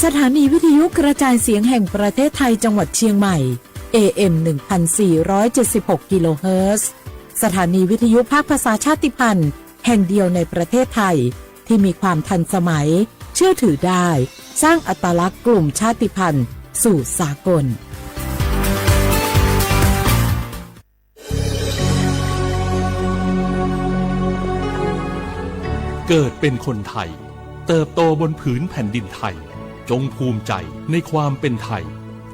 สถานีวิทยุกระจายเสียงแห่งประเทศไทยจังหวัดเชียงใหม่ AM 1476 กิโลเฮิรตซ์สถานีวิทยุภาคภาษาชาติพันธุ์แห่งเดียวในประเทศไทยที่มีความทันสมัยเชื่อถือได้สร้างอัตลักษณ์กลุ่มชาติพันธุ์สู่สากลเกิดเป็นคนไทยเติบโตบนผืนแผ่นดินไทยจงภูมิใจในความเป็นไทย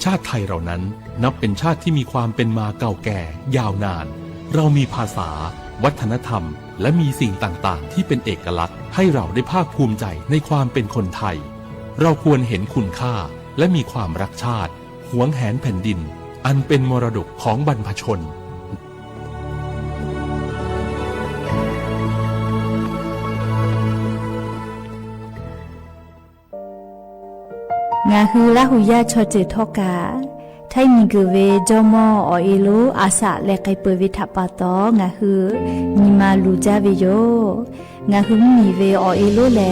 ชาติไทยเรานั้นนับเป็นชาติที่มีความเป็นมาเก่าแก่ยาวนานเรามีภาษาวัฒนธรรมและมีสิ่งต่างๆที่เป็นเอกลักษณ์ให้เราได้ภาคภูมิใจในความเป็นคนไทยเราควรเห็นคุณค่าและมีความรักชาติหวงแหนแผ่นดินอันเป็นมรดกของบรรพชนงาฮือละหุยาชอเจทอกาไทมีกเวจอมออเอโลอาสะและไกเปวิทัปปะตองาฮือมีมาลูจาเวโยงาฮือมีเวอเอโลแล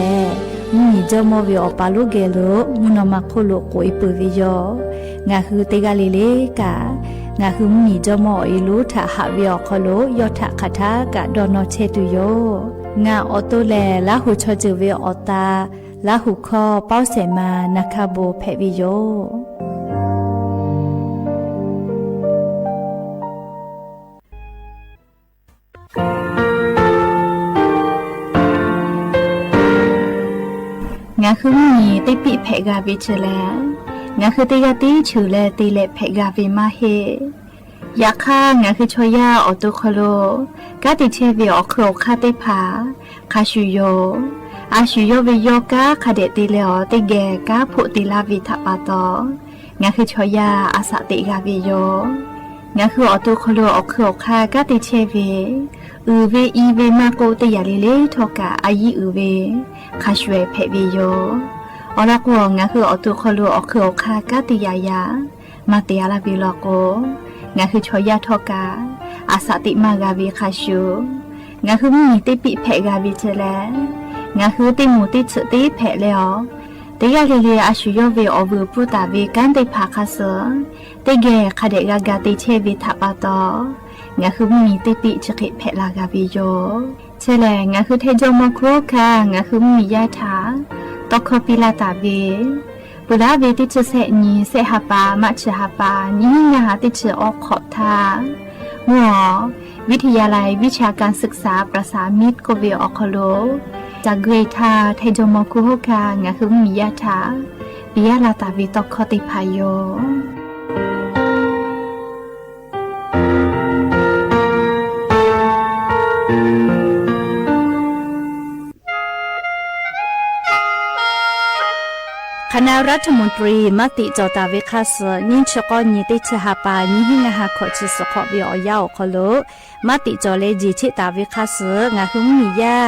มีจอมอเวอปาโลเกโลมุนมาโคโลโกอิเปเวโยงาฮือเตกาเลเลกางาฮือมีจอมอเอโลทะหะเวอคโลยอทะคาทากะดอนอเชตุโยงาออโตแลละหุชอเจเวอตาละหุคอเป้าเสมานาคาโบเพวิโยงาคือมีติปิเพกาวิเชแลงาคือติกาติชูแลติเลเพกาวิมาเฮยาค่างาคือชอยาออตุคโลกาติเชวิออโครคาติผาคาชูโยอาชุโยวิโยกาคาเดติเลอติเกกาพุติลาวิทัปปะตองาคือชอยาอาสะติกาวิโยงาคือออตุคโลออกโคคากาติเชเวอือเวอีเวมาโกติยาลิเลทอกาอายิอือเวคาชเวเพวิโยอลักวงาคือออตุคโลออกโคคากาติยายามาเตียลาวิโลโกงาคือชอยาทอกาอาสะติมากาวิคาชูงาคือมีติปิเพกาวิเจแลงาคือติมูติสุติเพะแล้วติยาลิเลอาชุโยเวอบูปุตาเวกันติภาคาเสติเกคาเดกากาติเชวิทัปปะตองาคือมีติปิจกิเพะลากาวิโยเชแลงาคือเทโจมโครคางาคือมียาถาตอคปิลาตาเวปุลาเวติจเสนีเสหปามัชหปานิงาหาติจออกขอทามัววิทยาลัยวิชาการศึกษาประสานมิตรโกเวออคโลจากเกรธาไทโจมกุโฮกางาคือมียาถาปิยาลาตาวิตคติพายโยคณะรัฐมนตรีมติจอตาวิคาสนิชกอนิติชหปานิหิงาหาขอจิสขอวิอยาวคโลมติจอเลจิชิตาวิคาสงาคือมียา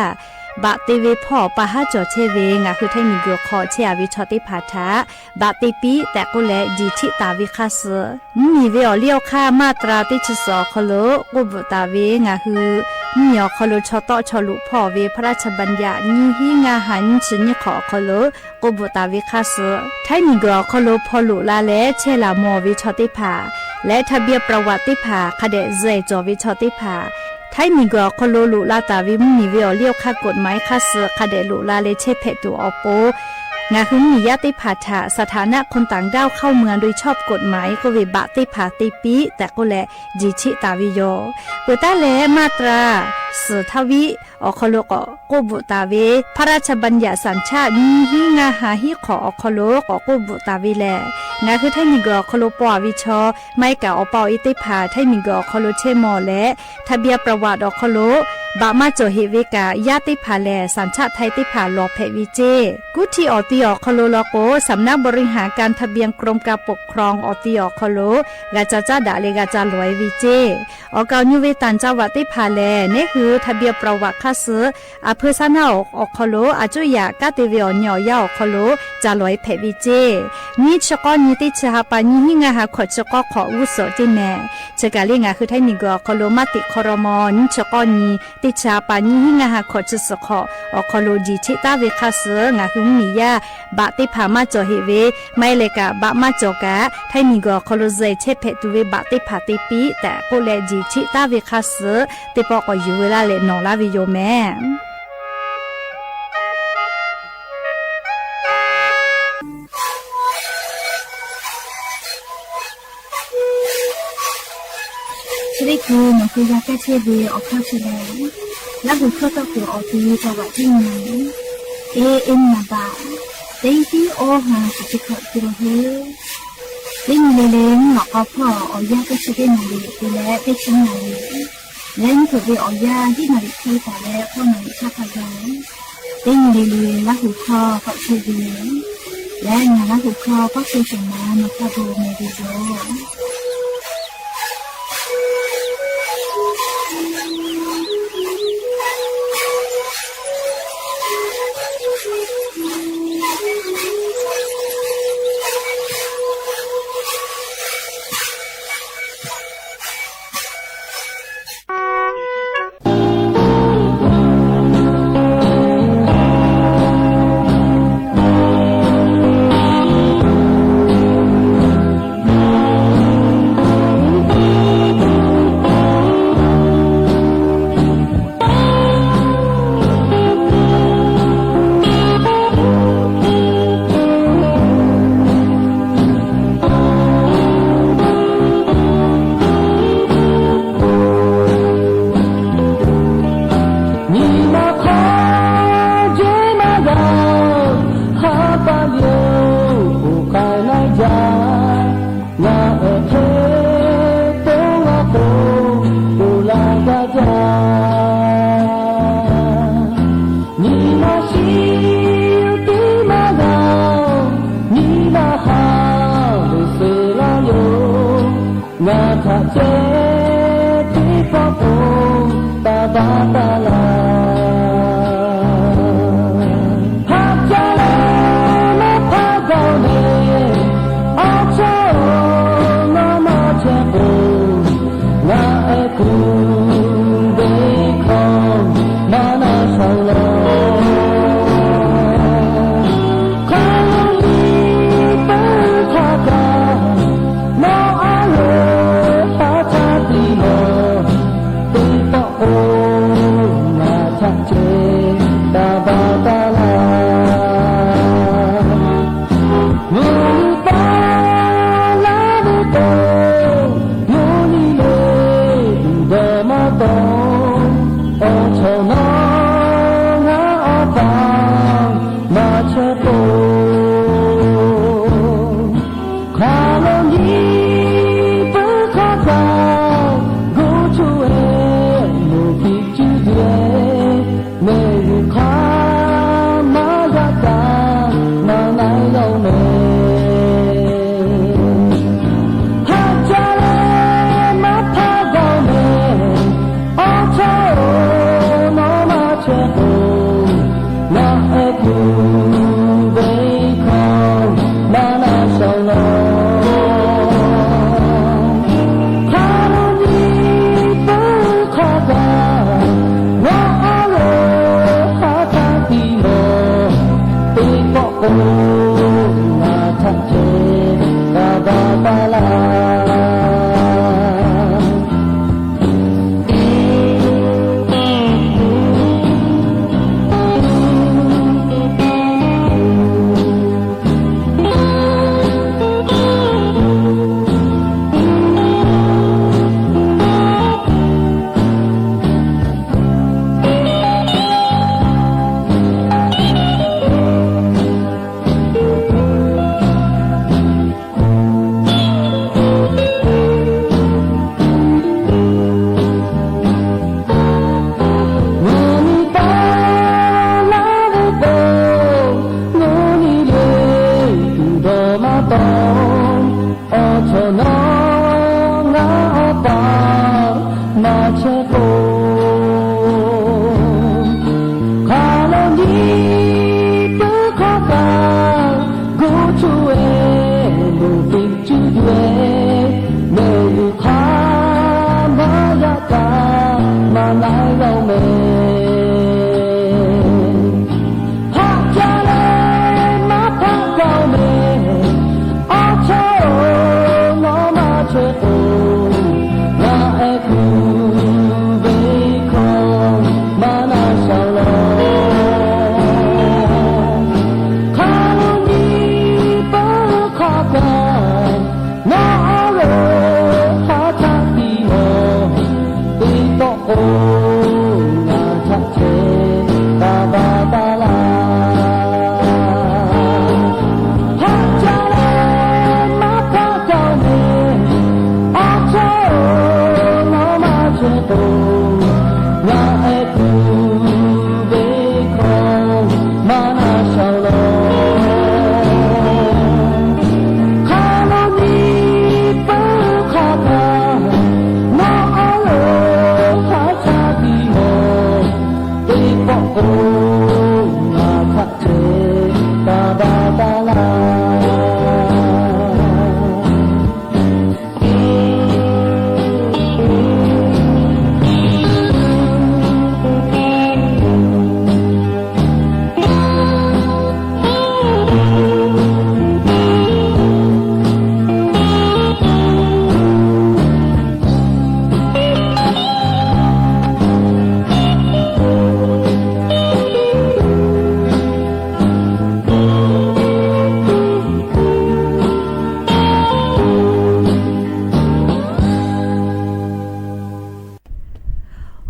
บะติเวพ่อปะหาจอเชเวงาคือไทมีกขอเชอวิชอติภาทะบะติปีแต่กุเลจิชิตาวิคาสมีเวอเลี้ยวค่ามาตราติชสอคโลกุบตาเวงาคือมีอคโลชอตอชลุพ่อเวพระราชบัญญัตินิหิงาหันชนิขอคโลกุบตาวิคาสไทมีกคโลพอลุลาเลเชลามอวิชอติภาและทะเบียนประวัติภาคเดเจจอวิชอติภาไทมีกคโลลุลาตาวิมีเวอเลี้ยวค่ากฎหมายคาสคเดลุลาเลเชเพตุอโปงาคือมียติภาษาสถานะคนต่างด้าวเข้าเมืองโดยชอบกฎหมายก็เวบะติภาติปีแต่ก็แลจิชิตาวิโยเปตาเลมาตราสทวิอคโลกโกบุตาเวพระราชบัญญัติสัญชาตินิหิงาหาหิขออคโลกโกบุตาวิแลงาคือไทมีกคโลปอวิชอไม่กะอปออิติภาไทมีกคโลเชมอและทะเบียนประวัติอคโลบะมาโจเฮเวกายาติภาแลสัญชาติไทยติภาลอเพวิเจกุทิออติอคโลโลโกสำนักบริหารการทะเบียนกรมการปกครองออติอคโลกาจาจาดาเลกาจาลอยวิเจออกาญูเวตันจาวติภาแลนี่คือทะเบียนประวัติคาสอเพซานาอคโลอาจุยากาติเวอญอยาอคโลจาลอยเพวิเจนิชกอนี นี่ติชาปานี่งาหาขอจะก็ขออุศจิแน่จะกะเลียงาคือไทยนี่ก็คโลมาติคอรมอนี่จะก็นี่ติชาปานี่งาหาขอจะสขออคโลจีชิตาเวคาเสงาคือมียาบะติพามาจอเฮเวไม่เลยกะบะมาจอกะไทยนี่ก็คโลใจเชเพตุเวบะติพาติปีแต่โกเลจีชิตาเวคาเสติปอกอยู่เวลาเลนอลาวิโยแม่ชีวิตกูมันคือยาแก้เชื้อเบื่อออกข้าวเฉลยแล้วกูเข้าตัวกูออกทีตัววัดที่ไหนเอ็มมาบ่าเต็งที่โอหาสุดที่เขาตัวเฮเต็งเลี้ยงหลอกเอาพ่อเอายาแก้เชื้อได้หน่อยดูแลได้ชิ้นหน่อยเล่นถูกไปเอายาที่หน่อยที่แต่แล้วพ่อหน่อยชาพยาเต็งเลี้ยงแล้วหูคอก็เชื้อเบื่อและงานแล้วหูคอก็เชื้อส่งมามาพาดูในดีโซ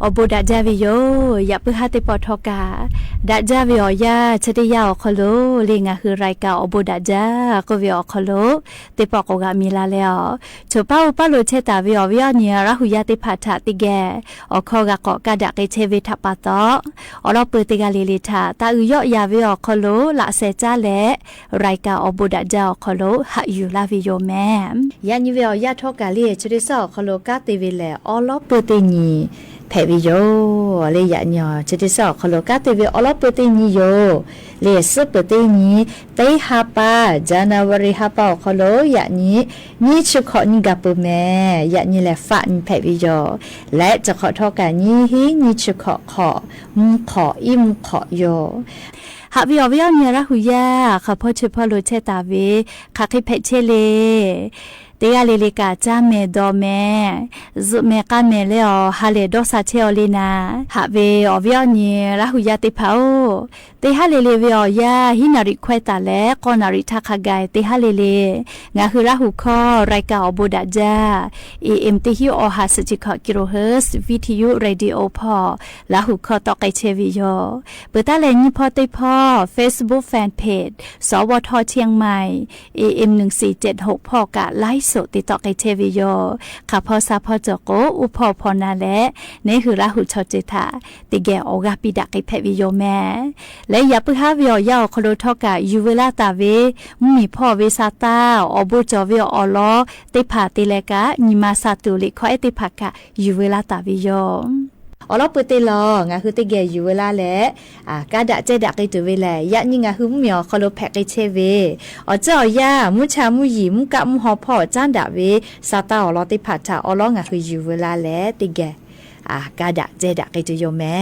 อบูดาจาวิโยอย่าเพิ่งหาติปอทอกาดาจาวิโอยาชติยาอคโลเลงาคือรายการอบูดาจาก็วิโอคโลติปอกกามีลาแล้วโชป้าอุปาโลเชตาวิโอวิโอเนียราหุยาติพัทธติแกอคอกะกอกะดะเกเชวิทัปปะตออลอเปติกาลิลิทาตาอุยอยาวิโอคโลละเซจาและรายการอบูดาจาอคโลหะอยู่ลาวิโยแม่ยานิวิโอยาทอกาลิชริซอคโลกาติวิเลอลอเปตินีแผ่วิโยเลยยะเนาะจะได้สอบขลุ่ยกาติวิอลอปตินิโยเลยสปตินีเตฮาปาจานาวริฮาปาขลุ่ยยะนี้นี่ชุขอนิกับแม่ยะนี้แหละฝันแผ่วิโยและจะขอทอกันนี้ฮีนี่ชุขอมุขออิมขอโยหาวิอวิอเนียระหุยาข้าพ่อชื่อพ่อโลเชตาเวข้าคิเพเชเลเตียเลลิกาจาเมดอเมซุเมกาเมเลอฮาเลดอซาเชอเลนาหาเวอวิอเนียระหุยาติพาโอเตฮาเลเลเวอยาฮินาริควตาและกอนาริทักกายเตฮาเลเลงาคือระหุคอรายการอบูดาจาAM ติฮิโอฮาสจิคกิโลเฮิรตซ์วิทยุเรดิโอพอระหุคอตอไกเชวิโยเปิดตาเลนิพอติพอ Facebook Fanpage สวทเชียงใหม่ AM 1476พอกะไลฟ์สดติดต่อไกเชวิโยข้าพอซาพอจโกอุพอพอนาและเนคือระหุชอจิตาติแกโอกาปิดาไกเพวิโยแม่และอย่าพึ่งหาวิอยาคโลทอกะยูเวลาตาเวมีพ่อเวซาตาอบูจอวิออลอติผาติเลกะนิมาซาตุลิขอเอติภากะยูเวลาตาวิโยอลอปติลองาคือติเกยูเวลาและกาดะเจดะกิตุเวแลยะนิงาคือมีอคโลแพกเชเวอเจ้ายามุชามุยีมุกะมุฮอพ่อจันดะเวซาตาอลอติภาตาอลองาคือยูเวลาและติเกกาดะเจดะกิตุโยแม่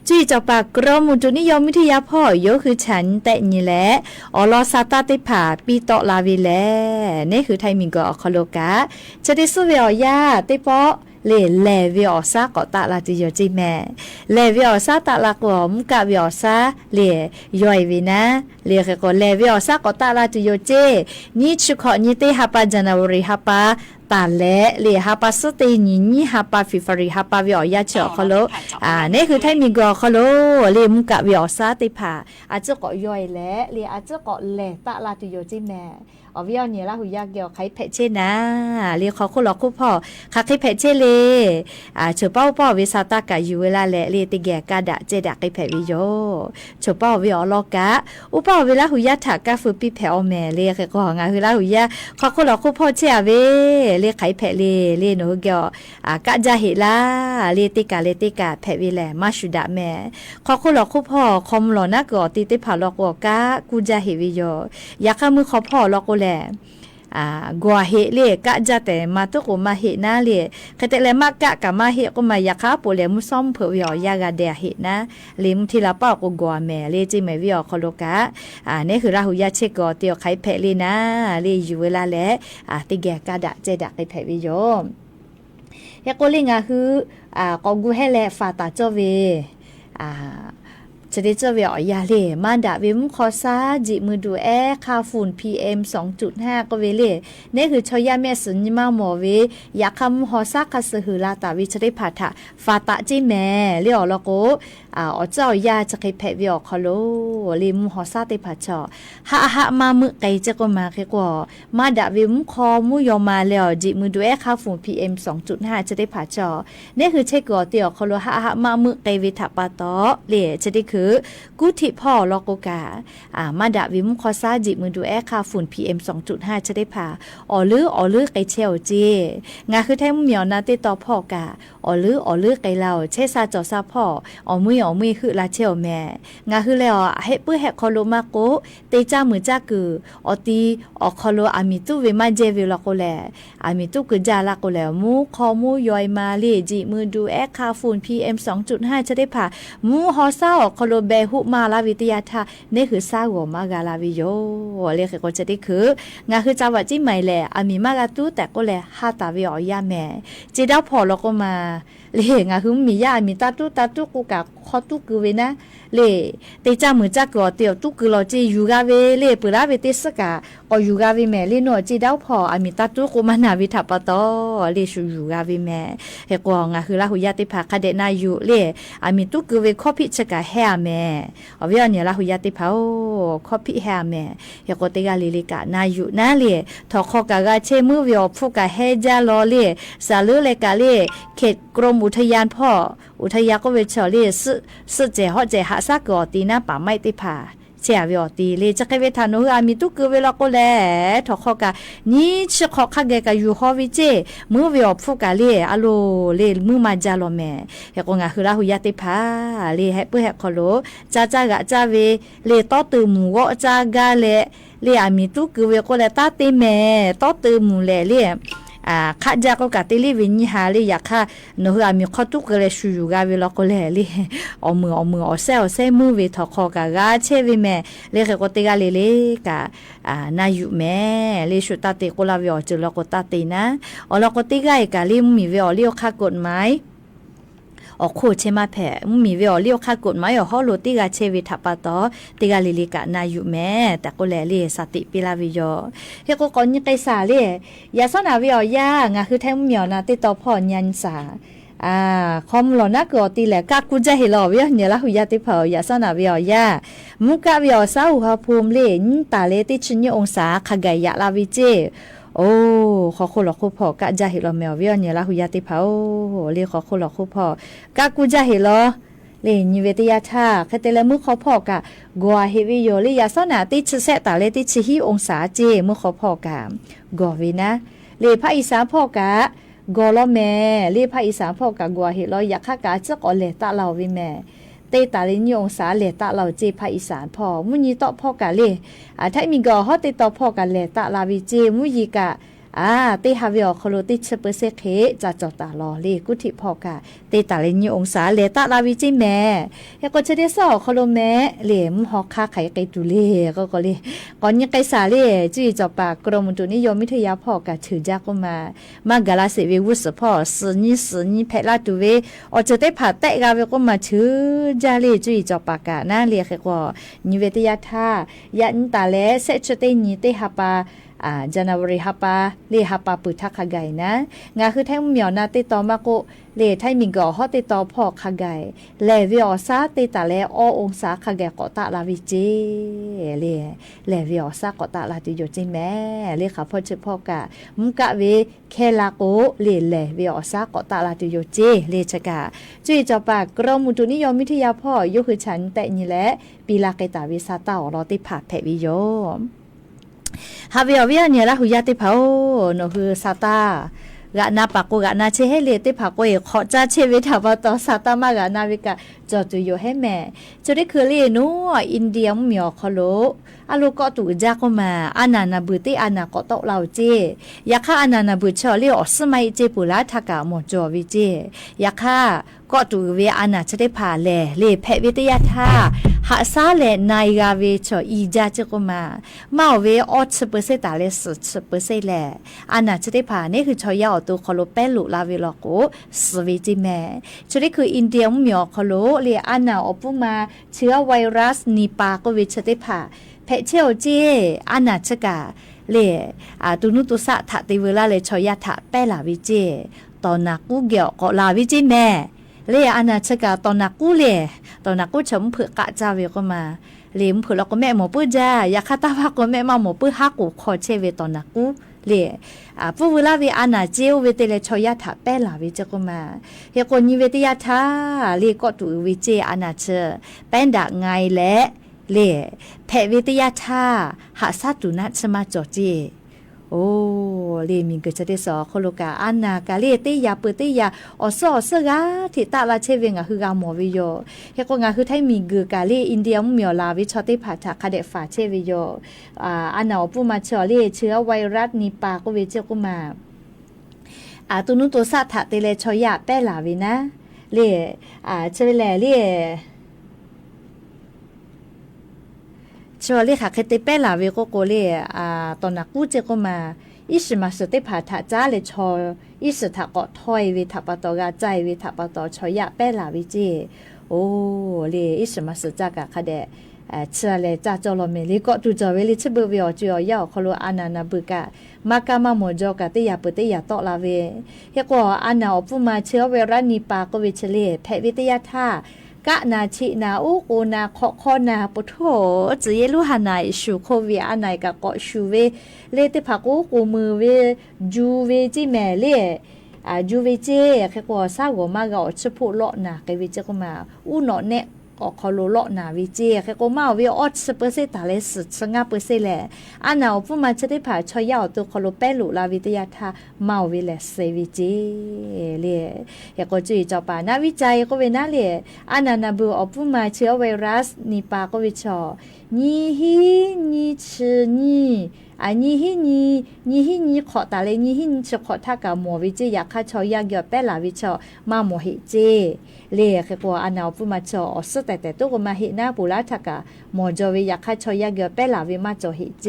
จุยจอปากกรมุตุนิยมวิทยาพ่อโยคือฉันแต่นี่แหละอลอซาตาติภาปีตอลาวิแลนี่คือไทมิงกอคโลกะจะได้สุเวียยาติปอเลวิอซากอตาลาติโยจิแม่เลวิอซาตาลากอมกะวิอซาย่อยวินะเลก็เลวิอซากอตาลาติโยเจนี่ชุขอนี่เตฮาปาจานาวริฮาปาตาเลฮาปาสตินี่ฮาปาฟิฟาริฮาปาวิอยาเจอคโลนี่คือไทมิงกอคโลเลมุกะวิอซาติภาอาจจะก็ย่อยและอาจจะก็เลตาลาติโยจิแม่อวิเอาเนี่ยละหุยากเกี่ยวไข่เพชเชนะเรียกเขาคุหลอกคุพ่อคักไข่เพชเชเลเฉป้าป้อวิสาตากะอยู่เวลาแหละเรียติแกกาดะเจดะไข่เพวิโยเฉป้าวิอลอกะอุป้าเวลาหุยาถากะฟืปีแผอแม่เรียกก็งาเวลาหุยาเขาคุหลอกคุพ่อเชเวเรียกไข่เพเลเรียนหูเกี่ยวกะจาเฮลาเรียติกาเพวิแลมาชุดะแม่เขาคุหลอกคุพ่อคอมหลอนักก็ติผาลอกกะกูจาเฮวิโยอยากมือเขาพ่อลอกแล กัวเฮเลกะจะแต่มาตุกมาเฮนาเลคแต่ละมากะกะมาเฮก็มาอยากคาปุเลมุซ่อมเผยอยากะเดเฮนะลิมทีละป้อก็กัวแม่เลจิไม่วิอคโลกะนี่คือราหูยาเชกอเตียวไข่เพลีนะเลอยู่เวลาแลติแกกะดะเจดะไข่เพวิโยเฮโกลิงะคือกอกูให้แลฟาตาเจเวจะได้เจอเวียอยาเล่มาดาวิมคอซาจิมือดูค่าฝุ่น PM 2.5 ก็เวเล่นี่คือชอยาเมสนิมาหมอเวยาคำฮอซาคาสหือลาตาวิจะได้ผ่าถะฟาตาจิแม่เลี้ยวแล้วก็เจ้ายาจะเคยแพ้เวียคอโลลิมฮอซาติผ่าชอฮะมามือไกจะก็มาแค่กว่ามาดาวิมคอมุยอมาแล้วจิมือดูค่าฝุ่น PM 2.5 จะได้ผ่าชอนี่คือเช็คก่อเตียวคอโลฮะมามือไกวิถาปาตอเล่จะได้คือกุฏิพ่อลอกกามาดาวิมคอซาจิมือดูค่าฝุ่น PM 2.5 จะได้ผ่าอ๋อลือไกเชลเจงาคือแท้เหมียวนาติต่อพ่อกาอ๋อลือไกเราเชซาจอซาพ่ออ๋อมือคือลาเชลแม่งาคือแล้วเฮปื้อแฮคอโลมาโกเตจ้ามือจ้าคืออ๋อตีอ๋อคอโลอามิตุเวมาเจเวลโกแลอามิตุคือจาลาโกแลมูคอมูยอยมาเลจิมือดูค่าฝุ่น PM 2.5 จะได้ผ่ามูฮอซาคอโลเบหุมาลาวิทยาทานี่คือซาหัวมากาลาวิโยเรียกก็จะได้คืองาคือจังหวัดจิไม่แลอามีมากาตูแต่ก็แลฮาตาวิออยาแม่จีดาวพอแล้วก็มาเรียกงาคือมียามีตาตุกูกะคอตุกูเวนะเลเตจ้ามือจ้าก็เตียวตุกูเราจียูกาเวเลปุระเวติสกาก็ยูกาเวแม่เลโนจีดาวพออามีตาตุกูมานาวิทัปตอเลชูยูกาเวแม่เฮกวงาคือลาหุยาติภาคเดนายูเลอามีตุกูเวคอพิชกาแฮแม่เอาเวียเนี่ยลาหุยาติภาคอพิแฮแม่เฮกติกาลิลิกานายูนาเลทอคอกากาเชมือวิอฟุกาเฮจาลอเลซาลือเลกาเลเขตกรมอุทยานพ่ออุทยานก็เวชอเลสึเจฮอเจหาซากอตีนะป่าไม้ติผาเสียวิอตีเลจะเคยเวทานุอามีตุกเวลาก็แลทอคอกานี่ชะคอคาเกกายูฮอวิเจมือวิอฟุกาเลอะโลเลมือมาจาโลแม่เฮกงาคือลาหุยาติผาเลเฮเปเฮคอโลจ้ากะจ้าเวเลตอตือหมูวจ้ากาเลอามีตุกเวก็แลตาติแม่ตอตือหมูเลข้าจาก็กะติลิวิญญาณเลยอยากข้าเนื้อมีข้อตุกเลยชูยูกาเวลก็เลยเลยเอามือเซลมือเวทอคอกะกาเชวิแม่เลยก็ติกาเลยกะนายุแม่เลยชุดตาติโกลาวิอจุลก็ตาตินะเอาลก็ติกาอีกะลิมมีเวอเลี้ยวข้ากฎหมายออกโคเชมาแผ่มีเวอเลี้ยวค่ากฎหมายออกฮอโลติกาเชวิทัปตอติกาลิลิกะนายุแม่แต่ก็แลเลสติปิลาวิโยเฮก็ก่อนยังไกสาเลยยาสนาวิอยางาคือแท้เหมียวนาติตอพ่อยันสาคอมหลอนักก็ตีแหละกักกูจะเห็นหล่อวิเนี่ยละหุยาติเผายาสนาวิอยามุกะวิอซาอุฮาภูมิเลนตาเลติชิญองศาขกายะลาวิเจโอ้ขอคนหลอกคู่พอกะจะเห็นเราแมวเวียเนี่ยละหุยาติเผาเรียกขอคนหลอกคู่พอกะกูจะเห็นเหรอเลนิเวติยาชาแค่แต่ละมือขอพอกะกัวเฮวิโยเลยยาสนาติชเสตาเลติชิฮิองศาเจมือขอพอกะกัววินะเลภาคอีสานพอกะกัวละแม่เลภาคอีสานพอกะกัวเฮลอยากขากะจะก่อเลตะเราวิแม่เตตาลินยองสาเลตะเราเจภาคอีสานพอมุญีตอพอกะเลถ้ามีก็ฮอติตอพอกะเลตะลาวิเจมุญีกะเตฮาวิอคโลติชเปเซเคจะจอตาลอเลกุธิพอกะเตตาลินยองสาเลตะลาวิเจแม่เฮก็จะได้สอคโลแม่เหลมฮอกคาไขไกตุเลก็เลยก่อนยังไกสาเลจุยจอปากกรมอุตุนิยมวิทยาพอกะถือจักก็มากาลาเสวิวุสพอสนี่เพลาตุเวอจะได้ผ่าแตะกาเวก็มาถือจาเลจุยจอปากะน่าเรียกก็นิเวทยาทายันตาเลเซชเตนีเตฮาปาJanuary ฮัปปาเลฮัปปาปุทักขะไกนะงาคือแท้เหมียวนาติตอมาโกเลไทมิงก็ฮอติตอพอขะไกเลวิอซาติตาเลอองศาขะไกกอตะลาวิเจเลวิอซากอตะลาติโยจิแม่เลขาพอจิพอกะมุกะเวเคลาโกเลวิอซากอตะลาติโยเจเลชกะจุยจอปากกรมอุตุนิยมวิทยาพ่อยกคือฉันแต่นี่แหละปีลาเกตาวิซาตาอรอติผาแผวิโยฮาเวียเนี่ยละหุยาติเผาโนคือซาตากะนาปากกะนาเชให้เลติผาโกเอขอจ้าเชวิถาวตอซาตามากะนาวิกะจอจุโยให้แม่จะได้คือเลนูอินเดียเหมียวคอโล อาลูก็ตูจ้าก็มาอานานาบุติอานาก็ตกเราเจยาค่าอานานาบุชอเลียวสมัยเจปุลาทากาหมดจอวิเจยาค่าก็ตูเวอานาจะได้ผ่าแลเลแพวิทยาท่าหาซาเลนายกาเวชออีจ้าจะก็มาเมาเวอ10%ตาเล10%แลอานาจะได้ผ่านี่คือชอยาตัวคอโลเปลุลาเวลโกสวิจิแม่ชุดนี้คืออินเดียเหมียวคอโลเลอานาอปุมาเชื้อไวรัสนีปาก็เวชได้ผ่าเพเชลเจอานาชกาเลตุนุตุสะทะติเวลาเลชอยาทะแปลาวิเจตอนนักกูเกี่ยวก็ลาวิจิแม่เลอานาชกาตอนนักกูเลตอนนักกูชมเผือกะจาเวก็มาเลมเผือกแล้วก็แม่หมอปื้อจ้าอยากคาตาพักก็แม่มาหมอปื้อฮักกูขอเชเวตอนนักกูเลปูเวลาเวอานาเจวเวเตเลชอยาทะแปลาวิเจก็มาเฮกอนิเวติยาทาเลก็ตุวิเจอานาเชเป็นดะไงและเลแพวิทยาท่าหาซาตุนัสมาจอเจโอ้เลมิงก็จะได้สอโคโลกาอันนากาเลเตยาเปเตยาอสอเสกาทิตาลาเชเวงะคือกาหมอวิโยเฮก็งาคือไทมีกือกาเลอินเดียมเมียวลาวิชอติผาทาคาเดฝาเชวิโยอันนอปุมาชอเลเชื้อไวรัสนิปาก็เวเจกุมาตุนุตัวซาทะเตเลชอยาแปลาวินะเลเชเวแลเลชวลีค่ะเคติเป้ลาเวโกโกเลตอนนักกู้เจก็มาอิสมาสติผาถาจ้าเลยชออิสถะก็ถอยเวทปตอกาใจเวทปตอชอยะเป้ลาวิเจโอ้เลอิสมาสจากะคะเดเชเลจ้าจอลเมลิก็ตูจอเวลิชเบเวอจอยอคโลอานานาบุกะมากามาโมจอกะติยาปติยาตอลาเวเฮก็อานาอปุมาเชื้อไวรัสนิปาก็เวชเลแพวิทยาท่ากะนาชินาอุกูนาขอนาปุโถจะเยลุหานายชูโควิอานายกะก็ชูเวเลติผักกูมือเวจูเวจิแม่เลจูเวเจแค่ก็ซาโกมากะชพุโลนาเกวิเจก็มาอุโนเนก็คอโลโลนาวิเจแค่ก็มาเว10%ตาเล15%แลอันนาปุมาจะได้ผ่าชอยาวตัวคอโลเปลุลาวิทยาทามาเวเลเซวิเจเลอยากก็จุยจอปานาวิจัยก็เวนาเลอันนาบูอปุมาเชื้อไวรัสนิปาก็วิชอนีฮีนีชนีนี่ขอตาเลยนี่หินจะขอถ้ากะหมอวิเจอยากค่าชอยากยอดแป้ลาวิชอมาหมอเฮเจเลแค่กว่าอันเอาปุมาชออสแต่ตัวก็มาเฮหน้าปุระถ้ากะหมอจอวิอยากค่าชอยากยอดแป้ลาวิมาจอเฮเจ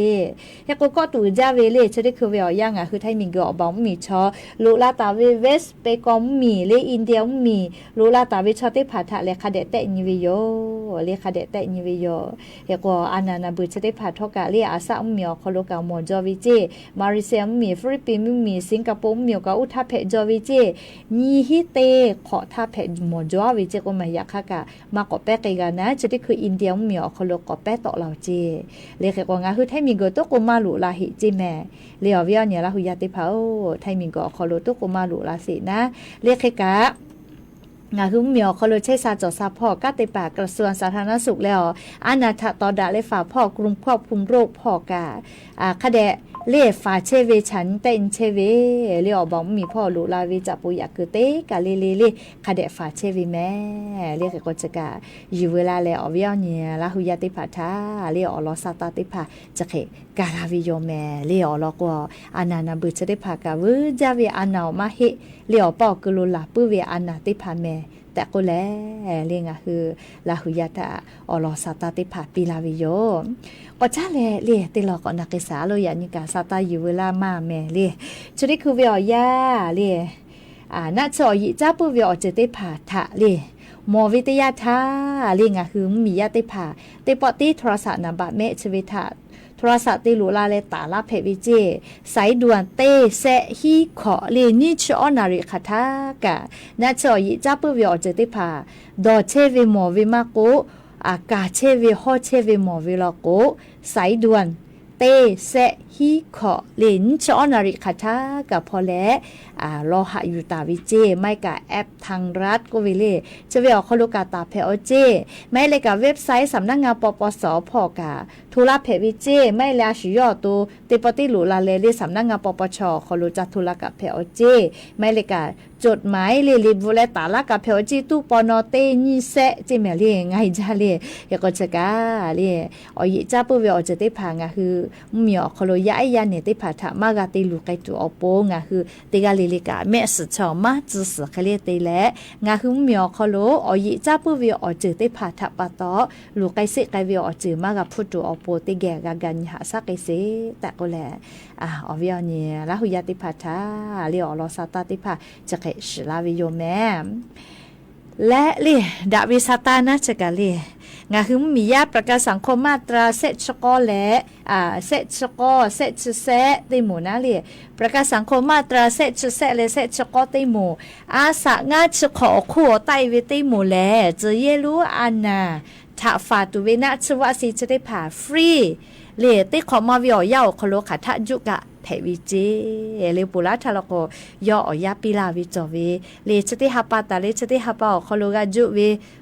แค่ก็ตูจ้าเวเลจะได้คือเวลยังคือไทยมิงก็บอมมีชอลูลาตาเวเวสไปกอมมีเลอินเดียมีลูลาตาเวชอติผาทะเลคาเดเตนิวิโยเลคาเดเตนิวิโยแค่ก็อันนาบุจะได้ผาทอกะเลอาซามีคอโลกาหมอจอวิเจมาริเซียมีฟิลิปปินส์มีสิงคโปร์มีก็อุทาเพจอวิเจนี่ฮิเตขอทาเพจหมอจอวิเจก็มาอยากค่ะกะมาก็แปะกันนะจะได้คืออินเดียมีคอโลก็แปะต่อเราเจเลยแค่ก็งาคือไทยมีก็ตก็มาลุลาหิเจแม่เลยเอาเวียเนี่ยละหุยาติเผาไทยมีก็คอโลตก็มาลุลาสินะเลยแค่กะงาคือเมียวเขาเลยใช้ซาจอซาพ่อกะติปากกระทรวงสาธารณสุขแล้วอานาถตอดาเลยฝาพ่อกลุ่มควบคุมโรคพ่อกะคะเดเล่ฝาเชเวฉันเต้นเชเวเรียกบอกมีพ่อลุลาวิจับปุยาคือเตกะเลคะเดฝาเชเวแม่เรียกก็จะกะอยู่เวลาแล้วอวิญเนี่ยละหุยาติผาทาเรียกอลอซาตาติผาจะเขกาลาวิโยแม่เรียกอลอกว่าอานานาบุจะได้ผากะวืจาเวอานามาเฮเรียกปอกกลุลาปุเวอานาติผาแม่แต่ก็แล้วเรียกคือลาหุยาตาอลอซาตาติผาปีลาวิโยก็จ้าเลยเรียติลอก็นักศึกษาเราอย่างนี้กาซาตาอยู่เวลามาแม่เรียชุดนี้คือเวียยาเรียน่าจะอีจ้าปุ๊บเวียจะได้ผ่าทะเรียหมอวิทยาท่าเรียงคือมียาได้ผ่าได้ปอตีโทรศัพท์นำบัตรเมชวิทาโทรศัพท์ตีหลูลาเลตาลาเพวิเจสายด่วนเตเซฮีขอเรียนิชอนาริคาทากะน่าจะอีจ้าปุ๊บเวียจะได้ผ่าดอเชวิหมอวิมาโกอากาเชวิฮอเชวิหมอวิลโกสายด่วน เตเซฮิขอเลนชอนาริคาทากับพอแลรอหะอยู่ตาวิเจไม่กับแอปทางรัฐก็วิเลจะไปออกคลูกาตาเพอเจไม่เลยกับเว็บไซต์สำนักงานปปสพอกาทุลาเพวิเจไม่ลาชิยอตัวติปติหลูลาเลเลสำนักงานปปชคลูจัทุลากับเพอเจไม่เลยกับจดหมายเลลิบุเลตาลากับเพอเจตู้ปอนอเตนี่เซเจเมลีไงจ้าเลยก็จะกาเลอยิจ้าปุ๊บเวอจะได้ผ่างาคือมีอคลูยาไอยาเนี่ยได้ผ่าถามากาติลูกไกตัวอโปงาคือติกาลิลิกาแม่สุดชอมาจืสเขาเรียกติแลงาคือมีอคลูอยิจ้าปุ๊บเวอจะได้ผ่าถปะตอลูกไกเสไกเวอจืมากาพุตัวอโปติแกกากันหาสักไกเสแต่ก็แลอเวียเนี่ยแล้วหุยาติผ่าถาเรียอลอซาตาติผ่าจะเกชลาวิโยแม่และเรียดาวิสตานะจะกะเรียงาคือมียาประกาศสังคมมาตราเซชกอและเซชกอเซชเซติหมูนะเรียประกาศสังคมมาตราเซชเซและเซชกอติหมูอาสางาชขอคู่ไตวิติหมูแลจะเยรู้อันนาถ้าฝาตุเวนะชวสิจะได้ผ่าฟรีเรียติขอมาวิอยาวคโลขัทจุกะเพวิเจเลปุระทะลโกยออยาปิลาวิจอเวเลชติฮาปาตาเลชติฮาปาคโลกาจุเว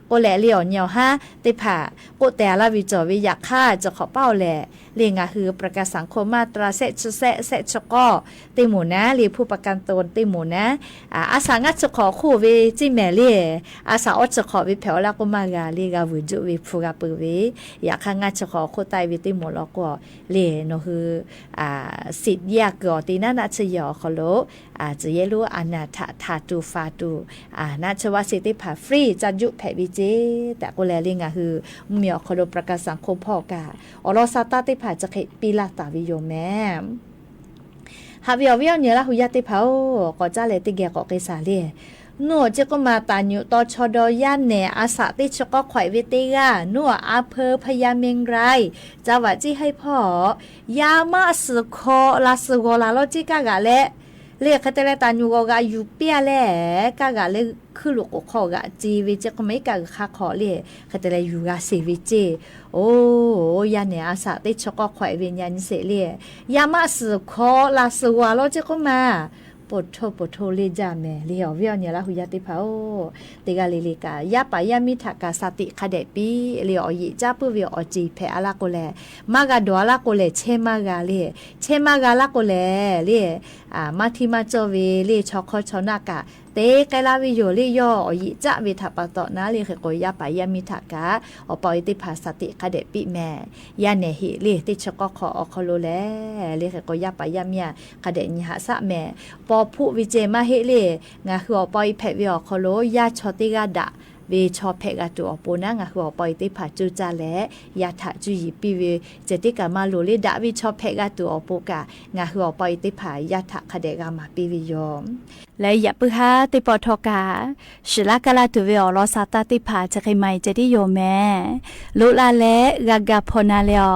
โกแลเลียวเหนียวฮะติผ่าโกแต่ละวิจอเวอยากฆ่าจะขอเป้าแหละเรียงาคือประกาศสังคมมาตราเซชกอติหมูนะเรียผู้ประกันตนติหมูนะอาสางัดจะขอคู่เวจิแมเลียอาสาอดจะขอวิแผวลากุมากาเรียกาวิจุวิฟูกาปือเวอยากฆ่างัดจะขอคู่ไตวิติหมูแล้วก็เรียนคือสิทธิ์ยากกอตีน่าจะยอขโลจะเยรู้อนาถาตูฟาตูนาชวสิติผ่าฟรีจัดยุแผวิเจแต่ก็แลเรียงาคือมีอคโลประกาศสังคมพ่อกาอรซาตาติผ่าจะเขปีลาตาวิโยแม่หาวิวเนี่ยละหุยาติเผาก็จะเลยติเกก็เกษาเลียนัวจะก็มาตาอยู่ต่อชดย่านเนอาสาติชก็ข่อยเวติกานัวอาเพอพยาเมงไรจะว่าจี้ให้พ่อยามาสึโคลาสึโกลาโลจิกากะและเรียกคาเตเลตานูกะอยู่เปียแลกากะเลคือลูกขอกะจีวิเจก็ไม่กะคาขอเลยคาเตเลอยู่กะเสวิเจโอ้ยาเนี่ยอาสาติชก็ข่อยเวียนยันเสเลยยามาสึโคลาสึโกลาโลจิก็มาปดโทเลจาแม่เลียวเวียวเนี่ยละหุยาติเผาติกาลิลิกายาปายามิทากาสติคาเดปีเลียวยิจ้าปุเวียวอจีเพอลาโกเลมากาดอลาโกเลเชมากาเลเชมากาลาโกเลเลีมาทิมาจอเวเลีชอคอชอนากาเตไกลาวิโยเลียอยิจ้าเวทาปะตอนะเลียโกยาปายามิทากาอปอยติภาสติคาเดปีแม่ยาเนหิเลีติชกขออคโลเลเลียโกยาปายามียคาเดญหาสะแม่ปอผู้วิเจมาเฮเลงาคือปอยแพวิอคโลยาชอติกาดะเวชอเพกาตัวปนะงาคือปอยติผาจูจาแลยาถะจุยปีเวเจติกามาโลเลดาวิชอเพกาตัวปกางาคือปอยติผายาถะคเดกามาปีวิยอมและอย่าปึฮาติปอทกาศิลากาลาตุเวอลอซาตาติผาจะใครไม่จะได้โยแม่ลุลาเลกากาพนาเลอ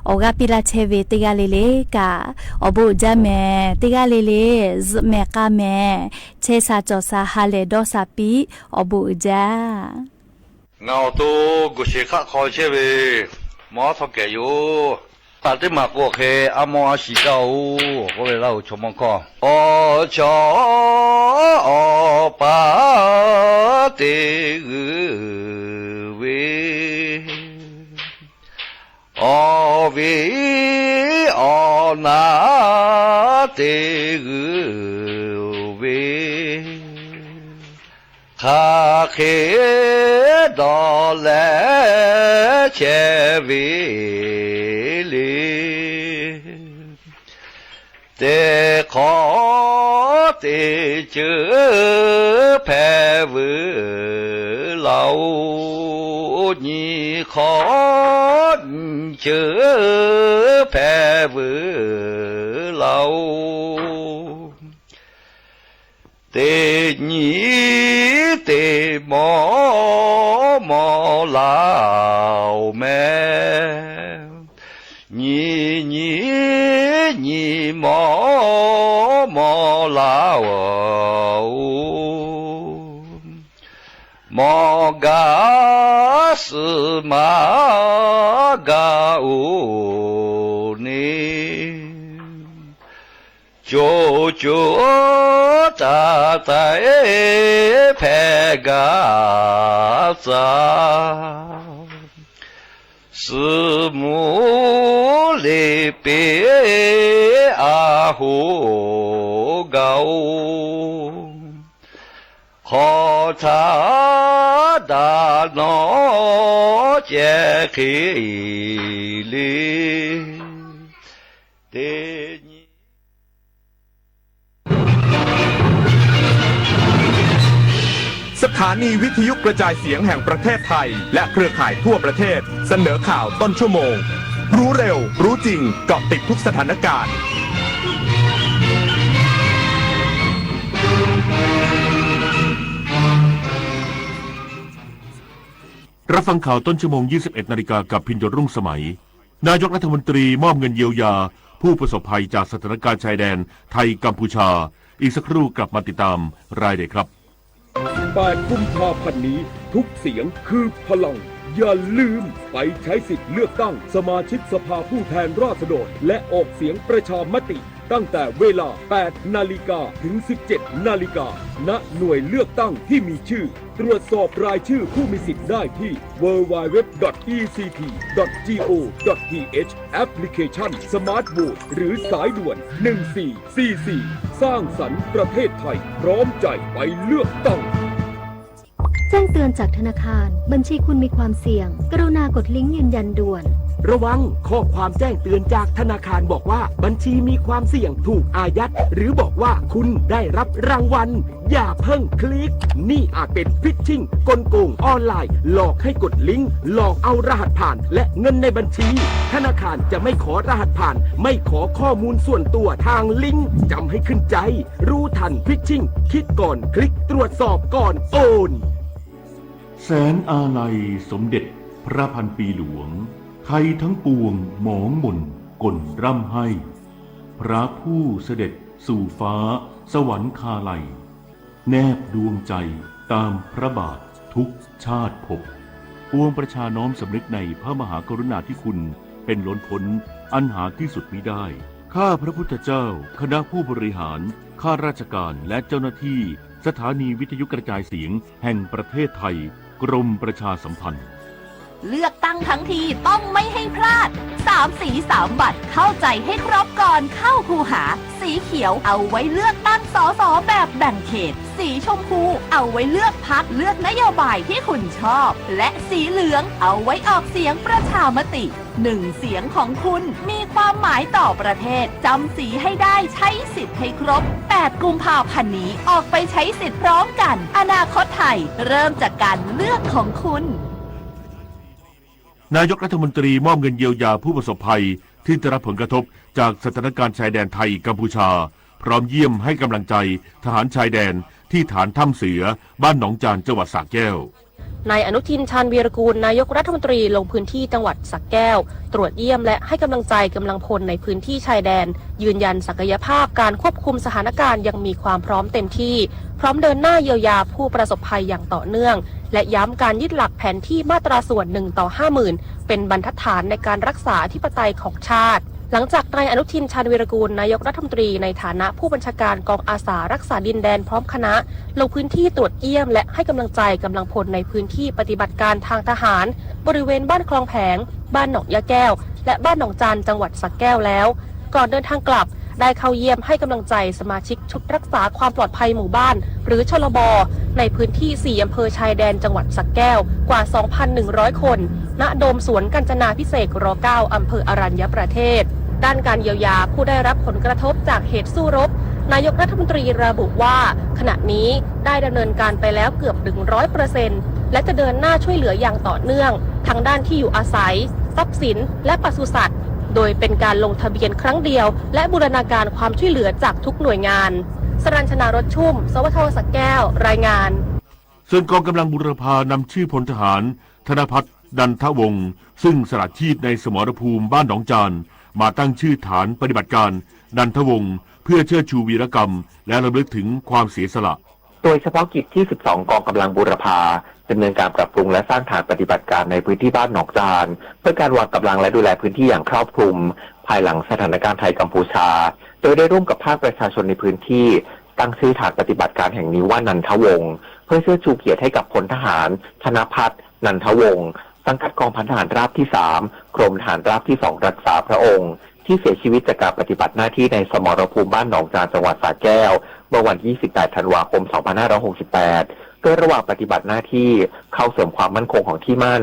โอกาปิลาเชเวติกาเลเลกาอบุจาแม่ติกาเลเลซเมกาแม่เชซาจอซาฮาเลดอซาปีอบุจาเงาตัวกุศิขะคอยเชเวหมอทอกแกอยู่ตัดที่มากว่าเคอามอสีเจ้าก็เลยเล่าชมมังกรอจอปาเตเวเวนาเตเวคาเคดอแลเชเวลีเตขอเตเจอแผ่เวเหล่านีขอเจอแผ่เวเหล่าเตนีเตหมอลาวแม่นีหมอลาวหมอกาสมากาอูนี九九扎在拍嘎扎，是母里边阿胡高，好他大脑解开哩的。สถานีวิทยุกระจายเสียงแห่งประเทศไทยและเครือข่ายทั่วประเทศเสนอข่าวต้นชั่วโมงรู้เร็วรู้จริงเกาะติดทุกสถานการณ์รับฟังข่าวต้นชั่วโมง 21 นาฬิกากับพินโยรุ่งสมัยนายกรัฐมนตรีมอบเงินเยียวยาผู้ประสบภัยจากสถานการณ์ชายแดนไทยกัมพูชาอีกสักครู่กลับมาติดตามรายละเอียดครับ8 กุมภาพันธ์นี้ทุกเสียงคือพลังอย่าลืมไปใช้สิทธิ์เลือกตั้งสมาชิกสภาผู้แทนราษฎรและออกเสียงประชามติตั้งแต่เวลา 8 นาฬิกาถึง 17 นาฬิกาณหน่วยเลือกตั้งที่มีชื่อตรวจสอบรายชื่อผู้มีสิทธิ์ได้ที่ www.ect.go.th แอปพลิเคชัน Smart Vote หรือสายด่วน 1444 สร้างสรรค์ประเทศไทยพร้อมใจไปเลือกตั้งแจ้งเตือนจากธนาคารบัญชีคุณมีความเสี่ยงกรุณากดลิงก์ยืนยันด่วนระวังข้อความแจ้งเตือนจากธนาคารบอกว่าบัญชีมีความเสี่ยงถูกอายัดหรือบอกว่าคุณได้รับรางวัลอย่าเพิ่งคลิกนี่อาจเป็นฟิชชิงกลโกงออนไลน์หลอกให้กดลิงก์หลอกเอารหัสผ่านและเงินในบัญชีธนาคารจะไม่ขอรหัสผ่านไม่ขอข้อมูลส่วนตัวทางลิงก์จำให้ขึ้นใจรู้ทันฟิชชิงคิดก่อนคลิกตรวจสอบก่อนโอนแสนอาลัยสมเด็จพระพันปีหลวงไทยทั้งปวงหมองหม่นกลร่ำให้พระผู้เสด็จสู่ฟ้าสวรรคาลัยแนบดวงใจตามพระบาททุกชาติภพปวงประชาน้อมสำนึกในพระมหากรุณาธิคุณเป็นล้นพ้นอันหาที่สุดมิได้ข้าพระพุทธเจ้าคณะผู้บริหารข้าราชการและเจ้าหน้าที่สถานีวิทยุกระจายเสียงแห่งประเทศไทยกรมประชาสัมพันธ์เลือกตั้งทั้งทีต้องไม่ให้พลาด3 สี3 บัตรเข้าใจให้ครบก่อนเข้าคูหาสีเขียวเอาไว้เลือกตั้งสสแบบแบ่งเขตสีชมพูเอาไว้เลือกพรรคเลือกนโยบายที่คุณชอบและสีเหลืองเอาไว้ออกเสียงประชามติ1 เสียงของคุณมีความหมายต่อประเทศจำสีให้ได้ใช้สิทธิ์ให้ครบ8 กุมภาพันธ์นี้ออกไปใช้สิทธิ์พร้อมกันอนาคตไทยเริ่มจากการเลือกของคุณนายกรัฐมนตรีมอบเงินเยียวยาผู้ประสบภัยที่ได้รับผลกระทบจากสถานการณ์ชายแดนไทยกัมพูชาพร้อมเยี่ยมให้กำลังใจทหารชายแดนที่ฐานถ้ำเสือบ้านหนองจานจังหวัดสระแก้วนายอนุทินชาญวีรกูลนายกรัฐมนตรีลงพื้นที่จังหวัดสระแก้วตรวจเยี่ยมและให้กำลังใจกำลังพลในพื้นที่ชายแดนยืนยันศักยภาพการควบคุมสถานการณ์ยังมีความพร้อมเต็มที่พร้อมเดินหน้าเยียวยาผู้ประสบภัยอย่างต่อเนื่องและย้ำการยึดหลักแผนที่มาตราส่วน1:50,000เป็นบรรทัดฐานในการรักษาอธิปไตยของชาติหลังจากนายอนุทินชาญวีรกูลนายกรัฐมนตรีในฐานะผู้บัญชาการกองอาสารักษาดินแดนพร้อมคณะลงพื้นที่ตรวจเยี่ยมและให้กำลังใจกำลังพลในพื้นที่ปฏิบัติการทางทหารบริเวณบ้านคลองแผงบ้านหนองยาแก้วและบ้านหนองจานจังหวัดสระแก้วแล้วก่อนเดินทางกลับได้เข้าเยี่ยมให้กำลังใจสมาชิกชุดรักษาความปลอดภัยหมู่บ้านหรือชลบในพื้นที่4อำเภอชายแดนจังหวัดสระแก้วกว่า 2,100 คนณโดมสวนกาญจนาภิเษกร9อำเภออรัญญประเทศด้านการเยียวยาผู้ได้รับผลกระทบจากเหตุสู้รบนายกรัฐมนตรีระบุว่าขณะนี้ได้ดำเนินการไปแล้วเกือบ 100% และจะเดินหน้าช่วยเหลืออย่างต่อเนื่องทั้งด้านที่อยู่อาศัยทรัพย์สินและปศุสัตว์โดยเป็นการลงทะเบียนครั้งเดียวและบูรณาการความช่วยเหลือจากทุกหน่วยงานสรัญชนารถชุ่มสวทสระแก้วรายงานส่วนกองกำลังบูรพานำชื่อพลทหารธนภัทรดันทวงศ์ซึ่งสละชีพในสมรภูมิบ้านหนองจานมาตั้งชื่อฐานปฏิบัติการดันทวงศ์เพื่อเชิดชูวีรกรรมและระลึกถึงความเสียสละโดยเฉพาะกิจที่12กองกำลังบูรพา ดำเนินการปรับปรุงและสร้างฐานปฏิบัติการในพื้นที่บ้านหนองจานเพื่อการวางกำลังและดูแลพื้นที่อย่างครอบคลุมภายหลังสถานการณ์ไทยกัมพูชาโดยได้ร่วมกับภาคประชาชนในพื้นที่ตั้งชื่อฐานปฏิบัติการแห่งนี้ว่านันทวงศ์เพื่อเชิดชูเกียรติให้กับพลทหารธนภัทรนันทวงศ์สังกัดกองพันทหารราบที่3กรมทหารราบที่2รักษาพระองค์ที่เสียชีวิตจากการปฏิบัติหน้าที่ในสมรภูมิบ้านหนองจานจังหวัดสระแก้วเมื่อวันที่28ธันวาคม2568โดยระหว่างปฏิบัติหน้าที่เข้าเสริมความมั่นคงของที่มั่น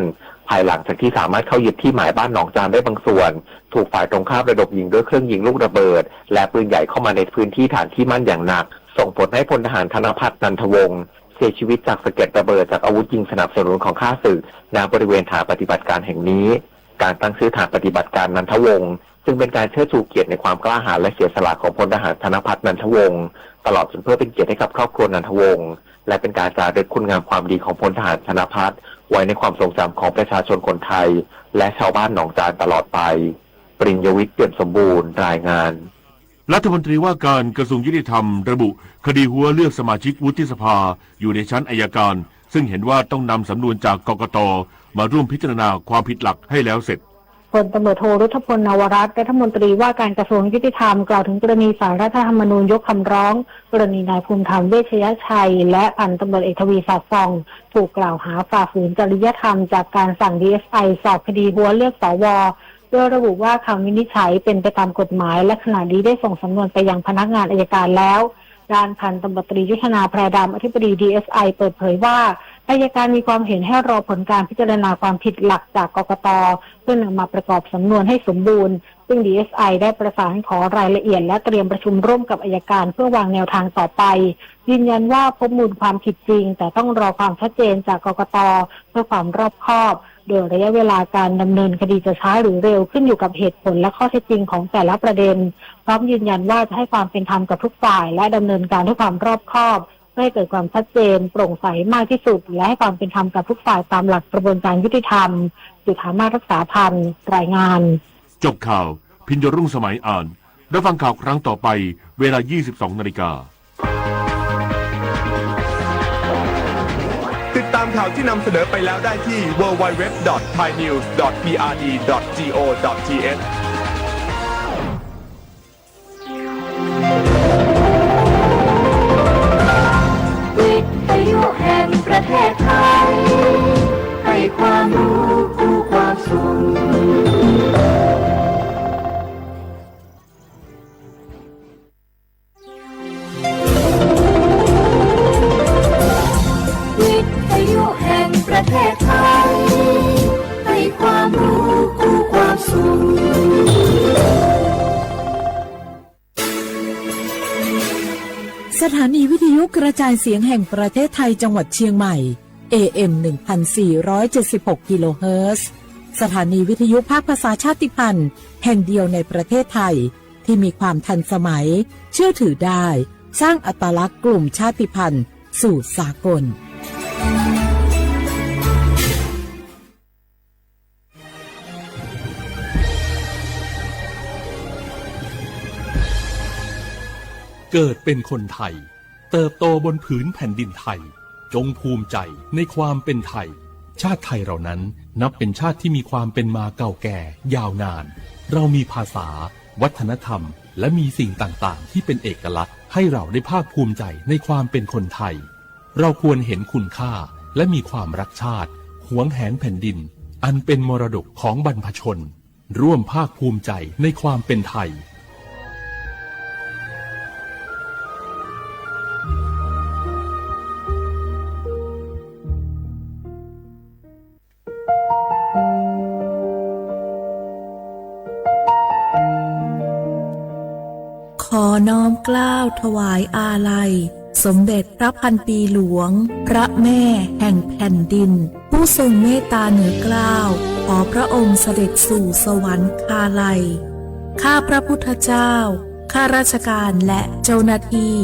ภายหลังจากที่สามารถเข้ายึดที่หมายบ้านหนองจานได้บางส่วนถูกฝ่ายตรงข้ามระดมยิงด้วยเครื่องยิงลูกระเบิดและปืนใหญ่เข้ามาในพื้นที่ฐานที่มั่นอย่างหนักส่งผลให้พลทหารธนภัทรนันทวงศ์เสียชีวิตจากสะเก็ดระเบิดจากอาวุธยิงสนับสนุนของข้าศึกณบริเวณฐานปฏิบัติการแห่งนี้การตั้งชื่อฐานปฏิบัติการนันทวงศ์ซึ่งเป็นการเชิดชูเกียรติในความกล้าหาญและเสียสละของพลทหารธนภัทรนันทวงศ์ตลอดจนเพื่อเป็นเกียรติให้กับครอบครัวนันทวงศ์และเป็นการจารึกคุณงามความดีของพลทหารธนภัทรไว้ในความทรงจำของประชาชนคนไทยและชาวบ้านหนองจานตลอดไปปริญญวิทย์เปี่ยมสมบูรณ์รายงานรัฐมนตรีว่าการกระทรวงยุติธรรมระบุคดีหัวเลือกสมาชิกวุฒิสภาอยู่ในชั้นอัยการซึ่งเห็นว่าต้องนำสำนวนจากกกต.มาร่วมพิจารณาความผิดหลักให้แล้วเสร็จพลตำรวจโทรุทธพลนวรัตน์รัฐมนตรีว่าการกระทรวงยุติธรรมกล่าวถึงกรณีศาลรัฐธรรมนูญยกคำร้องกรณีนายภูมิธรรมเวชยชัยและพันตำรวจเอกทวีศักดิ์ฟองถูกกล่าวหาฝ่าฝืนจริยธรรมจากการสั่ง DSI สอบคดีหัวเลือกสวโดยระบุว่าคำวินิจฉัยเป็นไปตามกฎหมายและขณะนี้ได้ส่งสำนวนไปยังพนักงานอัยการแล้วด้านพันตำรวจตรียุทธนาแพรดำอธิบดี DSI เปิดเผยว่าอัยการมีความเห็นให้รอผลการพิจารณาความผิดหลักจากกกต.เพื่อนำมาประกอบสำนวนให้สมบูรณ์ซึ่ง DSI ได้ประสานขอรายละเอียดและเตรียมประชุมร่วมกับอัยการเพื่อวางแนวทางต่อไปยืนยันว่าพบมูลความผิดจริงแต่ต้องรอความชัดเจนจากกกต.เพื่อความรอบคอบโดยระยะเวลาการดำเนินคดีจะช้าหรือเร็วขึ้นอยู่กับเหตุผลและข้อเท็จจริงของแต่ละประเด็นพร้อมยืนยันว่าจะให้ความเป็นธรรมกับทุกฝ่ายและดำเนินการด้วยความรอบคอบเพื่อให้เกิดความชัดเจนโปร่งใสมากที่สุดและให้ความเป็นธรรมกับทุกฝ่ายตามหลักกระบวนการยุติธรรมจุฑามาสรักษาพันธ์รายงานจบข่าวพิญญรุ่งสมัยอ่านรับฟังข่าวครั้งต่อไปเวลา 22:00 น.ติดตามข่าวที่นำเสนอไปแล้วได้ที่ www.thainews.prd.go.thวิทยุแห่งประเทศไทยให้ความรู้คู่ความสุขวิทยุแห่งประเทศไทยให้ความรู้คู่ความสุขสถานีวิทยุกระจายเสียงแห่งประเทศไทยจังหวัดเชียงใหม่ AM 1476 กิโลเฮิรตซ์สถานีวิทยุภาคภาษาชาติพันธุ์แห่งเดียวในประเทศไทยที่มีความทันสมัยเชื่อถือได้สร้างอัตลักษณ์กลุ่มชาติพันธุ์สู่สากลเกิดเป็นคนไทยเติบโตบนผืนแผ่นดินไทยจงภูมิใจในความเป็นไทยชาติไทยเรานั้นนับเป็นชาติที่มีความเป็นมาเก่าแก่ยาวนานเรามีภาษาวัฒนธรรมและมีสิ่งต่างๆที่เป็นเอกลักษณ์ให้เราได้ภาคภูมิใจในความเป็นคนไทยเราควรเห็นคุณค่าและมีความรักชาติหวงแหนแผ่นดินอันเป็นมรดกของบรรพชนร่วมภาคภูมิใจในความเป็นไทยขอน้อมเกล้าถวายอาลัยสมเด็จพระพันปีหลวงพระแม่แห่งแผ่นดินผู้ทรงเมตตาเหนือเกล้าขอพระองค์เสด็จสู่สวรรคาลัยข้าพระพุทธเจ้าข้าราชการและเจ้าหน้าที่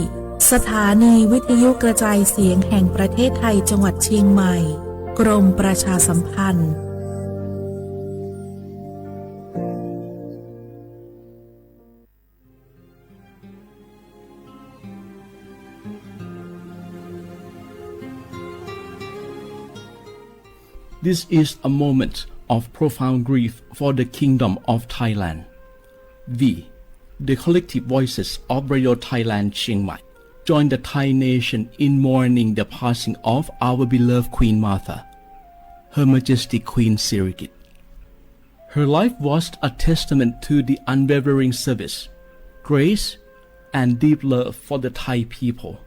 สถานีวิทยุกระจายเสียงแห่งประเทศไทยจังหวัดเชียงใหม่กรมประชาสัมพันธ์ This is a moment of profound grief for the Kingdom of Thailand. We, the collective voices of Radio Thailand Chiang Mai, join the Thai nation in mourning the passing of our beloved Queen Martha, Her Majesty Queen Sirikit. Her life was a testament to the unwavering service, grace, and deep love for the Thai people.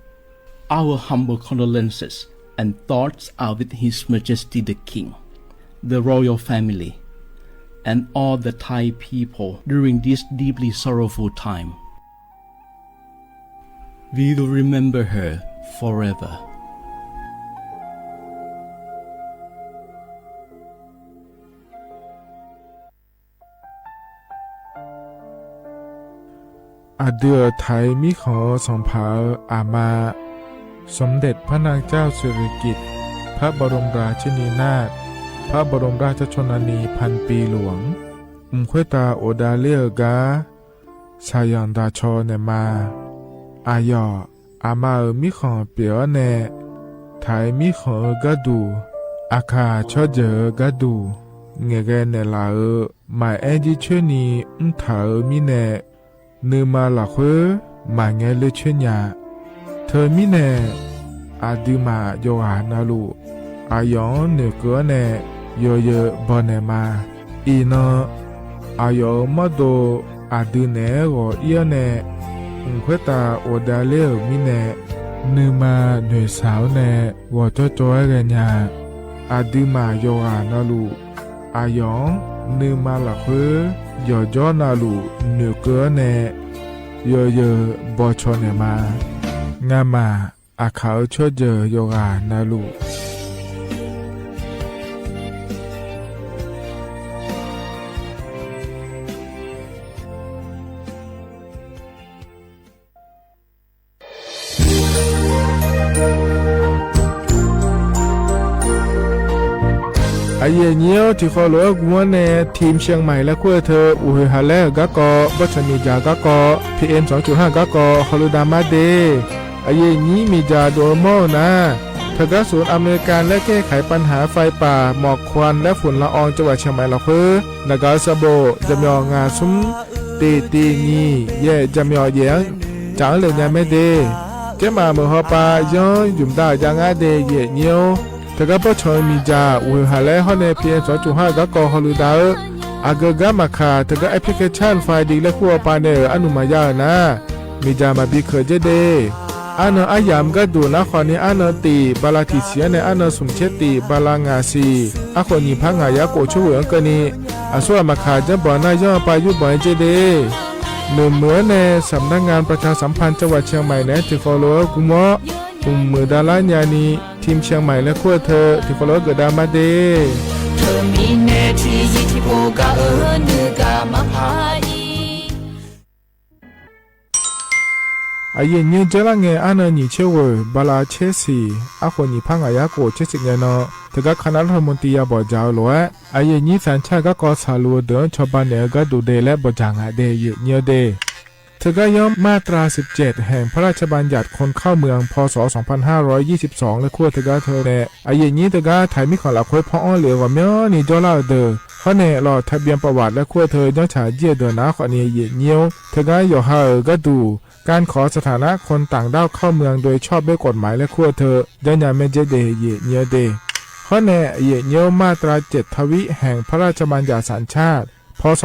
Our humble condolences and thoughts are with His Majesty the King, the royal family, and all the Thai people during this deeply sorrowful time. We will remember her forever.อาเดือไทยมิขอส่งเผาอามาสมเด็จพระนางเจ้าสิริกิติ์พระบรมราชินีนาถพระบรมราชชนนีพันปีหลวงควยตาโอดาเลียกาชายันดาชอเนมาอายออามามิขอเปียวเนไทยมิขอกะดูอาคาชอเจอกะดูเงเกเนลาหมายแอจิเชนีถามิเนนืมาละเควมาเงเลเชญาเธอมิเนอาดิมาโยหานาลูอายองเนเกเนโยเยบอเนมาอีนอายอมโดอาดิเนโอเอียเนควยตาโอดาเลมิเนนืมาเนสาวเนวอจอจอยเรญาอาดิมาโยหานาลูอายองนืมาละเควย่อจอนาลูเนเกเนโยเยบอชอเนมางามาอาเขาชอเจโยกานาลูไอเยี่ยเนี้ยวที่ขอหลวงวัวเนทีมเชียงใหม่และขั้วเธออุยฮาเลกะกอบัชนีจากะกอ PM 2.5 กะกอฮอลูดามาเดไอเยี่ยนี้มีจาโดโมนะทกศูนย์อเมริกันและแก้ไขปัญหาไฟป่าหมอกควันและฝุ่นละอองจังหวัดเชียงใหม่ละคือนากาซาโบจำยองาซุ้มตีงีเย่จำยอเยียงจางเหลืองยาไม่เดแกมาเมื่อฮอปาย้อนยุ่มได้ยางอาเดเย่เนียวทกปชอยมีจาอุยฮาเลฮอเนพีเอ็ม2.5กะกอฮอลูดาอากะกะมาคาทกแอปพลิเคชันไฟดีและคัวปาเนอนุมายานะมีจามาบีเคเจเดอันอายามกะดูนะขอนี้อันตีบาลาติเสียในอันสุมเชติบาลางาซีอะคนนี้พังงายะโกช่วยกันนี้อาสวมาคาจะบ่อนายอปายุบ่อยเจเดเหมือนในสำนักงานประชาสัมพันธ์จังหวัดเชียงใหม่แนะที่ฟอลโล่กุมอมือดาลานยานีทีมเชียงใหม่และขั้วเธอที่ฟอลโล่เกิดดามาเดเธอมีเนทียิทิโปกาเนกามาพาอาเย็นเย็นเจริญเงยอันนี้เชื่อว่าบาลาเชสีอาคนนี้พังอายาโกเชสิเงยเนาะแต่ก็คณะรัฐมนตรีบอกเจ้าหลวงอาเย็นนี้สัญชาติก็กอสาลัวเดินชาวบ้านเนี่ยก็ดูเดและบอกจางเดยเนียเดเธอก็ย่อมมาตรา17แห่งพระราชบัญญัติคนเข้าเมืองพศ2522และขั้วเธอก็เธอเนี่ยอาเย็นนี้เธอก็ถ่ายมิของหลักคุยพ่ออ้อเหลือว่าเมื่อนี่จ้าเล่าเดอเขาเนี่ยรอทะเบียนประวัติและขั้วเธอย้อนฉายเยี่ยเดินนะขอเนี่ยเยี่ยเนียวเธอก็อยู่ห่าก็ดูการขอสถานะคนต่างด้าวเข้าเมืองโดยชอบด้วยกฎหมายและขั้วเธอยันยาเมเจเดเยี่ยเนียวเดเขาเนี่ยเยี่ยเนียวมาตรา7ทวิแห่งพระราชบัญญัติสัญชาติพศ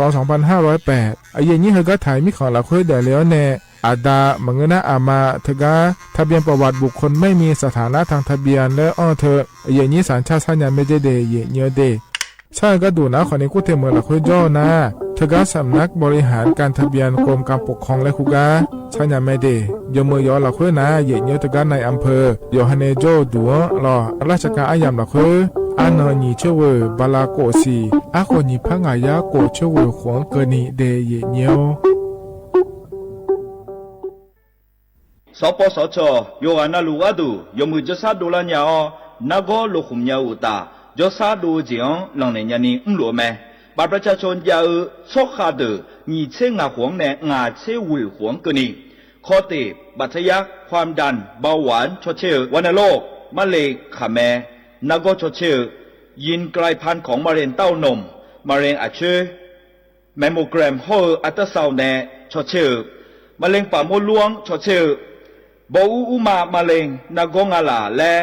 2508ไอ้ยี่เธอก็ถ่ายมิของหลักคุยเดี๋ยวแล้วแน่อาดามังเงินอามาเธอก็ทะเบียนประวัติบุคคลไม่มีสถานะทางทะเบียนและอ้อเธอไอ้ยี่สัญชาติสัญญาไม่เจเดเยเดใช่ก็ดูนะขอนี้กูเทมือหลักคุยย่อนะเธอก็สำนักบริหารการทะเบียนกรมการปกครองและคุกาสัญญาไม่เดยมือย่อหลักคุยนะเยเธอก็ในอำเภอโยฮันเนโจดัวรอราชการอายามหลักคุยอันนนี้เชื่อว่าบาลาโกสีอาคนนี้พังอายาโกเชื่อว่าขวงเกินีเดยเนียวสปสชโยอานาลูอาดูยมือจะซาดูลานยาอนากอลูขุมยาอุตาจะซาดูจีองหลังในยานีหลัวแม่บัตรประชาชนยาชกขาดมีเช่งาหวงแน่งาเช่วิหวงเกินีข้อติบัตรยักความดันเบาหวานชดเชยวัณโรคมะเร็งขาแม่นากอชดเชย ยีนกลายพันธุ์ของมะเร็งเต้านมมะเร็งอัดเชื้อแมมโมแกรมโฮอัลตราซาวน์แนชอเชอมะเร็งปากมดลูกชอเชอบอูมะเร็งนากงาลาและ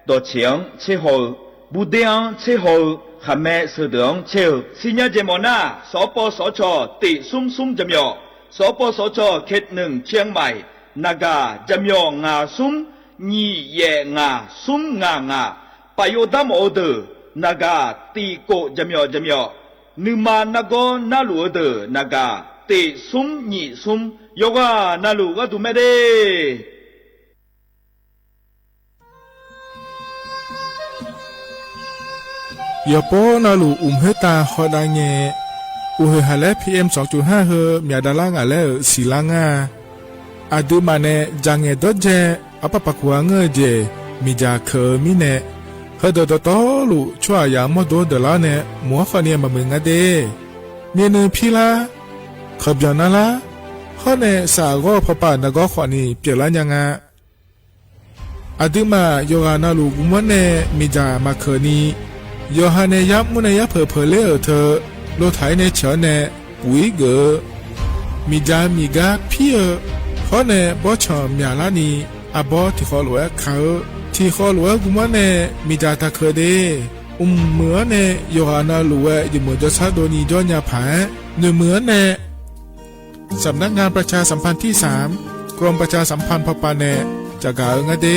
ดอเฉียงเชโฮบูเดียงเชโฮขแม่เสดงเชลสิญญาเจมอนาสปสชติซุมจำยอสปสชเขต1เชียงใหม่นากาจำยองาซุมญีเยงาซุมงาปโยดามโอเดนากาตีโกจำยอนึมานากอนาลูเดนากาติซุมญีซุมโยกานาลูกะตุเมเดยาโปนาลูเฮตาฮอดาเงอุเฮฮาเล PM 2.5 เฮมียดาลางาเลสีลางาอาดูมาเนจังเงดเจอปะปะกัวเงเจมีจาเคมีเนเฮดดตอลูชัวยามอดดลาเนมัวขเนียมะมึงอะเดเนพีลาขบยานาลาฮอเนสากอพะปานกอขอนีเปียลายังาอาดูมาโยกานาลูกุมะเนมีจามาเคนีโยฮาเนยับมุนยับเพอเลอเธอโลไทยในเฉเนปุยเกมีจามีกาพี่ขอเนบอชอมยาลานีอาบอที่ขอหลวงเขาที่ขอหลวงกุมะเนมีจาตะเคเดเหมือเนโยฮานาหลวงอยู่เหมือนจะซาโดนีจอนยาผาเหมือนเนสำนักงานประชาสัมพันธ์ที่3กรมประชาสัมพันธ์พปาเนจากกาเงเด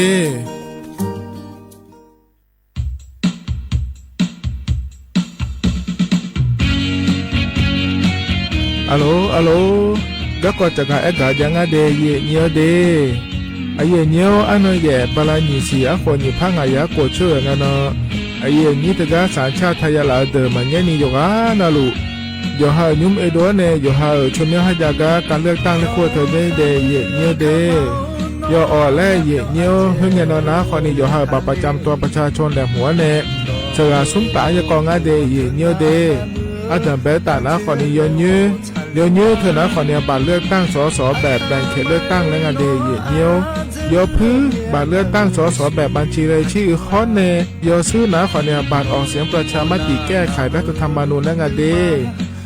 อัลโหลก็กจะกาเอกาจังอาเดเยเนียวเดอเยเนียวอันเยบาลานีสีอคนนี่พังอายะโกเชื่องานอเยนี่ตะกาสัญชาติไทยลาเดมันเยนี่โยกานาลูโยฮายุมเอโดเนโยฮาชมยฮาจากาการเลือกตั้งในขั้วเธอเดเยเนียวเดโยออและเยเนียวเฮงเงนนาคนนี้โยฮาบัตรประจำตัวประชาชนแดหัวเนเสกาสุมตายกองอาเดเยเนียวเดอาจารย์เบตานะคนนี้ย้อนยื้อเดี๋ยวนี้เธอนะคนนี้บัตรเลือกตั้งสสแบบแบ่งเขตเลือกตั้งและงานเดียวโยพื้บัตรเลือกตั้งสสแบบบัญชีรายชื่อข้อเนโยซื้อนะคนนี้บัตรออกเสียงประชามติแก้ไขรัฐธรรมนูญและงานเดีย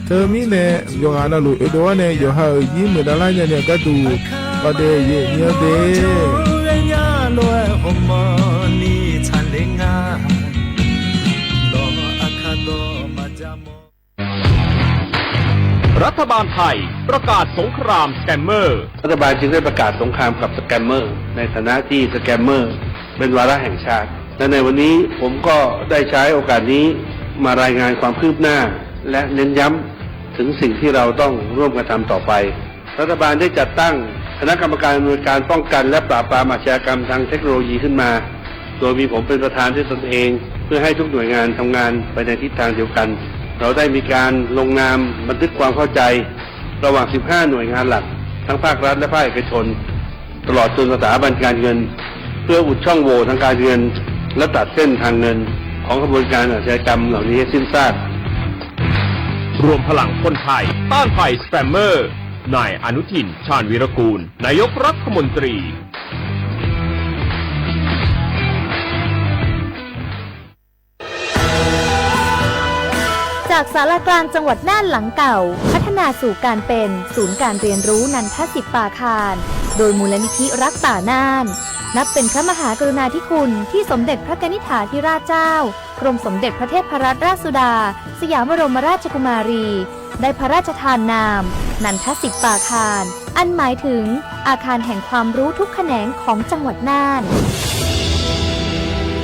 เธอมีเนโยฮานาลูเอโดเนโยฮายิ้มเหมือนอะไรเนี่ยก็ดูก็เดียเนียวเดรัฐบาลไทยประกาศสงครามสแกมเมอร์รัฐบาลจึงได้ประกาศสงครามกับสแกมเมอร์ในฐานะที่สแกมเมอร์เป็นวาระแห่งชาติและในวันนี้ผมก็ได้ใช้โอกาสนี้มารายงานความคืบหน้าและเน้นย้ำถึงสิ่งที่เราต้องร่วมกันทำต่อไปรัฐบาลได้จัดตั้งคณะกรรมการอำนวยการป้องกันและปราบปรามอาชญากรรมทางเทคโนโลยีขึ้นมาโดยมีผมเป็นประธานด้วยตนเองเพื่อให้ทุกหน่วยงานทำงานไปในทิศทางเดียวกันเราได้มีการลงนามบันทึกความเข้าใจระหว่าง 15 หน่วยงานหลักทั้งภาครัฐและภาคเอกชนตลอดจนสถาบันการเงินเพื่ออุดช่องโหว่ทางการเงินและตัดเส้นทางเงินของกระบวนการอาชญากรรมเหล่านี้ให้สิ้นซากรวมพลังคนไทยต้านภัยสแกมเมอร์นายอนุทินชาญวีรกูลนายกรัฐมนตรีจากศาลากลางจังหวัดน่านหลังเก่าพัฒนาสู่การเป็นศูนย์การเรียนรู้นันทศิษย์ป่าคารโดยมูลนิธิรักป่าน่านนับเป็นพระมหากรุณาธิคุณที่สมเด็จพระกนิษฐาธิราชเจ้ากรมสมเด็จพระเทพรัตนราชสุดาสยามบรมราชกุมารีได้พระราชทานนามนันทศิษย์ป่าคารอันหมายถึงอาคารแห่งความรู้ทุกแขนงของจังหวัดน่าน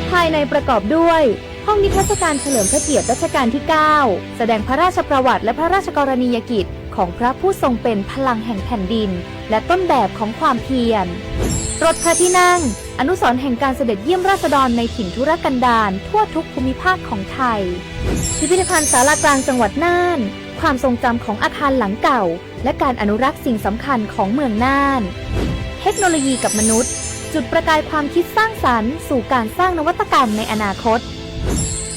ภายในประกอบด้วยห้องนิทรรศการเฉลิมพระเกียรติรัชกาลที่ 9แสดงพระราชประวัติและพระราชกรณียกิจของพระผู้ทรงเป็นพลังแห่งแผ่นดินและต้นแบบของความเพียรรถพระที่นั่งอนุสรณ์แห่งการเสด็จเยี่ยมราษฎรในถิ่นทุรกันดารทั่วทุกภูมิภาคของไทยพิพิธภัณฑ์ศาลากลางจังหวัดน่านความทรงจำของอาคารหลังเก่าและการอนุรักษ์สิ่งสำคัญของเมืองน่านเทคโนโลยีกับมนุษย์จุดประกายความคิดสร้างสรรค์สู่การสร้างนวัตกรรมในอนาคต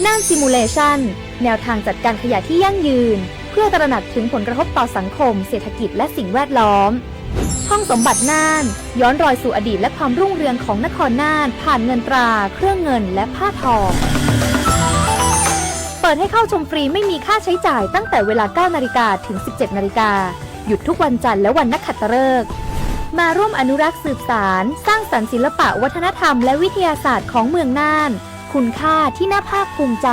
น่านซิมูเลชันแนวทางจัดการขยะที่ยั่งยืนเพื่อตระหนักถึงผลกระทบต่อสังคมเศรษฐกิจและสิ่งแวดล้อมห้องสมบัติน่านย้อนรอยสู่อดีตและความรุ่งเรืองของนครน่านผ่านเงินตราเครื่องเงินและผ้าทอง เปิดให้เข้าชมฟรีไม่มีค่าใช้จ่ายตั้งแต่เวลา 9 นาฬิกาถึง 17 นาฬิกาหยุดทุกวันจันทร์และวันนักขัตฤกษ์มาร่วมอนุรักษ์สืบสานสร้างสรรค์ศิลปะวัฒนธรรมและวิทยาศาสตร์ของเมืองน่านคุณค่าที่น่าภาคภูมิใจ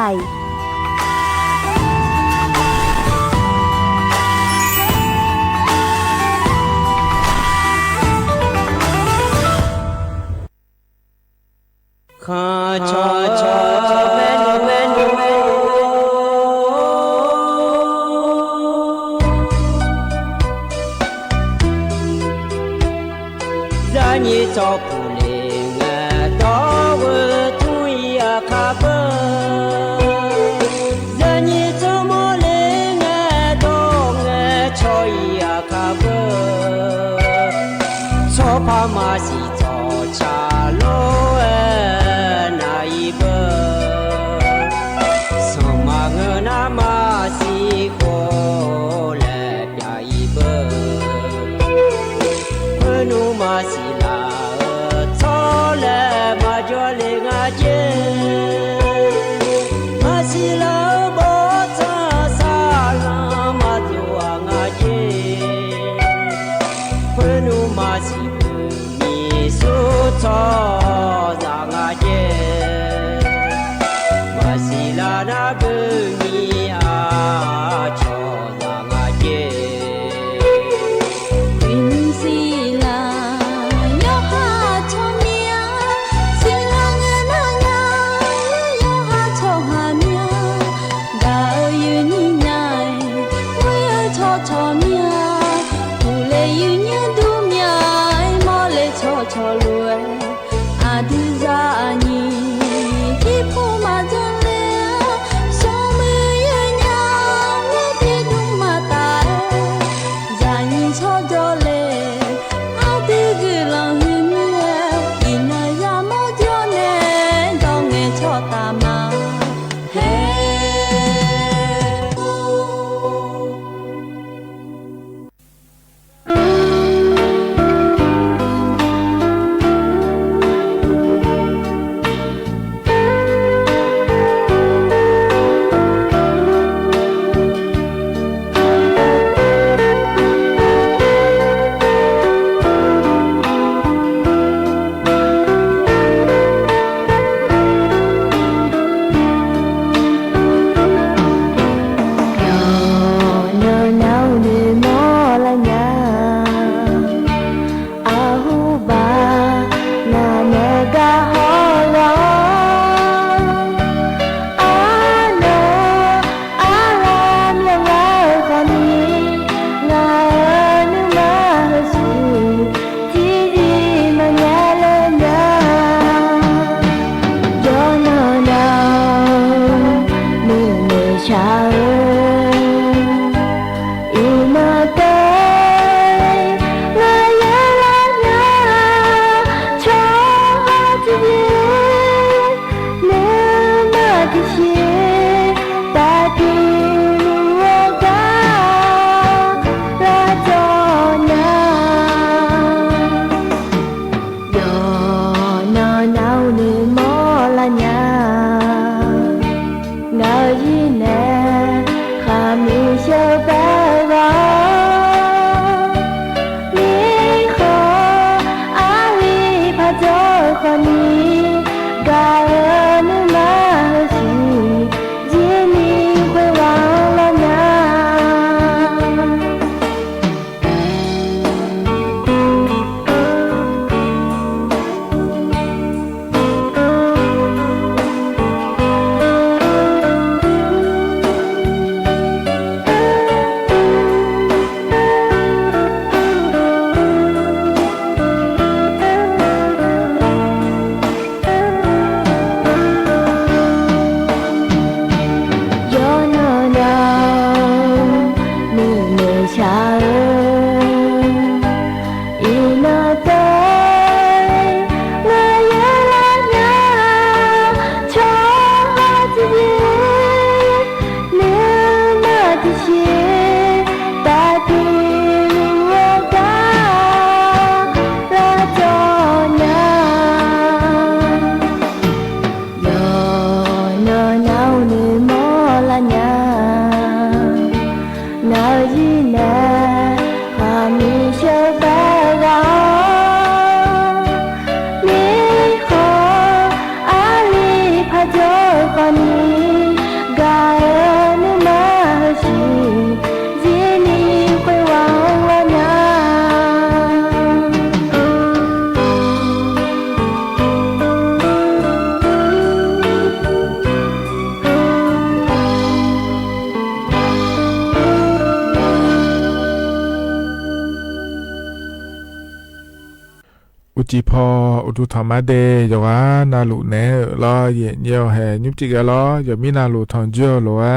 อุจิพออุตุธรรมเดยว่านาลุเนลอเยเนียวแหยุบจิกะลอยมีนาลุทองเจอลวะ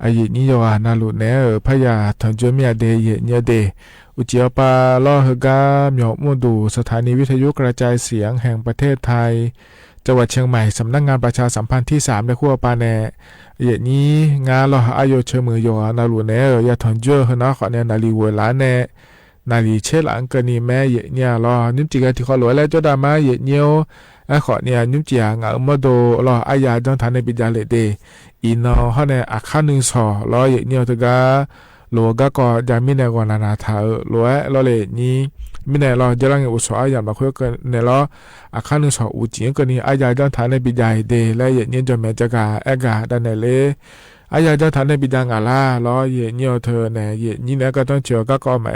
อาเยนี้ยว่านาลุเนพยาทองเจอเมียเดเยเนียเดอุจิปาลอฮกาหมอกมุดูสถานีวิทยุกระจายเสียงแห่งประเทศไทยจังหวัดเชียงใหม่สำนักงานประชาสัมพันธ์ที่3ในขั้วปาแนเยนี้งานลออายุเชมือยอนาลุเนยาทองเจอหนาขอเนนาลีเวลาเนนาลีเชลังกนีแม่เยเนี่ยรอนิ่มจิกะที่ขอหลวยแล้วจดามาเยเนียวไอ้ขอเนี่ยนิ่มจียงเอามาดูรออายาจนทันในปิจาเลเดอีนอฮะเนี่ยอาคานึงสอรอเยเนียวตะกาหลวก็ก็จะมีแนวกว่านานาทาหลวยรอเลยนี้มีแนวรอจะรังอุสอายามาคุยกันในรออาคานึงสออุจิงกนีอายาจนทันในปิจาเดและเยเนียวจะแม่จะกาเอกาดันในเลอายาจนทันในปิจังกาลารอเยเนียวเธอเนี่ยเยนี้เนี่ยก็ต้องเจอก็มา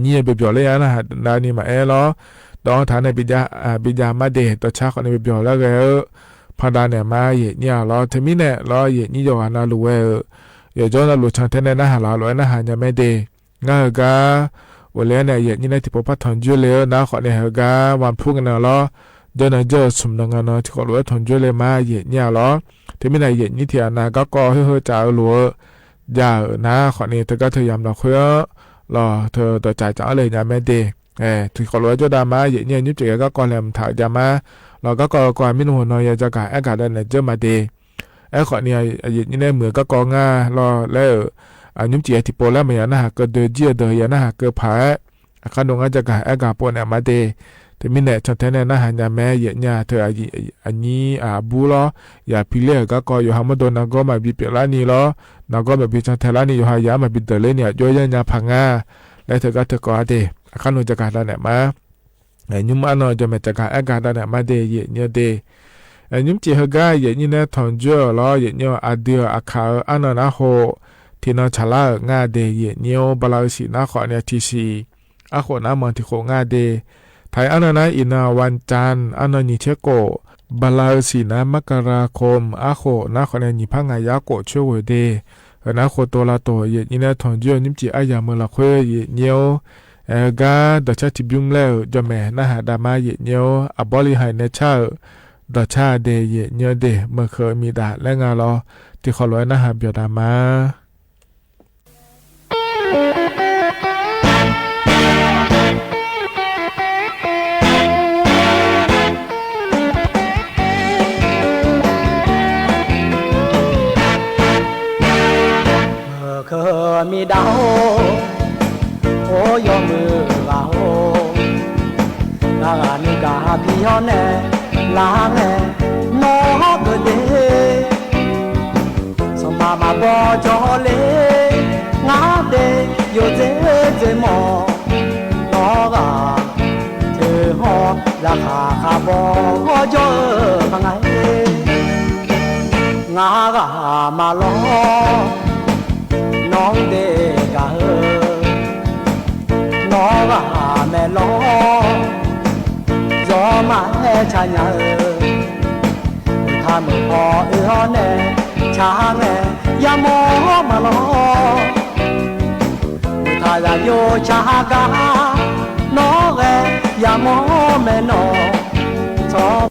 นี่เบียวเลยนะฮะดานี่มาล้อดองฐานในบิดามาเดตัวชาคนในเบียวแล้วก็พอดาเนี่ยมาเนี่ยล้อเทมิเนี่ยล้อนี่ยอนาลูเวอย่าจอนาลูชังเทนนะฮะล้อล้อนะฮะเนี่ยไม่เดง่ายก็วันเลี้ยเนี่ยนี่ในที่พบพัฒน์จุเลนะขอเนี่ยก็วันพุ่งกันล้อเดินเจอสมนังกันที่ขอล้อทนจุเลมาเนี่ยล้อเทมิเนี่ยนี่ที่นาก็เฮ้ยจ่าล้อยานะขอเนี่ยเธอก็เธอยำเราคุยรอเธอตัวใจจ้าเลยนะแม่เดถึงขอรู้จุดามาเยเนี่ยยุบเจก็ก่อนแหลมถ่ายยามาเราก็ก่อนมินหัวนอยจะกะอากาศได้ในเจอมาเดขอเนี่ยเยนี่เนี่ยเหมือนก็กองารอแล้วยุบเจที่โปแล้วมันนะฮะก็เดือดเจียเดือดนะฮะก็ผาขนมจะกะอากาศปนมาเดแต่มินเนี่ยฉันแทนนะฮะยาแม่เยเนี่ยเธออันนี้บูล้ออย่าพิเล่ก็อยู่หามาโดนนักก็มาบิเปล่านี่ล้อนักก็แบบบิจันเทลานี่อยู่หายามาบิดเดเลยเนี่ยย่อยยาพังและเธอก็เดขันนจะการได้เนี่ยมายุมอันนจะมาจะการอากาศได้เนี่ยมาเดเยเนี่ยเดยุมจีฮกาเยนี่เนี่ยทองเจอล้อเยเนี่ยอาเดียอาคาอันนั้นนะโหที่นอชาลางาเดเยเนี่ยบลาสีนะขอเนี่ยทีซีอาโคน้ำมันที่โคงาเดไทยอันนั้นอินาวันจันอันนั้นนิเชโกบลาสีนะมกราคมอาโคนะขอเนี่ยนิพังอายาโกช่วยเดนะโคตัวละตัวเยนี่เนี่ยทองเจอนิมจีอายาเมละเคยเยเนี่ยกาดชาติบิมแล้วจะแม่นะฮะดามาเยเนียวอบริหารเนชาดชาเดเยเนียวเดเมื่อเคยมีดาและงาลอที่ขอร้อยนะฮะเบียดามาเคยมีดาวโอ้ยมือเราลานิกาพี่ฮอนเนลาเนโนกเดสมามาบอจอเลงาเดโยเจเจมอนอกาเธอฮอราคาคาบอจอพังไงงากามาลอน้องเดกาน้องก็หาแม่ล้อจอมาให้ชายาถ้ามือพอแน่ช้าแน่อย่ามองมาล้อถ้าจะโยชากาน้องอย่ามองแม่น้องชอบ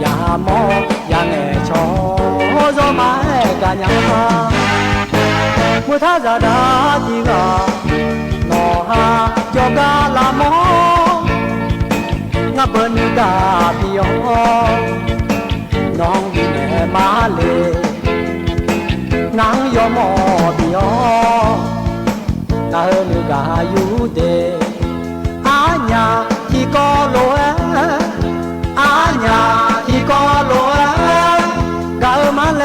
อย่ามองอย่าแง่ชอบจอมาให้กันยาเมื่อถ้าจะได้จีกาโนฮาโยกาลามองาเปินกาพิยน้องดีแน่มาเลนางยอมอพิยกาเฮนกาอยู่เดอาญาที่กอโลอาญาที่กอโลกามาเล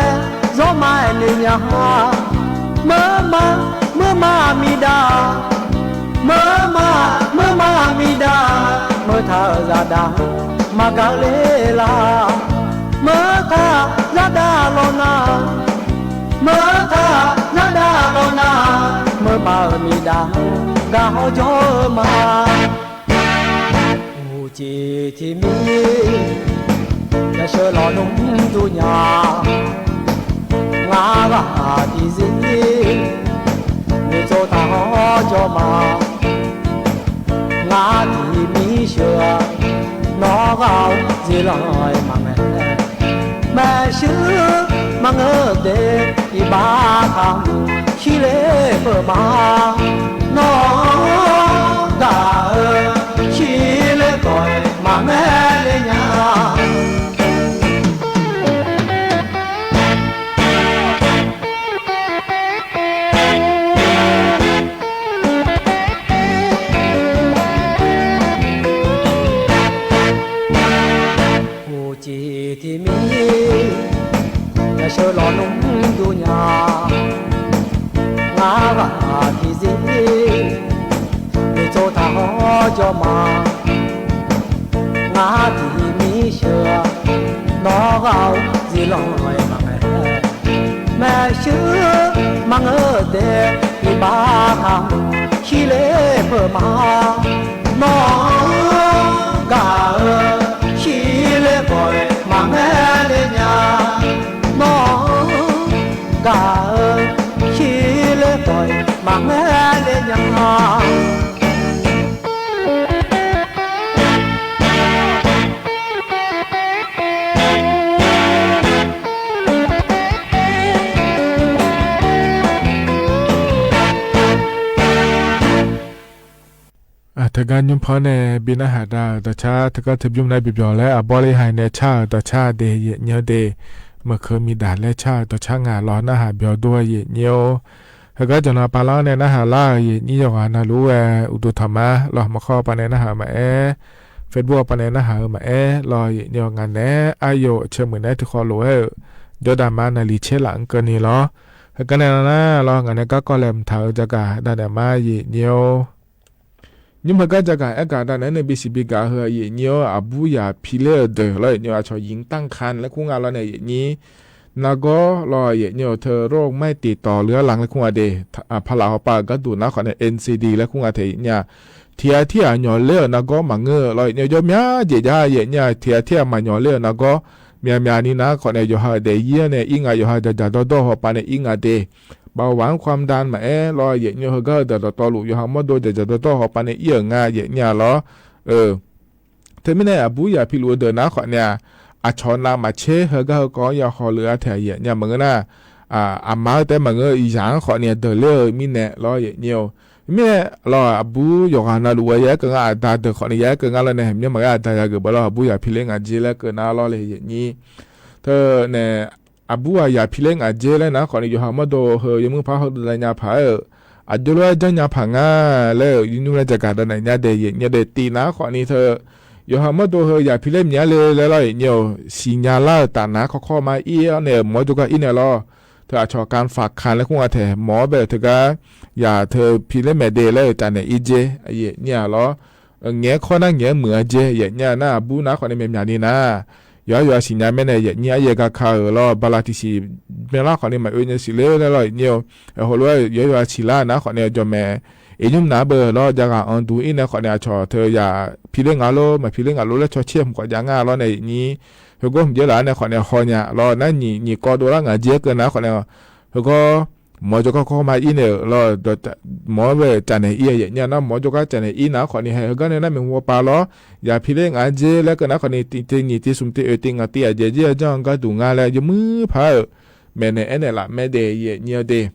โซมาเนียเมื่อมามีดาเมื่อมามีดาเมื่อท่าจะดามากาเลลาเมื่อท่าจะดาโลนาเมื่อท่าจะดาโลนาเมื่อมามีดากาโจมาอูจีที่มีจะเชื่อหลอนุ่มดุญางากาที่สิ你做大好做嘛，我 ngã thì mi sửa nó gạo gì lời mà mẹ xưa mà ngỡ để đi ba thằng khi lễ phở mà nó đã khi lễ gọi mà mẹ lên nhà chỉ thì mi nhà sơ lò nung du nhà ngã và thì gì để cho thà ho cho mà ngã thì mi sơ nó gạo gì lo mà mẹ xưa mang ở đây thì ba thằng khi lễ phở mà nó cả khi lễ gọi mà nghe lên nhà nó cả khi lễ gọi mà nghe lên nhàถ้าการยุ่งพอในบินอาหารดาวต่อชาถ้าก็ถึงยุ่งในบิบยอและบริหารในชาต่อชาเดียเนียวเดเมื่อเคยมีด่านและชาต่อชางานร้อนอาหารเบียวด้วยเนียวถ้าก็จะนอนปลาล้อในอาหารล่านี่อย่างนั้นรู้ว่าอุตุธรรมะเรามาข้อปานในอาหารมาเฟซบุ๊กปานในอาหารมารอเนียวงานแน่อายุเชื่อเหมือนในทุกคนรู้เดี๋ยวดามาในลิเชหลังเกินนี่ล้อถ้าก็ในนั้นรองานในก็แลมเท้าจะกะด่านมาเนียวยิ่งพอก็จะการอากาศด้านนั้นในบีซีบีกาเฮียเนียวอาบุยาพิเลเดอเลยเนียวชอยิงตั้งคันและคุ้งานเราในนี้นาก็รอเนียวเธอโรคไม่ติดต่อเรื้อรังและคุ้งอาเดพลาหปาก็ดูนักขอใน NCD และคุ้งอาเทียเทียเทียหยอเลี้ยนาก็มังเงอรอเนียวยมยาเจียเนี่ยเทียเทียมาหยอเลี้ยนาก็เมียนี่นะขอในยอฮาเดียเนี่ยอิงายอฮาเดจัดโดหปาในอิงอาเดเบาหวานความดันมารอเนี่ยเขาก็เดินต่อลุอยู่หางมดโดยจะต่อหอบปานในเอียงง่ายเนี่ยล้อเธอไม่ได้อาบุยาพิลูเดินนะขอเนี่ยอาชอนนามาเชเขาก็อยากขอเรือแถวเนี่ยมึงนะอามาแต่มึงอย่างขอเนี่ยเดินเรือมีเนี่ยล้อเนี่ยมีรออาบุยกนาลูเยก็ง่ายแต่เดินขอเนี่ยก็ง่ายแล้วเนี่ยเนี่ยมึงอาแต่ก็บอกอาบุยาพิเลงอาเจแล้วก็น่าล้อเลยนี่เธอเนี่ยอาบัวอยากพิเลงอาเจเลยนะขอในยูฮามาโดเฮยมึงพาเขาเดินยาผาอาจจะรู้ว่าจะยาผางาแล้วยูนูจะการเดินยาเดียเนี่ยเดตีนะขอนี้เธอยูฮามาโดเฮอยากพิเลงเนี่ยเลยแล้วเนี่ยสิญญาลาตานะเขาข้อมาเนี่ยหมอจุกอินเนี่ยรอเธออาจจะการฝากคันแล้วคงอาจจะหมอแบบเธอก็อย่าเธอพิเลงแม่เดเลยแต่เนี่ยอีเจเนี่ยรอเงี้ยข้อนั่งเงี้ยเหมือเจเนี่ยน่าบูนะขอในเมียนี่นะ有时伢们呢，伢也个靠了，巴拉提西，没啦可能买有时嘞了，后来有起来那可能就买，用拿不了，就讲安度因那可能choเธออย่าพิเลงอาโลมาพิเลงอาโลแล้วchoเชื่อมกว่าอย่างอาโลในนี้เขาก็เยอะหลายนะขอเนี่ยขอเนี่ยรอนั่นนี่ก็ดูแลงานเยอะเกินนะขอเนี่ยเขาก็หมอจะก็เข้ามาอีเนี่ยรอหมอเวจันเนี่ยเนี่ยนะหมอจะก็จันเนี่ยอีนะขอเนี่ยเขาก็เนี่ยนั่นเป็นหัวปลาล้ออย่าพิเลงอาเจแล้วก็นะขอเนี่ยตีนี่ตีสุ่มตีติงอ่ะตีอาเจเจจังก็ดูงานแล้วจะมือพายแม่เนี่ยเนี่ยละแม่เดย์เนี่ยเดย์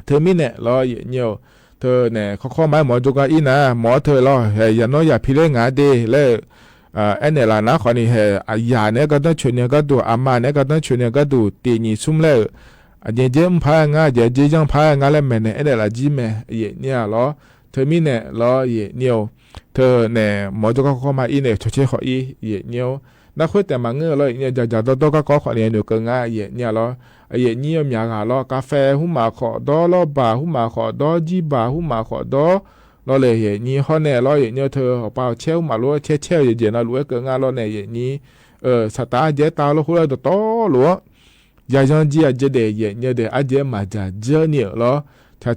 เธอมีเนี่ยรอเนี่ยเธอเนี่ยเขาเข้ามาหมอจะก็อีนะหมอเธอรออย่าน้อยอย่าพิเลงอาเดแล้วเนี่ยละนะขอเนี่ยอย่าเนี่ยก็ต้องชวนเนี่ยก็ดูอามาเนี่ยก็ต้องชวนเนี่ยก็ดูตีนี่สุ่มแล้วเจมพายงาเจจังพายงาแล้วแม่เนี่ยได้ละจีแม่เนี่ยล้อเธอมีเนี่ยล้อเนี่ยเธอเนี่ยหมอจะก็เข้ามาอีเนี่ยช่วยขออีเนี่ยนักคุยแต่มาเงือเลยเนี่ยจะตัวก็ขอเนี่ยเดี๋ยวก็ง่ายเนี่ยล้อเนี่ยมีอะไรล้อกาแฟหุ่มมาขอดอล้อบาหุ่มมาขอดอจีบาหุ่มมาขอดอล้อเลยเนี่ยเขาเนี่ยล้อเนี่ยเธอเอาเปล่าเชี่ยวมาล้อเชี่ยวเย็นๆนะล้อก็ง่ายล้อเนี่ยนี่สตาร์เจตาล้อหัวเราตัวล้อยาจังจีอาเจเดย์เนี่ยเดอาเจมาจาเจเนี่ยล้อ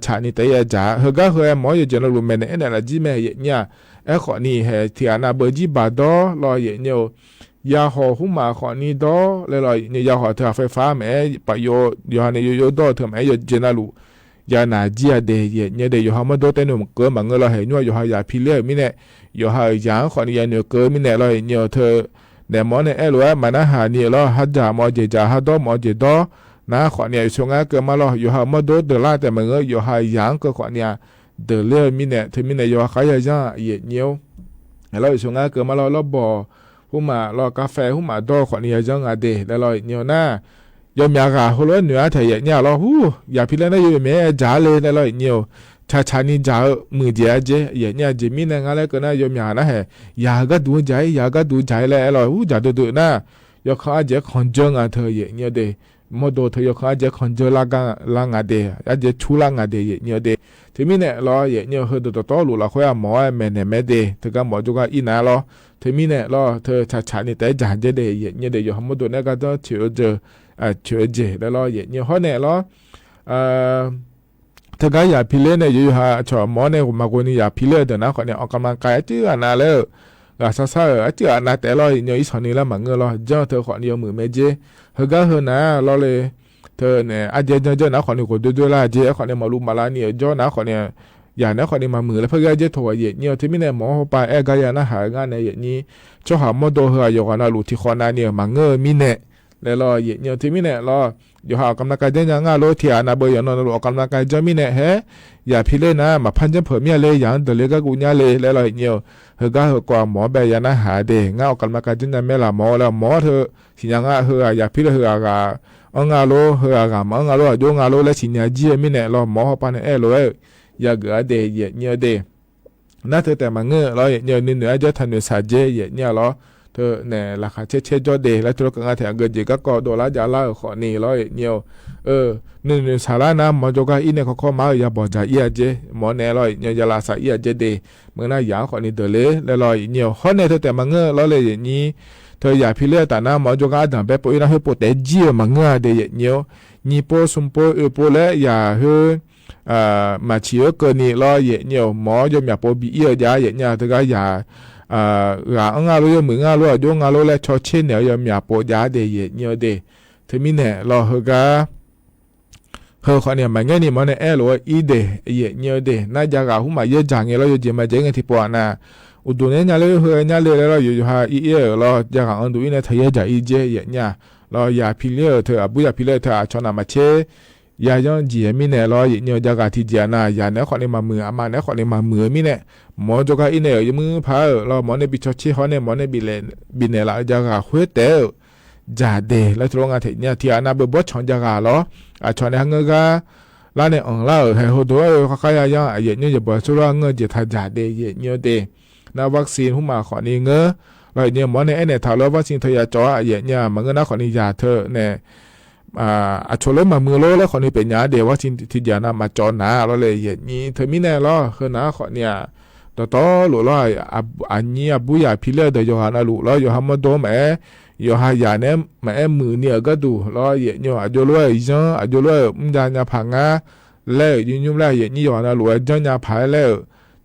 ชานี่แต่ยาจ่าเฮก็เฮหมอเจนรู้แม่เนี่ยละจีแม่เนี่ยขอนี่ที่อานาเบอร์จีบาดอล้อเนี่ยยาห่อหุ่มมาขอนี่ดอเลยล้อเนี่ยยาห่อเธอไฟฟ้าแม่ปะโยเนี่ยโยดอเธอแม่เจนารู้ ยานาจีเดเยเนี่ยเดอยู่หามาโดเตนุมเกิดมาเงเราเห็นว่าอยู่หายาพิเล่มิเนี่ยอยู่หายางขอนี่ยาเนื้อเกิดมิเนี่ยเราเห็นเนี่ยเธอเดมอนเนี่ยเอลวะมานะหาเนี่ยเราฮัจจามอเจจาฮัดดอมอเจดอนะขอเนี่ยช่วงนั้นเกิดมาเราอยู่หามาโดเดล่าแต่มาเงอยู่หายางก็ขอเนี่ยเดเล่มิเนี่ยเธอมิเนี่ยอยู่หายาจ้าเยเนี่ยเราช่วงนั้นเกิดมาเราบ่หุมาเรากาแฟหุมาดอขอเนี่ยจ้างาเดแล้วเราเนี่ยนะยอมยากาฮัลโหลเหนือไทยเนี่ยเราหูอย่าพิจารณาอยู่แม่จ่าเลยแล้วเนี่ยชานี่จ่ามือเดียเจเนี่ยเจมินงั้นแล้วก็น่ายอมยานะเหรอยาก็ดูใจแล้วเราหูจ่าดูนะยกข้าเจคอนเจงอ่ะเธอเนี่ยเดมดเธอยกข้าเจคอนเจลางาเดอาเจชูลางาเดเนี่ยเดทีมิเนี่ยเราเนี่ยเฮดต่อหลุเราค่อยหมอแม่เนี่ยแม่เดเธอก็หมอจุกอีน่าเราทีมิเนี่ยเราเธอชานี่แต่จ่าเจเดเนี่ยเดอยู่หมดเนี่ยก็ต้องเชื่อเจช่วยเจแล้วเราเนี่ยเขาเนี่ยเราถ้าก็อยากพิเรนเนี่ยอยู่หาชอบหมอเนี่ยมาคนนี้อยากพิเรนเดี๋ยวนะเขาเนี่ยออกกำลังกายจื้อนาแล้วซ่าจื้อนาแต่เราเนี่ยอีสานนี่ละมันเงาเราเจ้าเธอเขาเนี่ยมือไม่เจเขาก็เฮนะเราเลยเธอเนี่ยอาจจะเจ้านะเขาเนี่ยก็ดูละเจเขาเนี่ยมาลุมาลาเนี่ยเจ้านะเขาเนี่ยอย่างนั้นเขาเนี่ยมามือแล้วเพื่อจะถวายเนี่ยที่มีเนี่ยหมอเขาไปก็ยังนะหางานเนี่ยนี่เจ้าหาหมอโดเฮอยู่กันนะลุที่คนนั้นเนี่ยมันเงามีเนี่ยแล้วเราเนี่ยที่มีเนี่ยเราอยู่หากำลังกายยังงาโลที่อานาเบย์นอนเราออกกำลังกายจะมีเนี่ยเฮ้อย่าพิเรนนะมาพันจะเผื่อมีอะไรอย่างเดลิกากุญญาเลยแล้วเราเนี่ยเฮก็เฮกว่าหมอแบบยานะหาเดงาออกกำลังกายจนจะไม่ละหมอแล้วหมอเธอสิยังงาเฮอย่าพิเรนเฮกาอังาโลเฮกามังาโลโยงาโลและสิญญาจีมีเนี่ยเราหมอปานเอโลอย่าเกอเดเนี่ยเดน่าเธอแต่มาเงอเราเนี่ยนี่เหนือจะทันสาเจเนี่ยเราเธอเนี่ยราคาเช่จอเดแล้วธุรกิจแถงเกิดจีก็โดลาร์จะล่าขอนี่ร้อยเนี่ยนี่สาระนะมอจกาอินเนี่ยเขามาอย่าบอกจะเอียเจหมอเนี่ยร้อยเนี่ยจะลาสาเอียเจเดเมื่อน่าอย่างขอนี่เดเลยแล้วร้อยเนี่ยเขาเนี่ยเธอแต่มาเงอเราเลยอย่างนี้เธออย่าพิเรนแต่นะมอจกาดังแบบปุ๋ยนะเฮปแต่จีมาเงอเดเนี่ยนี่โปสุมโปโปและอย่าเฮมาเชื่อเกินนี่ร้อยเนี่ยหมอยอมอย่าโปบีเอียยาเนี่ยเธอก็อย่างาโลยมืองาโลโยงาโลและชอเช่นเนี่ยยอมอย่าโปยาเดเนี่ยเดถึงมีเนี่ยเราเฮก็เฮเขาเนี่ยมันไงนี่มันเนี่ยเอโลอีเดเนี่ยเดน่าจะกะหุมาเยอะจังเราอยู่จีมาเจงที่ปวนะอุดเนี่ยเลยเฮเนี่ยเลยเราอยู่หาอีเราจะกะอันดูเนี่ยทะเยจะอีเจเนี่ยเราอย่าพิเลเธอบุอย่าพิเลเธอชนะมาเชยาย้อนจีมีเนี่ยเราเนี่ยจะกะที่เจนะยาเนี่ยเขาเนี่ยมามืออามาเนี่ยเขาเนี่ยมามือมีเนี่ยหมอจกาอินเนี่ยยมือพาเราหมอเนี่ยบิชชีเขาเนี่ยหมอเนี่ยบิเนี่ยละจะกะหัวเตอจ่าเดแล้วตรงอาทิตย์เนี่ยที่อานาเบบชอนจะกะเราชอนเนี่ยเงกะแล้วเนี่ยองเราให้หัวตัวเขาขยายยังเนี่ยจะบอกสุราเงจะทัดจ่าเดเนี่ยเดนะวัคซีนหุ่มมาขอนี่เงเราเนี่ยหมอเนี่ยถามเราวัคซีนเธออยากจ่อเนี่ยมันก็น่าขอนี่ยาเธอเนี่ยชนเลยมามือโลแล้วคนนี้เป็นยาเดี๋ยวว่าที่ยานะมาจอหนาเราเลยอย่างนี้เธอมีแน่ล้อคือนะขอเนี่ยต่อหลุดล้ออันนี้บุยาพิเลเดี๋ยวหานะหลุดล้ออยู่หามาโดมอยู่หายาเนี่ยมามือเนี่ยก็ดูล้ออย่างนี้อายุล้ออีจังอายุล้อมึงจะเนี่ยพังแล้วยุ่งแล้วอย่างนี้อยู่หานะหลุดจังเนี่ยพายแล้ว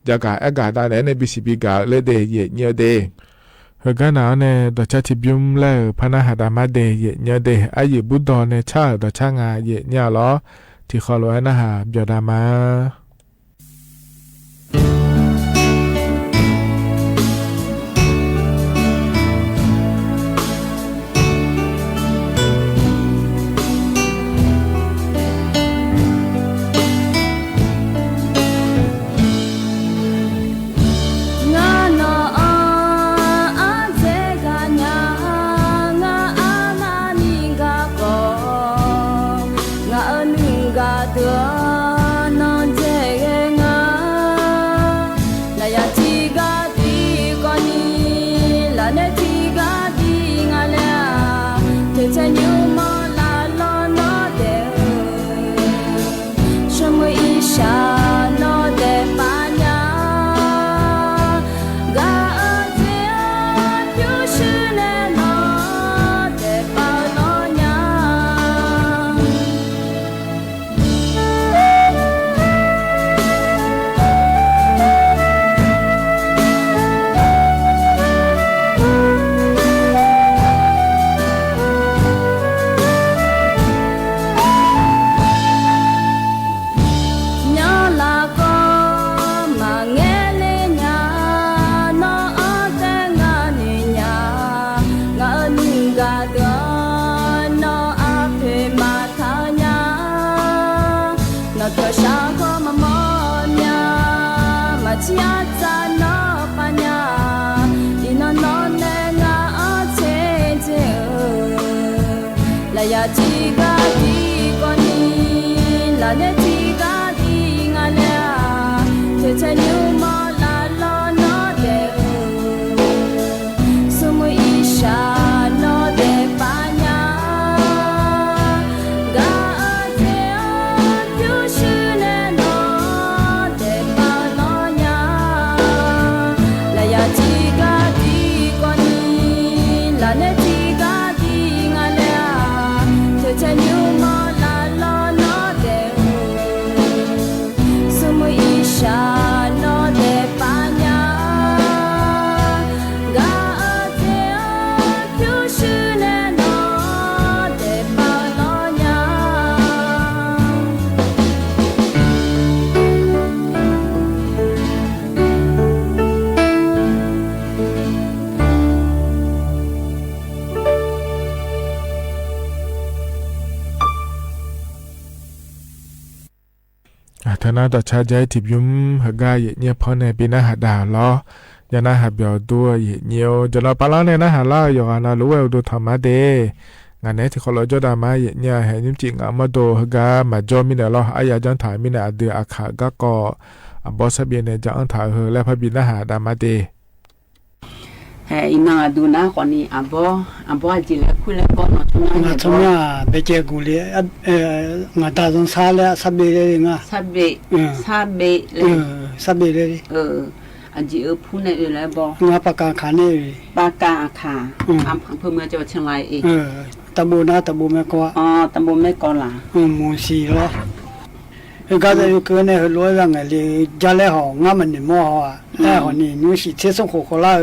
จะกะได้ในบิสิบิกาเลยเดี๋ยวเนี่ยเดเฮกันนาเนี่ยดชาติบิมแล้วพนาหาดามาเดเนี่ยเดอายุบุดอนเนี่ยชาดชางาเนี่ยล้อที่เขาล้อนะฮะเบียดามาเตือนนอนเจ ya chiga di koni la ne chiga di ngala che che nyu ma la lo no de sumu isha no de panya ga te o tu shune no de pa no nya la ya chiga di koni la ne chiga di ngala che che nyu ma la lo no de sumu isha no de panya ga te o tu shune no de pa no nyaธนาต่อชาใจทิบยุมหกายเงียบพอในปีนาหาดาวล้อยานาหาเบียวตัวเงียวจะรอปลาในนาหาล่าอยู่อานารู้ว่าดูธรรมะเดงานนี้ที่เขาลอยจดามาเนี่ยเห็นจริงๆมาดูหกามาจอมินาล้ออายาจันถ่ายมินาเดืออาขาก็บอสเบียนจะอันถ่ายและพระบินาหาดามาเดina duna koni abo jile kule kono tuna nga tsamya beche gule nga ta zon sala sabe le nga sabe le aji phune le bo nga paka khane paka kha am phơ mưa cho Chiang Rai e tabu na tabu me ko tabu me ko la mu si lo ga de ko ne lo ra nga le ja le ho nga ma ni mo ho la ho ni nu si che song ko la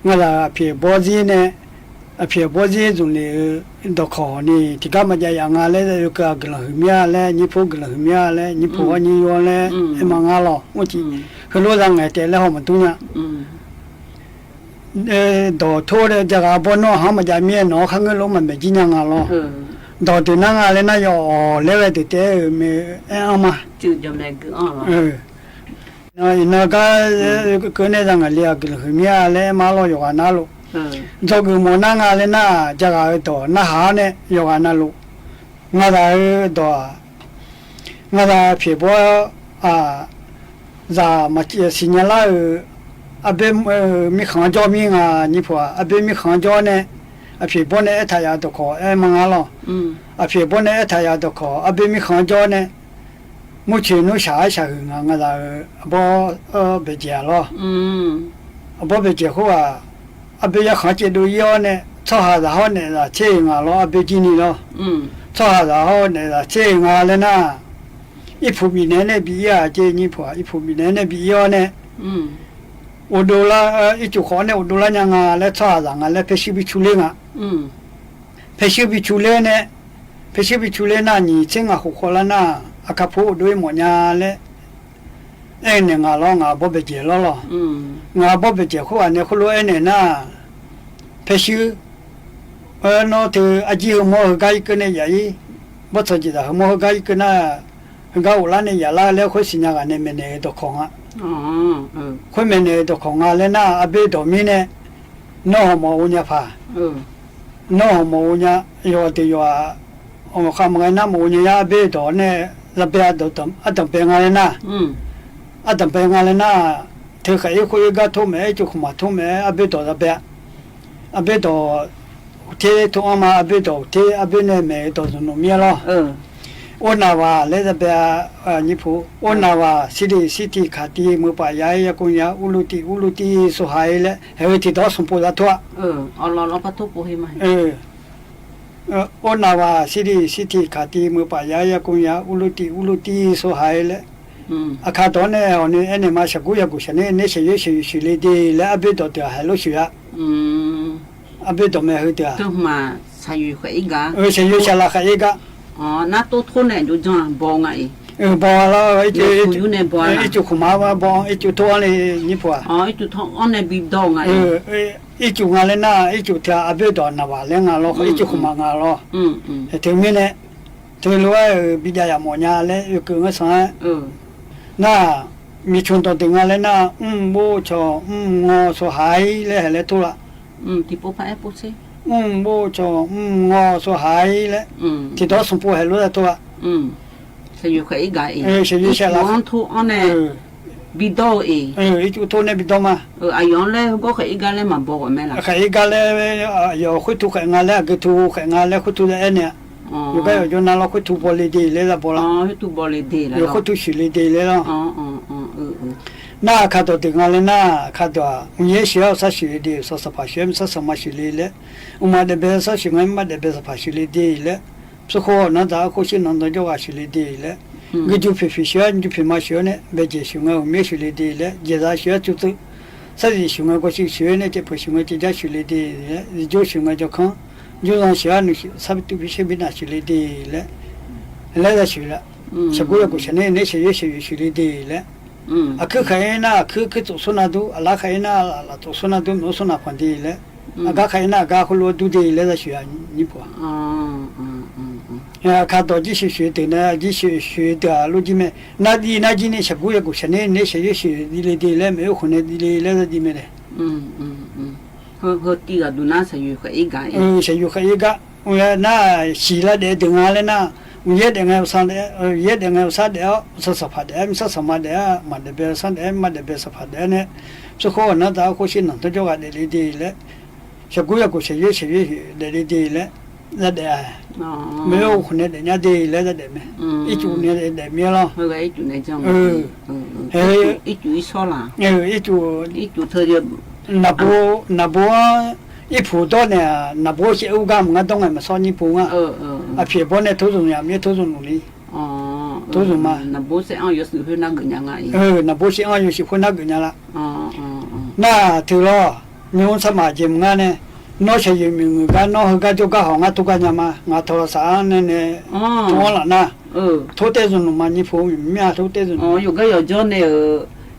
nga la phe bo ji ne a phe bo ji zun le do kho ni ti ga ma ja ya nga le ka ga la mya le ni pho ga la mya le ni pho ni yo le e ma nga lo mo ji ko lo ra nga te le ho ma tu nya do tho le ja ga bo no ha ma ja mye no kha nga lo ma me ji nya nga lo do te na nga le na yo le we te me a ma chu jo me gu na ga ko ne da nga le ga la mya le ma lo yo ga na lo do gu mo na nga le na ja ga to na ha ne yo ga na lo nga da phe bo za ma chi si nya la a be mi khang jo mi nga ni pho a be mi khang jo ne a phe bo ne ta ya to ko e ma nga lo a phe bo ne ta ya to ko a be mi khang jo ne目前no啥nga da bo be ja lo bo be je ho a be ya kha che do yo ne cho ha da ho ne da che nga lo a be ji ni lo cho ha da ho ne da che nga le na i phu mi ne bi ya je ni pho i phu mi ne bi yo ne o do la i chu kho ne o do la nya nga le cho ha da nga le pe shi bi chu le nga pe shi bi chu le ne pe shi bi chu le na ni che nga ho kho la na aka pho do mo nya le e ne nga lo nga bo be je lo nga bo be je kho ne kho lo e ne na pe shi no te a ji mo ga i ke ne ya i bo cho ji da mo ga i ke na ga u la ne ya la le kho si nya ga ne me ne do kho nga kho me ne do kho nga le na a be do mi ne no mo u nya pha no mo u nya yo te yo o kha mo na mo nya ya be do ne la be do tom a tom pe nga le na a tom pe nga le na te kha i kho ga tho me chu khma tho me a be do la be a be do te to ama a be do te a be ne me do no mi lo o na wa le da be ni phu o na wa city kha ti mo pa ya ya ko ya ulu ti so hai le he ti do so po la to lo pa to po hi ma o na wa city kha ti mo pa ya ko ya ulu ti so hai le akha to ne o ne ene ma sha ku ya ku sha ne she le de le a be do ta ha lo shi ya a be do me hu ta to ma sa yu khoi ga she yu sha la khai ga na to thon ne jo jan bo nga e bo la e ju ne bo la e ju khuma wa bo e ju to le ni po e ju to on ne bi do nga e ju nga le na e ju ta a be do na wa le nga lo e ju khuma nga lo e te mi ne te lo bi ja ya mo nya le e ku nga sa na mi chun to de nga le na bo cho ngo so hai le to la ti po pa e po se โบจงอสหายและที่ตัวสมปูให้รู้ตัวสยุขอีกายสยุใช่ละทุอันเนี่ยบิดอีจุตัวเนี่ยบิดมาอายอนเลยก็ขอีกาเลยมาบอกแม่ละขอีกาเลยอยู่คุยทุกงานแล้วก็ทุกงานแล้วคุยทุกเนี่ยอยู่ก็อยู่นั่นเราคุยทุกบอลดีเลยละบอลทุกบอลดีแล้วอยู่คุยทุกสิลีดีเลยละน่าขัดตัวถึงอะไรน่าขัดตัวมีเสียสักสิลีดีสักสภาพเชื่อมสักสมาชิลีเลยมาเดเบสสักสิ่งมาเดเบสสภาพชิลีดีเลยสุขนั่นจะคุยนั่นจะว่าชิลีดีเลยก็จูฟิฟิเชียนจูฟิมาเชียนเนี่ยเบจิสิ่งเอาไม่ชิลีดีเลยเจด้าเชียจุดสักสิ่งเอาก็สิ่งเนี่ยจะพูดสิ่งที่จะชิลีดีเลยจูสิ่งเอาจะขังจูนั่นเชียนสับตุฟิเชียนบินาชิลีดีเลยแล้วจะชิละสักกูก็ฉันเนี่ยเชียชิลีดีเลยคือใครน่ะคือตัวสุนัขดูอะไรใครน่ะตัวสุนัขดูโนสุนัขพันธุ์เลยก็ใครน่ะก็คนรู้ดูดีเลยจะชินี่พอ看到这些学的呢，这些学的路里面，那几年小姑爷过些年，那些学的来没有可能的来里面的。和第个都那是有个一个。是有个一个，我那洗了的等下来那，我也等下上的，也等下上的，是什么的，是什么的，嘛的别上的，嘛的别什么的呢？最后那到过些能都叫个的了，小姑爷过些的了。那的没有可能人家的来的没，一九年的没了。那个一九年这样。一九一少啦。一九特别。那不一普多呢，那不是欧干么东西嘛，少你不啊？偏不呢，投入也没投入努力。投入嘛。那不是按有时候那个人啊。那不是按有时候那个人了。那对了，你用什么节目呢？nó sẽ dùng nó hơi cái chỗ cái họ ngắt thuốc nhà mà ngắt thuốc sáng nên thuốc là na thuốc tê dùng mà như phố mía thuốc tê dùngอยู่ก็อยู่จนเนี่ย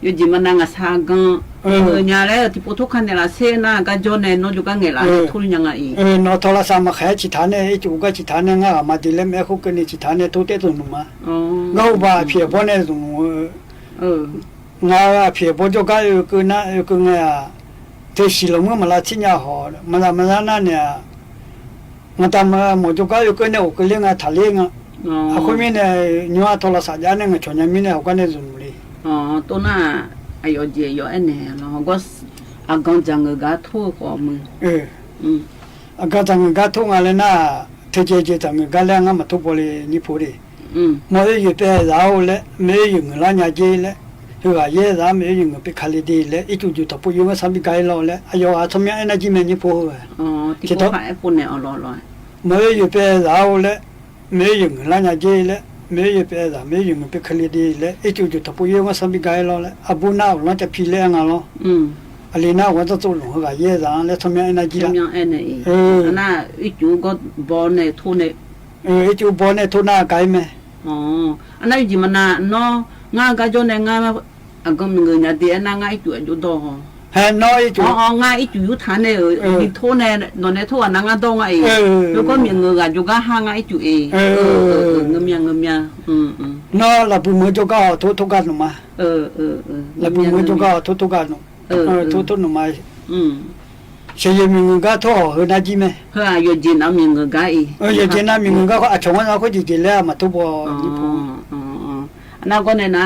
อยู่จีมันนั่งสร้างกันnhà đấy thì thuốc khăn này là xe na cáiจนเนี่ยnóอยู่ก็เงี้ยละthuốcยังไงnó thuốc là sao mà khai chỉ thán này chỗ cái chỉ thán này ngã mà đi lên mấy khu cái này chỉ thán này thuốc tê dùng mà ngâu bà phía bên này dùng ngã phía bên chỗ cái nghe thế xí lồng mà là chỉ nhà họ mà là nè người ta mà một chỗ cái này cái liên thả liên à không biết này nhớ thôi là sao giá này người chọn nhà mình này họ cái này dùng đi tôi na ai ở gì ở anh này nó có con chẳng người gà thua của mình con chẳng người gà thua ngay na thế chế chẳng người gà liên mà thua bỏ đi như phố đi mỗi người bé giàu lấy mấy người là nhà chơi lấyคือว่าเยอะแล้วไม่ยังไปคาลิดีเลยอีจู่ๆถ้าพูดยังว่าสามีไกลเราเลยอายุอาทำยังไงนะจีเมนี่พูดที่เขาขายปุ่นเนี่ยอร่อยไม่อยู่ไปเราเลยไม่ยังหลังจากเจเลยไม่อยู่ไปเราไม่ยังไปคาลิดีเลยอีจู่ๆถ้าพูดยังว่าสามีไกลเราเลยอาบุญน่าหลังจากพิเรนเราอะไรน่าว่าจะตัวหลงคือว่าเยอะแล้วแล้วทำยังไงนะจีละทำยังไงเนี่ยน่าอีจู่ก็บอลเนี่ยทุนเนี่ยอีจู่บอลเนี่ยทุนน่าไกลไหมอันนั้นจีมันน่ะน้องงานก็จนเนี่ยงานมาก็มีเงินเนี่ยเดี๋ยวนั่งง่ายจุดจุดต่อน้อยจุดง่ายจุดยุทธานเนี่ยมีโทษเนี่ยนอนเนี่ยโทษนั่งงานต้องไงแล้วก็มีเงินกันจุดก็ห่างง่ายจุดเองเงินยังน้อละปุ่มมือจุดก็ทุกกันหนูมาละปุ่มมือจุดก็ทุกกันหนูทุกหนูมาเชื่อมีเงินก็ทุกเฮน่าจีไหมอยู่จีนเอามีเงินก็อีอยู่จีนเอามีเงินก็ชงเอาคนจีนแล้วมาทุกบ่ญี่ปุ่นอันนั้นก็เนี่ยนะ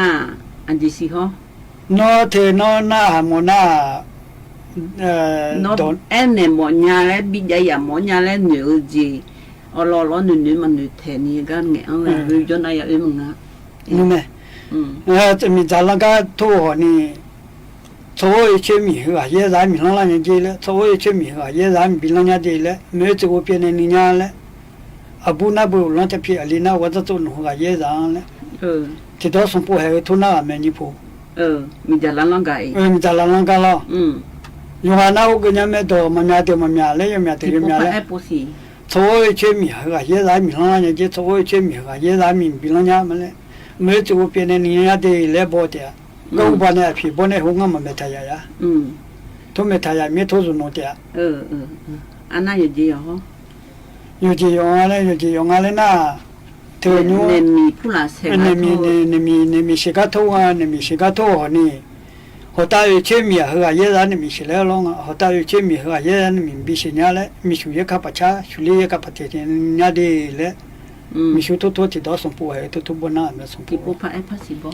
อันที่สี่เหรอnó thì nó một nó em này một nhà lấy bây giờ một nhà lấy nhiều gì ở lo nhiều mà nhiều thế này cái nghe ông là người cho này em mừng á nhưng mà mình trả lại cái thu họ này số chuyện mình hả giờ ra mình làm như vậy đấy số chuyện mình hả giờ ra mình làm như vậy đấy mấy chỗ bên này nhà đấy abu na bu nó chấp nhận ali na vợ tôi nó hả giờ ra đấy thì đó xong phụ hệ thu na mình như phụ mìnhจะล้างไก่mìnhจะล้างไก่แล้วอยู่หาหน้าก็ยังไม่โตมันยาเดียวมันยาเลยยังไม่เดียวมันยาเลยช่วยเชื่อมีเหรอเยอะร้ายมีหลังเนี่ยช่วยเชื่อมีเหรอเยอะร้ายมีปีหลังเนี่ยมันเลยเมื่อจู่เปลี่ยนเนี่ยเนี่ยเดี๋ยวเล่บอดเนี่ยก็อุปนิสัยบ่เนี่ยหงมันไม่ทายาทุกไม่ทายาไม่ทุกส่วนโน้ตเนี่ยอันนั้นอยู่จีเหรออยู่จีอะไรอยู่จีอะไรน่ะเธอนู้นมีผู้หลาเสกเนี่ยมีสิกาโต้เนี่ยมีสิกาโต้นี่好大有钱米和也让你们起来了啊，好大有钱米和也让你们比些年来，米属也卡不差，属里也卡不贴贴，人家的嘞，米属多提到送不还，多不拿那送不。不怕怕是不？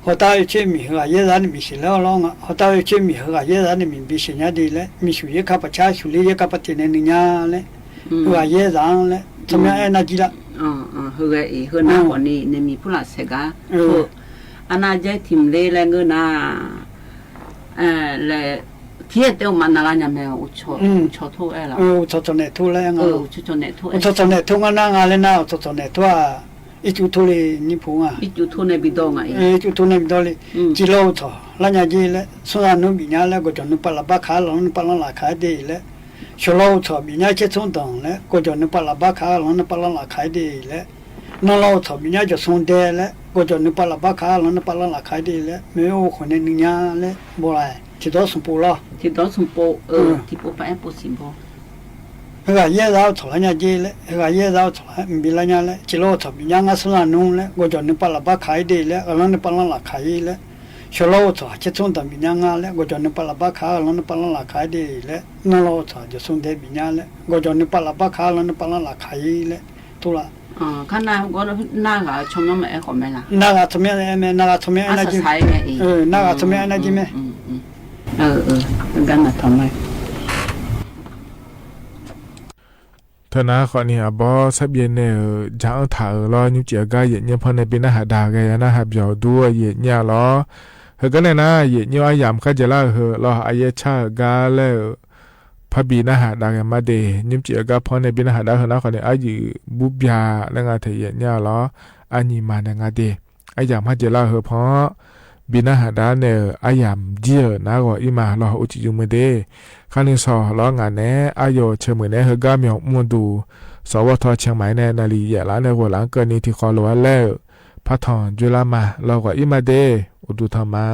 好大有钱米和也让你们起来了啊，好大有钱米和也让你们比些年的嘞，米属也卡不差，属里也卡不贴贴，人家嘞，和也让嘞，怎么样哎那几了？和个和那วันนี้เนี่ยมีผู้หลักเสกะอันน่าจะทิมเล่แล้วก็น่าเลยที่เดียวมันน่าจะไม่อุชอทุ่งเอล่ะอุชอเนี่ยทุ่งแล้วอ่ะอุชอเนี่ยทุ่งอุชอเนี่ยทุ่งนั่งอะไรนะอุชอเนี่ยทุ่งอีจุทุ่งเลยนี่พูอ่ะอีจุทุ่งเนี่ยบิดองอ่ะอีจุทุ่งเนี่ยบิดองเลยจิโร่ทุ่งแล้วเนี่ยจีเลยส่วนนู้นบิญญาแล้วก็จะนึกปลาบ้าขาหลังนึกปลาหลักขาดีเลยชโลทุ่งบิญญาเช็ดส่วนต่างเลยก็จะนึกปลาบ้าขาหลังนึกปลาหลักขาดีเลยนั่นเราทุ่งบิญญาจะส่วนเดเลยก็จะนึกปลาบ้าขาหลังนึกปลาหลักขาดีเลยไม่เอาคนในนิยาเลยบ่ไรที่ตัวสมบูรณ์ที่ตัวสมบูรณ์ที่ปุ๊บไปแอปปุ๊บสิบ่เฮ้ยเยอะแล้วทุ่งเนี่ยจีเลยเฮ้ยเยอะแล้วทุ่งบิลเนี่ยเลยจิโลทุ่งบิญญางั้นส่วนนู้นเลยก็จะนึกปลาบ้าขาดีเลยหลังนึกปลาหลักขาดีเลยชโลทุ่งเช็ดส่วนต่างบิญญางั้นเลยก็จะนึกปลาบ้าขาหลังนึกปลาหลักขาดีเลยนั่นเราทุ่งจะส่วนเดบิญญาเลยก็จะนึกปลาบ้าขาหลังนึกปลาหลักขาดีเลยตัวละข้างหน้าก็น่าก็ชมน้ำแม่ของแม่ละน่าก็ชมแม่น่าก็ชมแม่น่าจิน่าก็ชมแม่น่าจิแม่กันนะทำไมเธอนะขอนี่อ่ะบอสับเย็นเนี่ยจะเอาถ่ายรอยุบเจียกาเย็นเนี่ยพอในปีหน้าหาดาแกนะฮะเบียวด้วยเย็นเนี่ยรอเฮก็เลยนะเย็นเนี่ยยามข้าจะล่าเฮรออายชากาแล้วพบีนะหาดาแกมาเดยุบเจียกาพอในปีหน้าหาดาเฮนะขอนี่อายุบุบยาแล้วงาเทเย็นเนี่ยรออันนี้มาในงาเดอายามข้าจะล่าเฮเพราะบินาหาดาเนี่ยอายามเจียนะก็อีมาลออุจิยุมเดคันนี้สอลองานเนอายเชมือเนเฮกาเมียวมวนดูสวทเชียงใหม่เนนาลียะลาเนหัวหลังเกินนี้ที่คอลัวแล้วพัทอนจุลามาเราก็อีมาเดอุดุธรรมา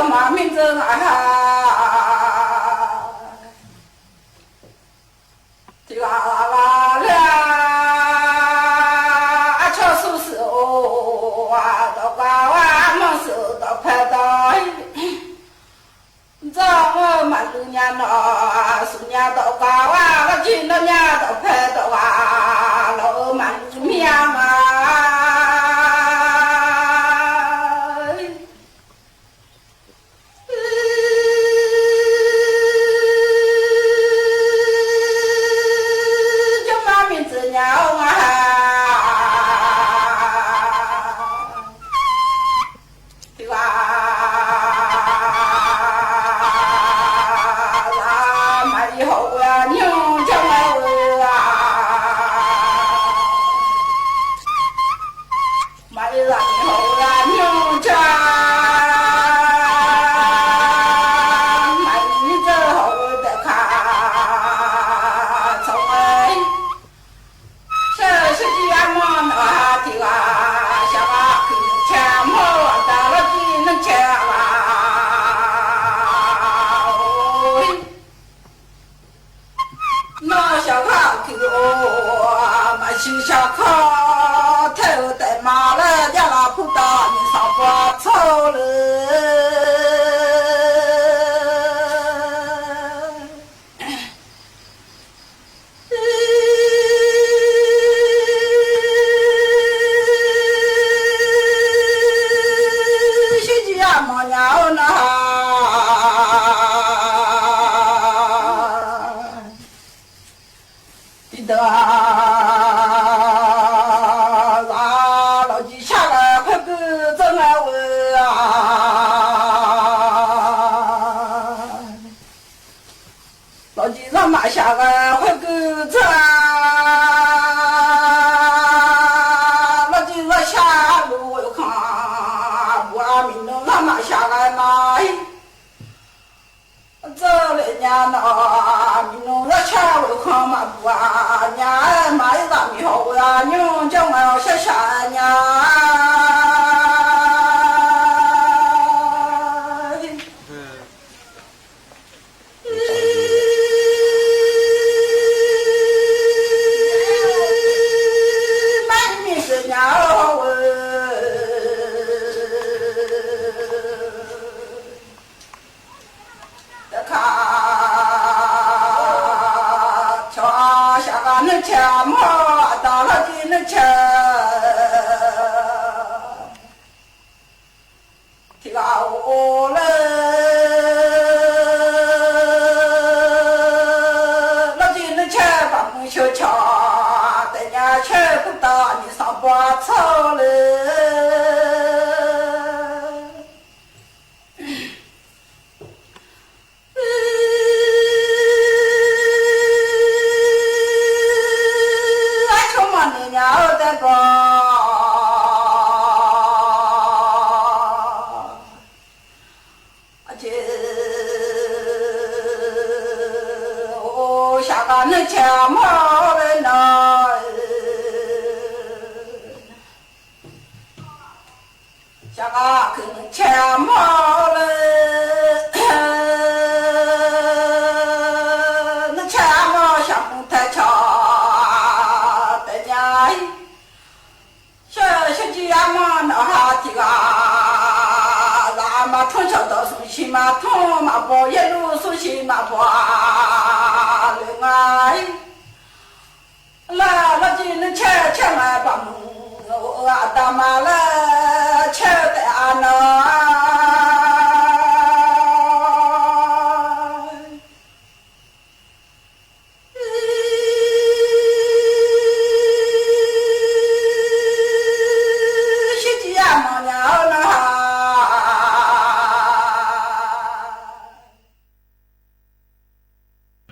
马名字啊，这个啦啦，啊，超叔叔啊，到家啊，忙死到拍到，这我满路年了，数年到家啊，我今年到拍到啊，老满路面啊。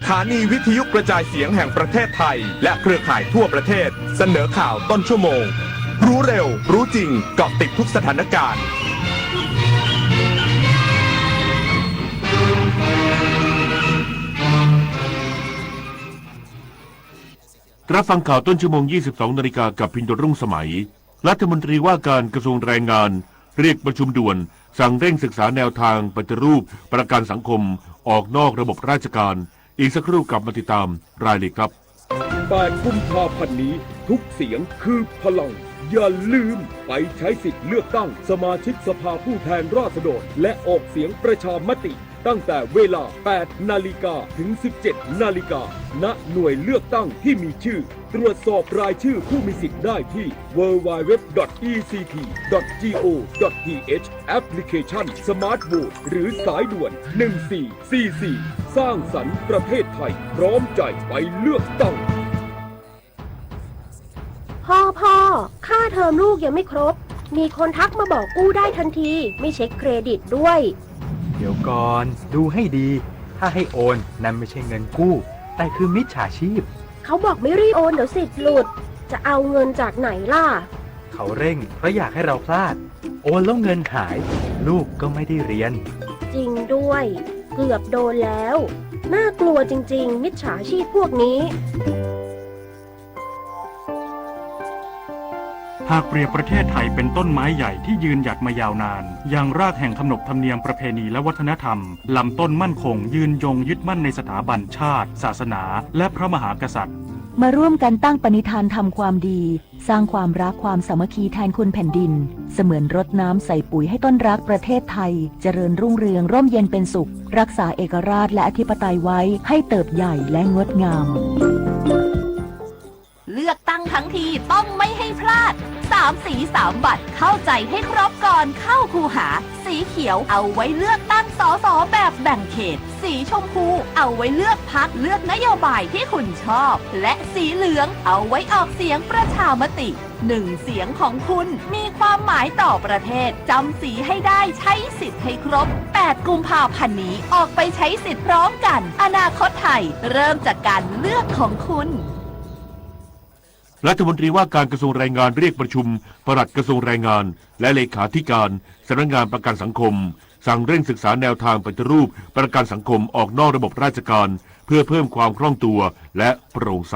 สถานีวิทยุกระจายเสียงแห่งประเทศไทยและเครือข่ายทั่วประเทศเสนอข่าวต้นชั่วโมงรู้เร็วรู้จริงเกาะติดทุกสถานการณ์ รับฟังข่าวต้นชั่วโมง 22 นาฬิกากับพินโดรุ่งสมัยรัฐมนตรีว่าการกระทรวงแรงงาน เรียกประชุมด่วนสั่งเร่งศึกษาแนวทางปฏิรูปประกันสังคมออกนอกระบบราชการอีกสักครู่กลับมาติดตามรายละเอียดครับ 8 กุมภาพันธ์นี้ทุกเสียงคือพลังอย่าลืมไปใช้สิทธิ์เลือกตั้งสมาชิกสภาผู้แทนราษฎรและออกเสียงประชามติตั้งแต่เวลา 8 นาฬิกาถึง 17 นาฬิกาณหน่วยเลือกตั้งที่มีชื่อตรวจสอบรายชื่อผู้มีสิทธิ์ได้ที่ www.ect.go.th แอปพลิเคชัน Smart Vote หรือสายด่วน 1444 สร้างสรรค์ประเทศไทยพร้อมใจไปเลือกตั้ง พ่อค่าเทอมลูกยังไม่ครบมีคนทักมาบอกกู้ได้ทันทีไม่เช็คเครดิตด้วยเดี๋ยวก่อนดูให้ดีถ้าให้โอนนั่นไม่ใช่เงินกู้แต่คือมิจฉาชีพเขาบอกไม่รีบโอนเดี๋ยวสิทธิ์หลุดจะเอาเงินจากไหนล่ะเขาเร่งเพราะอยากให้เราพลาดโอนแล้วเงินหายลูกก็ไม่ได้เรียนจริงด้วยเกือบโดนแล้วน่ากลัวจริงๆมิจฉาชีพพวกนี้หากเปรียบประเทศไทยเป็นต้นไม้ใหญ่ที่ยืนหยัดมายาวนานยังรากแห่งขนบธรรมเนียมประเพณีและวัฒนธรรมลำต้นมั่นคงยืนยงยึดมั่นในสถาบันชาติศาสนาและพระมหากษัตริย์มาร่วมกันตั้งปณิธานทำความดีสร้างความรักความสามัคคีแทนคุณแผ่นดินเสมือนรดน้ำใส่ปุ๋ยให้ต้นรักประเทศไทยเจริญรุ่งเรืองร่มเย็นเป็นสุขรักษาเอกราชและอธิปไตยไว้ให้เติบใหญ่และงดงามเลือกตั้งทั้งทีต้องไม่ให้พลาด3 สี3 บัตรเข้าใจให้ครบก่อนเข้าคูหาสีเขียวเอาไว้เลือกตั้งสสแบบแบ่งเขตสีชมพูเอาไว้เลือกพรรคเลือกนโยบายที่คุณชอบและสีเหลืองเอาไว้ออกเสียงประชามติ1 เสียงของคุณมีความหมายต่อประเทศจำสีให้ได้ใช้สิทธิ์ให้ครบ8 กุมภาพันธ์นี้ออกไปใช้สิทธิ์พร้อมกันอนาคตไทยเริ่มจากการเลือกของคุณรัฐมนตรีว่าการกระทรวงแรงงานเรียกประชุมปลัดกระทรวงแรงงานและเลขาธิการสำนักงานประกันสังคมสั่งเร่งศึกษาแนวทางปฏิรูปประกันสังคมออกนอกระบบราชการเพื่อเพิ่มความคล่องตัวและโปร่งใส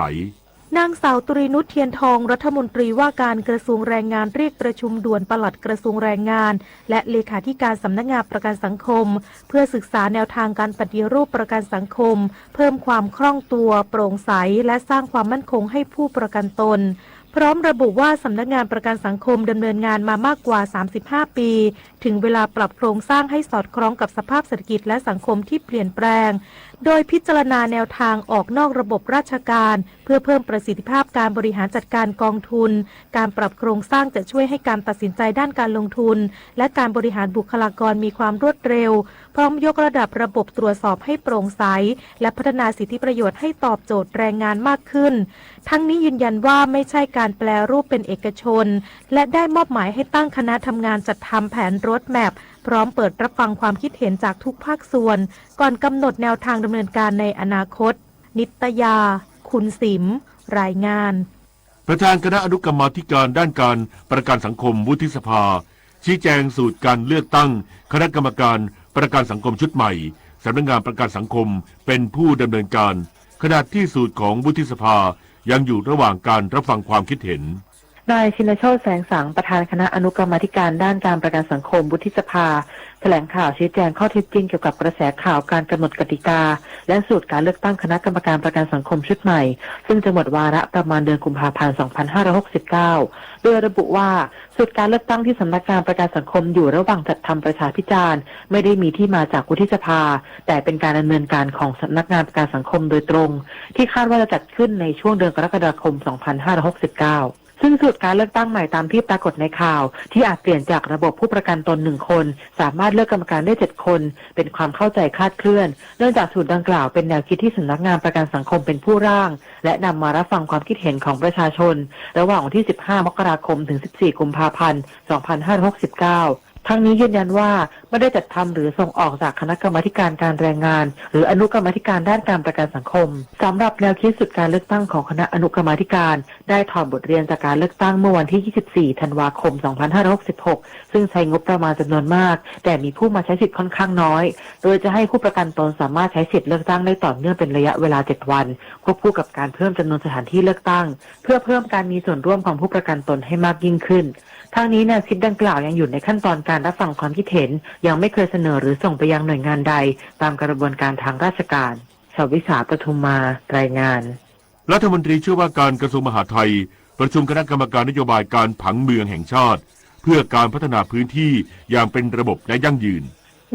นางสาวตรีนุชเทียนทองรัฐมนตรีว่าการกระทรวงแรงงานเรียกประชุมด่วนปลัดกระทรวงแรงงานและเลขาธิการสำนักงานประกันสังคมเพื่อศึกษาแนวทางการปฏิรูปประกันสังคมเพิ่มความคล่องตัวโปร่งใสและสร้างความมั่นคงให้ผู้ประกันตนพร้อมระบุว่าสำนักงานประกันสังคมดำเนินงานมามากกว่า35 ปีถึงเวลาปรับโครงสร้างให้สอดคล้องกับสภาพเศรษฐกิจและสังคมที่เปลี่ยนแปลงโดยพิจารณาแนวทางออกนอกระบบราชการเพื่อเพิ่มประสิทธิภาพการบริหารจัดการกองทุนการปรับโครงสร้างจะช่วยให้การตัดสินใจด้านการลงทุนและการบริหารบุคลากรมีความรวดเร็วพร้อมยกระดับระบบตรวจสอบให้โปร่งใสและพัฒนาสิทธิประโยชน์ให้ตอบโจทย์แรงงานมากขึ้นทั้งนี้ยืนยันว่าไม่ใช่การแปลรูปเป็นเอกชนและได้มอบหมายให้ตั้งคณะทำงานจัดทำแผนโรดแมพพร้อมเปิดรับฟังความคิดเห็นจากทุกภาคส่วนก่อนกำหนดแนวทางดำเนินการในอนาคตนิตยาคุณสิมรายงานประธานคณะอนุกรรมาธิการด้านการประกันสังคมวุฒิสภาชี้แจงสูตรการเลือกตั้งคณะกรรมการประกันสังคมชุดใหม่สำนักงานประกันสังคมเป็นผู้ดำเนินการขณะที่สูตรของวุฒิสภายังอยู่ระหว่างการรับฟังความคิดเห็นนายชินโชติแสงสังประธานคณะอนุกรรมาธิการด้านการประกันสังคมวุฒิสภาแถลงข่าวชี้แจงข้อเท็จจริงเกี่ยวกับกระแสข่าวการกำหนดกติกาและสูตรการเลือกตั้งคณะกรรมการประกันสังคมชุดใหม่ซึ่งจะหมดวาระประมาณเดือนกุมภาพันธ์ 2569 โดยระบุว่าสูตรการเลือกตั้งที่สำนักงานประกันสังคมอยู่ระหว่างจัดทำประชาพิจารณ์ไม่ได้มีที่มาจากวุฒิสภาแต่เป็นการดำเนินการของสำนักงานประกันสังคมโดยตรงที่คาดว่าจะจัดขึ้นในช่วงเดือนกรกฎาคม 2569ซึ่งสูตรการเลือกตั้งใหม่ตามที่ปรากฏในข่าวที่อาจเปลี่ยนจากระบบผู้ประกันตน1 คนสามารถเลือกกรรมการได้7 คนเป็นความเข้าใจคลาดเคลื่อนเนื่องจากสูตรดังกล่าวเป็นแนวคิดที่สำนักงานประกันสังคมเป็นผู้ร่างและนำมารับฟังความคิดเห็นของประชาชนระหว่างวันที่15 มกราคมถึง14 กุมภาพันธ์ 2569ทั้งนี้ยืนยันว่าไม่ได้จัดทำหรือส่งออกจากคณะกรรมาธิการการแรงงานหรืออนุกรรมาธิการด้านการประกันสังคมสำหรับแนวคิดสูตรการเลือกตั้งของคณะอนุกรรมาธิการได้ถอดบทเรียนจากการเลือกตั้งเมื่อวันที่ 24 ธันวาคม 2566 ซึ่งใช้งบประมาณจำนวนมากแต่มีผู้มาใช้สิทธิ์ค่อนข้างน้อยโดยจะให้ผู้ประกันตนสามารถใช้สิทธิ์เลือกตั้งได้ต่อเนื่องเป็นระยะเวลา7 วันควบคู่กับการเพิ่มจำนวนสถานที่เลือกตั้งเพื่อเพิ่มการมีส่วนร่วมของผู้ประกันตนให้มากยิ่งขึ้น ทางนี้แนวคิดดังกล่าวยังอยู่ในขั้นตอนการรับฟังความคิดเห็นยังไม่เคยเสนอหรือส่งไปยังหน่วยงานใดตามกระบวนการทางราชการชวิสาปทุมมารายงานรัฐมนตรีช่วยว่าการกระทรวงมหาดไทยประชุมคณะกรรมการนโยบายการผังเมืองแห่งชาติเพื่อการพัฒนาพื้นที่อย่างเป็นระบบและยั่งยืน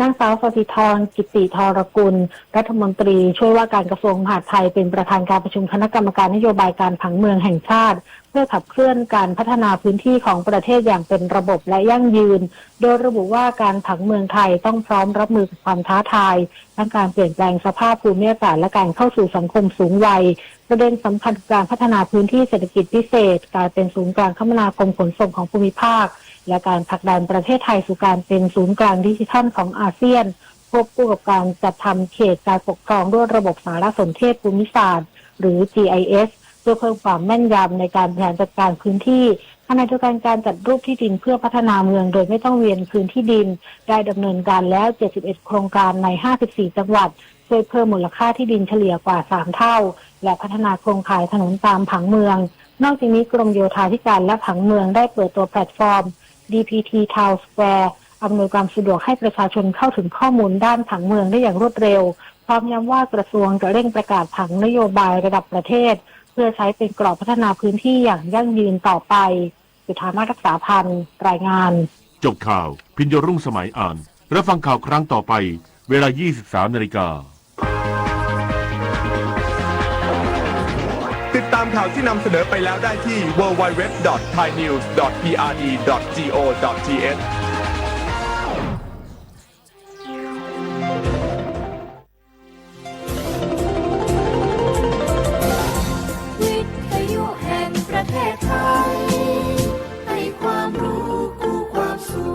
นางสาวสศิธร กิตติธรกุลรัฐมนตรีช่วยว่าการกระทรวงมหาดไทยเป็นประธานการประชุมคณะกรรมการนโยบายการผังเมืองแห่งชาติเพื่อขับเคลื่อนการพัฒนาพื้นที่ของประเทศอย่างเป็นระบบและยั่งยืนโดยระบุว่าการผังเมืองไทยต้องพร้อมรับมือกับความท้าทายทั้งการเปลี่ยนแปลงสภาพภูมิอากาศและการเข้าสู่สังคมสูงวัยประเด็นสำคัญการพัฒนาพื้นที่เศรษฐกิจพิเศษการเป็นศูนย์กลางคมนาคมขนส่งของภูมิภาคและการผลักดันประเทศไทยสู่การเป็นศูนย์กลางดิจิทัลของอาเซียนควบคู่กับการจัดทำเขตการปกครองด้วยระบบสารสนเทศภูมิศาสตร์หรือ GIS เพื่อเพิ่มความแม่นยำในการบริหารจัดการพื้นที่ขณะเดียวกันการจัดรูปที่ดินเพื่อพัฒนาเมืองโดยไม่ต้องเวียนคืนที่ดินได้ดำเนินการแล้ว71โครงการใน54จังหวัดช่วยเพิ่มมูลค่าที่ดินเฉลี่ยกว่า3เท่าและพัฒนาโครงข่ายถนนตามผังเมืองนอกจากนี้กรมโยธาธิการและผังเมืองได้เปิดตัวแพลตฟอร์ม DPT Town Square อำนวยความสะดวกให้ประชาชนเข้าถึงข้อมูลด้านผังเมืองได้อย่างรวดเร็วพร้อมย้ำว่ากระทรวงจะเร่งประกาศผังนโยบายระดับประเทศเพื่อใช้เป็นกรอบพัฒนาพื้นที่อย่างยั่งยืนต่อไปจุฑามาศรักษาพันธ์รายงานจบข่าวพิญโยรุ่งสมัยอ่านรับฟังข่าวครั้งต่อไปเวลา 23:00 น.ติดตามข่าวที่นำเสนอไปแล้วได้ที่ www.thainews.prd.go.thวิทยุแห่งประเทศไทยให้ความรู้กู้ความสุข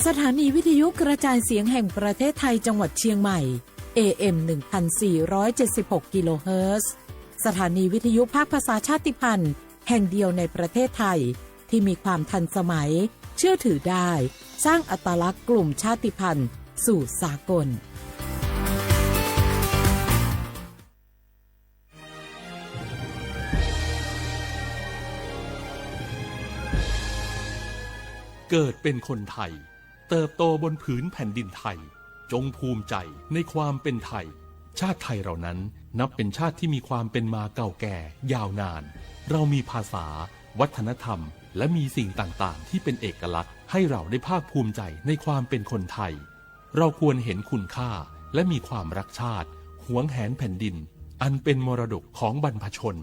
สถานีวิทยุกระจายเสียงแห่งประเทศไทยจังหวัดเชียงใหม่ AM 1476 กิโลเฮิรตซ์สถานีวิทยุภาคภาษาชาติพันธุ์แห่งเดียวในประเทศไทยที่มีความทันสมัยเชื่อถือได้สร้างอัตลักษณ์กลุ่มชาติพันธุ์สู่สากลเกิดเป็นคนไทยเติบโตบนผืนแผ่นดินไทยจงภูมิใจในความเป็นไทยชาติไทยเรานั้นนับเป็นชาติที่มีความเป็นมาเก่าแก่ยาวนานเรามีภาษาวัฒนธรรมและมีสิ่งต่างๆที่เป็นเอกลักษณ์ให้เราได้ภาคภูมิใจในความเป็นคนไทยเราควรเห็นคุณค่าและมีความรักชาติหวงแหนแผ่นดินอันเป็นมรดกของบรรพชน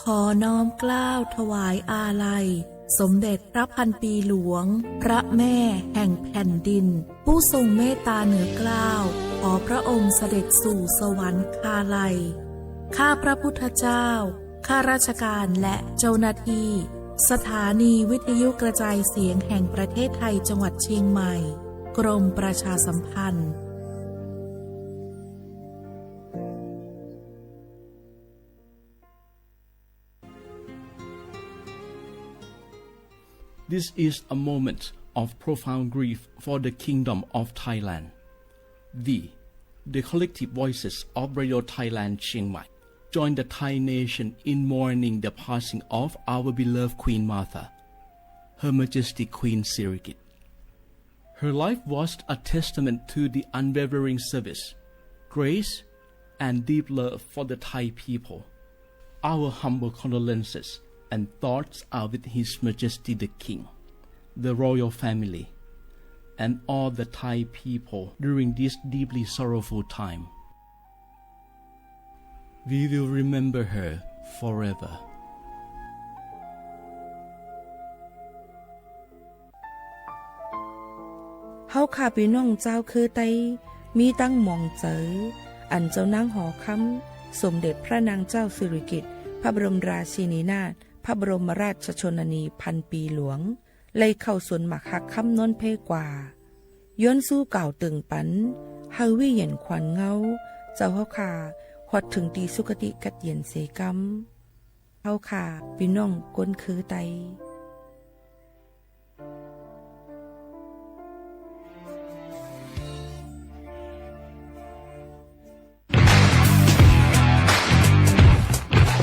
ขอน้อมเกล้าถวายอาลัยสมเด็จพระพันปีหลวงพระแม่แห่งแผ่นดินผู้ทรงเมตตาเหนือเกล้าขอพระองค์เสด็จสู่สวรรคาลัยข้าพระพุทธเจ้าข้าราชการและเจ้าหน้าที่สถานีวิทยุกระจายเสียงแห่งประเทศไทยจังหวัดเชียงใหม่กรมประชาสัมพันธ์ This is a moment of profound grief for the Kingdom of Thailand. The collective voices of Radio Thailand Chiang Mai join the Thai nation in mourning the passing of our beloved Queen Martha, Her Majesty Queen Sirikit. Her life was a testament to the unwavering service, grace, and deep love for the Thai people. Our humble condolences and thoughts are with His Majesty the King, the royal family, and all the Thai people during this deeply sorrowful time. We will remember her forever. เฮาข้าพี่น้องเจ้าคือไตมีตั้งหม่องเจออันเจ้านางหอคำสมเด็จพระนางเจ้าสิริกิติ์พระบรมราชินีนาถพระบรมราชชนนีพันปีหลวงเลยเข้าสวนหมักฮักคำน้นเพกว่าย้อนสู้เก่าตึงปันเฮาวิเห็นขวัญเงาเจ้าเฮาข้า ฮอดถึงตีสุคติกัดเย็นเสกำเข้าขาพี่น้องก้นคือไตร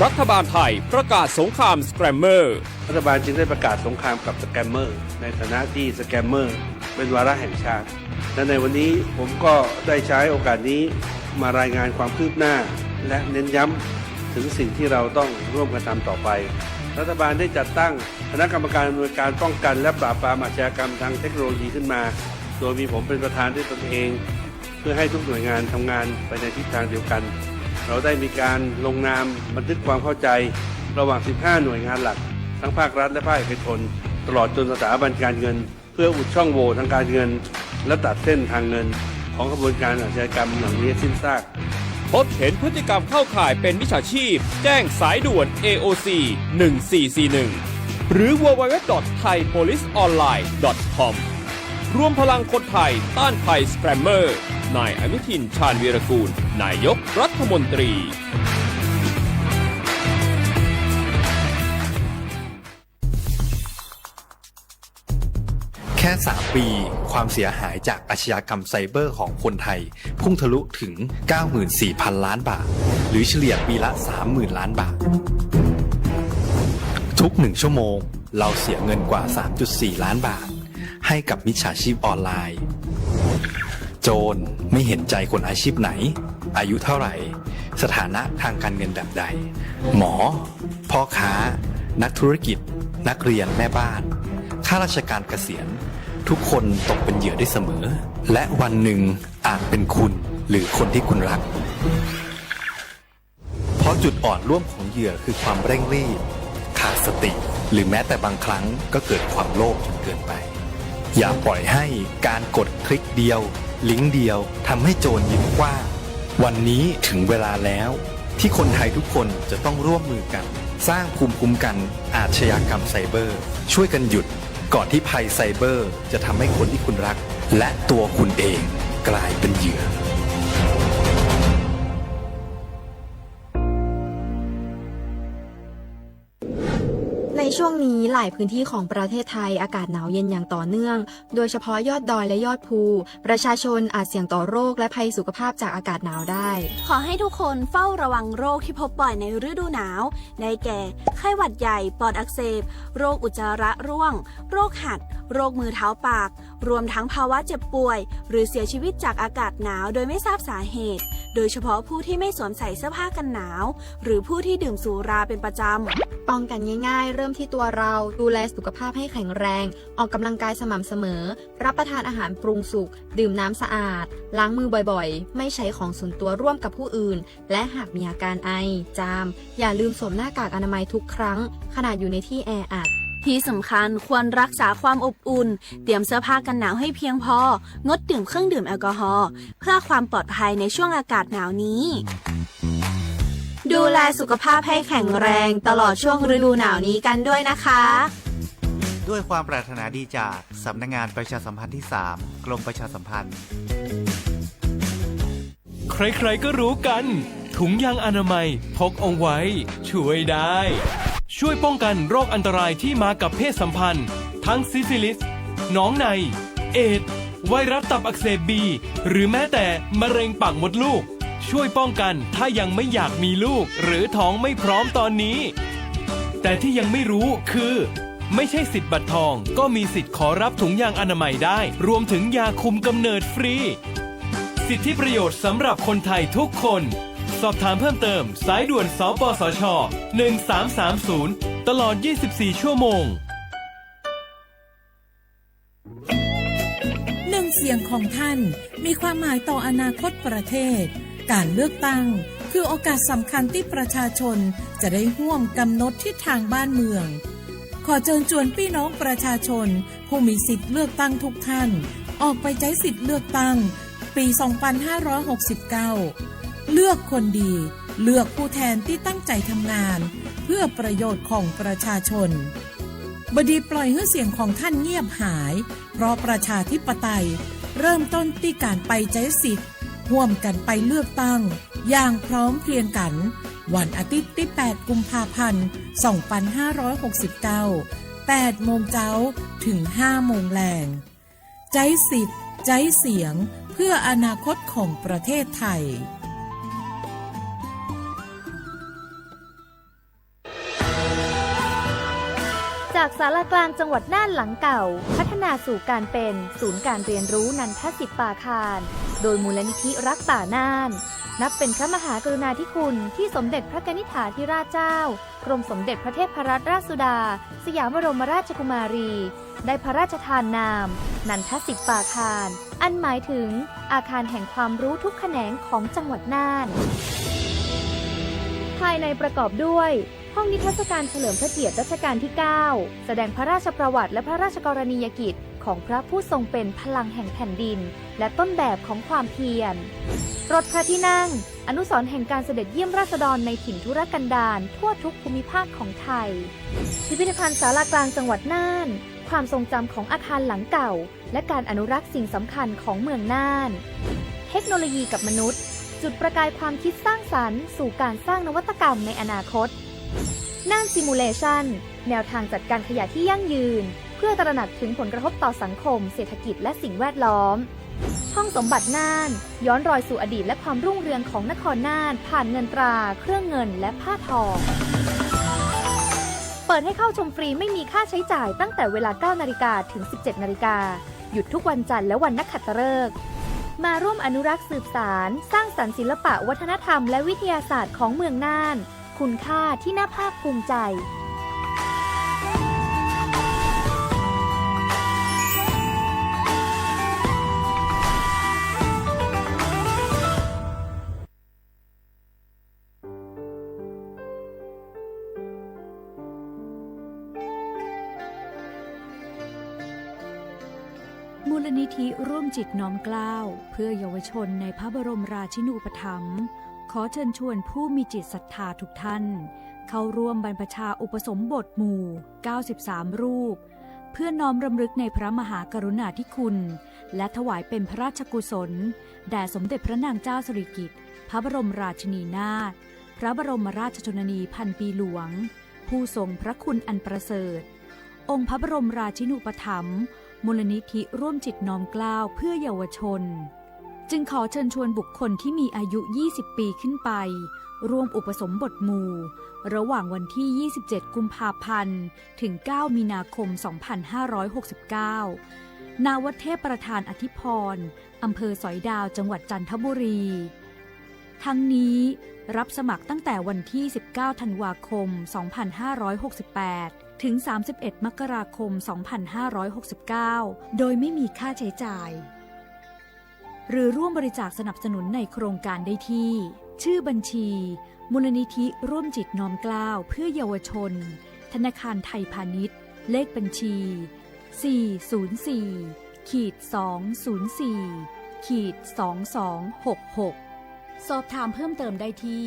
ัฐบาลไทยประกาศสงครามสแกรมเมอร์รัฐบาลจึงได้ประกาศสงครามกับสแกมเมอร์ในฐานะที่สแกมเมอร์เป็นวาระแห่งชาติและในวันนี้ผมก็ได้ใช้โอกาสนี้มารายงานความคืบหน้าและเน้นย้ำถึงสิ่งที่เราต้องร่วมกันทำต่อไปรัฐบาลได้จัดตั้งคณะกรรมการอำนวยการป้องกันและปราบปรามอาชญากรรมทางเทคโนโลยีขึ้นมาโดยมีผมเป็นประธานด้วยตนเองเพื่อให้ทุกหน่วยงานทำงานไปในทิศทางเดียวกันเราได้มีการลงนามบันทึกความเข้าใจระหว่าง 15 หน่วยงานหลักทั้งภาครัฐและภาคเอกชนตลอดจนสถาบันการเงินเพื่ออุดช่องโหว่ทางการเงินและตัดเส้นทางเงินของกระบวนการอาชญากรรมเหล่านี้สิ้นซากพบเห็นพฤติกรรมเข้าข่ายเป็นมิจฉาชีพแจ้งสายด่วน AOC 1441หรือ www.thaipoliceonline.com รวมพลังคนไทยต้านภัยสแกรมเมอร์นายอนุทินชาญวีรกูลนายกรัฐมนตรีแค่ 3 ปีความเสียหายจากอาชญากรรมไซเบอร์ของคนไทยพุ่งทะลุถึง 94,000 ล้านบาทหรือเฉลี่ยปีละ 30,000 ล้านบาททุก1ชั่วโมงเราเสียเงินกว่า 3.4 ล้านบาทให้กับมิจฉาชีพออนไลน์โจรไม่เห็นใจคนอาชีพไหนอายุเท่าไหร่สถานะทางการเงินแบบใดหมอพ่อค้านักธุรกิจนักเรียนแม่บ้านข้าราชการเกษียณทุกคนตกเป็นเหยื่อได้เสมอและวันหนึ่งอาจเป็นคุณหรือคนที่คุณรักเพราะจุดอ่อนร่วมของเหยื่อคือความเร่งรีบขาดสติหรือแม้แต่บางครั้งก็เกิดความโลภจนเกินไปอย่าปล่อยให้การกดคลิกเดียวลิงก์เดียวทำให้โจรยิ้มกว้างวันนี้ถึงเวลาแล้วที่คนไทยทุกคนจะต้องร่วมมือกันสร้างภูมิคุ้มกันอาชญากรรมไซเบอร์ช่วยกันหยุดก่อนที่ภัยไซเบอร์จะทำให้คนที่คุณรักและตัวคุณเองกลายเป็นเหยื่อในช่วงนี้หลายพื้นที่ของประเทศไทยอากาศหนาวเย็นอย่างต่อเนื่องโดยเฉพาะยอดดอยและยอดภูประชาชนอาจเสี่ยงต่อโรคและภัยสุขภาพจากอากาศหนาวได้ขอให้ทุกคนเฝ้าระวังโรคที่พบบ่อยในฤดูหนาวได้แก่ไข้หวัดใหญ่ปอดอักเสบโรคอุจจาระร่วงโรคหัดโรคมือเท้าปากรวมทั้งภาวะเจ็บป่วยหรือเสียชีวิตจากอากาศหนาวโดยไม่ทราบสาเหตุโดยเฉพาะผู้ที่ไม่สวมใส่เสื้อผ้ากันหนาวหรือผู้ที่ดื่มสุราเป็นประจำป้องกันง่ายๆเริ่มที่ตัวเราดูแลสุขภาพให้แข็งแรงออกกำลังกายสม่ำเสมอรับประทานอาหารปรุงสุกดื่มน้ำสะอาดล้างมือบ่อยๆไม่ใช้ของส่วนตัวร่วมกับผู้อื่นและหากมีอาการไอจามอย่าลืมสวมหน้ากากอนามัยทุกครั้งขณะอยู่ในที่แออัดที่สำคัญควรรักษาความอบอุ่นเตรียมเสื้อผ้ากันหนาวให้เพียงพองดดื่มเครื่องดื่มแอลกอฮอล์เพื่อความปลอดภัยในช่วงอากาศหนาวนี้ดูแลสุขภาพให้แข็งแรงตลอดช่วงฤดูหนาวนี้กันด้วยนะคะด้วยความปรารถนาดีจากสำนักงานประชาสัมพันธ์ที่ 3 กรมประชาสัมพันธ์ใครๆก็รู้กันถุงยางอนามัยพกเอาไว้ช่วยได้ช่วยป้องกันโรคอันตรายที่มากับเพศสัมพันธ์ทั้งซิฟิลิสหนองในเอดส์ไวรัสตับอักเสบบีหรือแม้แต่มะเร็งปากมดลูกช่วยป้องกันถ้ายังไม่อยากมีลูกหรือท้องไม่พร้อมตอนนี้แต่ที่ยังไม่รู้คือไม่ใช่สิทธิ์บัตรทองก็มีสิทธิ์ขอรับถุงยางอนามัยได้รวมถึงยาคุมกำเนิดฟรีสิทธิประโยชน์สำหรับคนไทยทุกคนสอบถามเพิ่มเติมสายด่วนสปสช1330ตลอด24ชั่วโมงหนึ่งเสียงของท่านมีความหมายต่ออนาคตประเทศการเลือกตั้งคือโอกาสสำคัญที่ประชาชนจะได้ร่วมกำหนดทิศทางบ้านเมืองขอเชิญชวนพี่น้องประชาชนผู้มีสิทธิ์เลือกตั้งทุกท่านออกไปใช้สิทธิ์เลือกตั้งปี 2569 เลือกคนดีเลือกผู้แทนที่ตั้งใจทำงานเพื่อประโยชน์ของประชาชนบดีปล่อยให้เสียงของท่านเงียบหายเพราะประชาธิปไตยเริ่มต้นที่การไปใช้สิทธิ์ร่วมกันไปเลือกตั้ง อย่างพร้อมเพรียงกันวันอาทิตย์ที่ 8 กุมภาพันธ์ 2569 8 โมงเช้าถึง 5 โมงแลงใจสิทธิ์ใจเสียงเพื่ออนาคตของประเทศไทยจากศาลากลางจังหวัดน่านหลังเก่าพัฒนาสู่การเป็นศูนย์การเรียนรู้นันทศิษย์ป่าคารโดยมูลนิธิรักป่าน่านนับเป็นพระมหากรุณาธิคุณที่สมเด็จพระกนิษฐาธิราชเจ้ากรมสมเด็จพระเทพรัตนราชสุดาสยามบรมราชกุมารีได้พระราชทานนามนันทศิษย์ป่าคารอันหมายถึงอาคารแห่งความรู้ทุกแขนงของจังหวัดน่านภายในประกอบด้วยห้องนิทรรศการเฉลิมพระเกียรติรัชกาลที่ 9 แสดงพระราชประวัติและพระราชกรณียกิจของพระผู้ทรงเป็นพลังแห่งแผ่นดินและต้นแบบของความเพียรรถพระที่นั่งอนุสรณ์แห่งการเสด็จเยี่ยมราษฎรในถิ่นทุรกันดารทั่วทุกภูมิภาคของไทยพิพิธภัณฑ์ศาลากลางจังหวัดน่านความทรงจำของอาคารหลังเก่าและการอนุรักษ์สิ่งสำคัญของเมืองน่านเทคโนโลยีกับมนุษย์จุดประกายความคิดสร้างสรรค์สู่การสร้างนวัตกรรมในอนาคตน่านซิมูเลชันแนวทางจัดการขยะที่ยั่งยืนเพื่อตระหนักถึงผลกระทบต่อสังคมเศรษฐกิจและสิ่งแวดล้อมห้องสมบัติน่านย้อนรอยสู่อดีตและความรุ่งเรืองของนครน่านผ่านเงินตราเครื่องเงินและผ้าทองเปิดให้เข้าชมฟรีไม่มีค่าใช้จ่ายตั้งแต่เวลา 9 นาฬิกาถึง 17 นาฬิกาหยุดทุกวันจันทร์และวันนักขัตฤกษ์มาร่วมอนุรักษ์สืบสานสร้างสรรค์ศิลปะวัฒนธรรมและวิทยาศาสตร์ของเมืองน่านคุณค่าที่น่าภาคภูมิใจมูลนิธิร่วมจิตน้อมเกล้าเพื่อเยาวชนในพระบรมราชินูปถัมภ์ขอเชิญชวนผู้มีจิตศรัทธาทุกท่านเข้าร่วมบรรพชาอุปสมบทหมู่93รูปเพื่อน้อมรำลึกในพระมหากรุณาธิคุณและถวายเป็นพระราชกุศลแด่สมเด็จพระนางเจ้าสิริกิติ์พระบรมราชินีนาถพระบรมราชชนนีพันปีหลวงผู้ทรงพระคุณอันประเสริฐองค์พระบรมราชินูปถัมภ์มูลนิธิร่วมจิตน้อมเกล้าเพื่อเยาวชนจึงขอเชิญชวนบุคคลที่มีอายุ 20 ปีขึ้นไปร่วมอุปสมบทหมู่ระหว่างวันที่ 27 กุมภาพันธ์ ถึง 9 มีนาคม 2569 ณ วัดเทพประธานอธิพรอำเภอสอยดาว จังหวัดจันทบุรี ทั้งนี้รับสมัครตั้งแต่วันที่ 19 ธันวาคม 2568 ถึง 31 มกราคม 2569 โดยไม่มีค่าใช้จ่ายหรือร่วมบริจาคสนับสนุนในโครงการได้ที่ชื่อบัญชีมูลนิธิร่วมจิตน้อมเกล้าเพื่อเยาวชนธนาคารไทยพาณิชย์เลขบัญชี 404-204-2266 สอบถามเพิ่มเติมได้ที่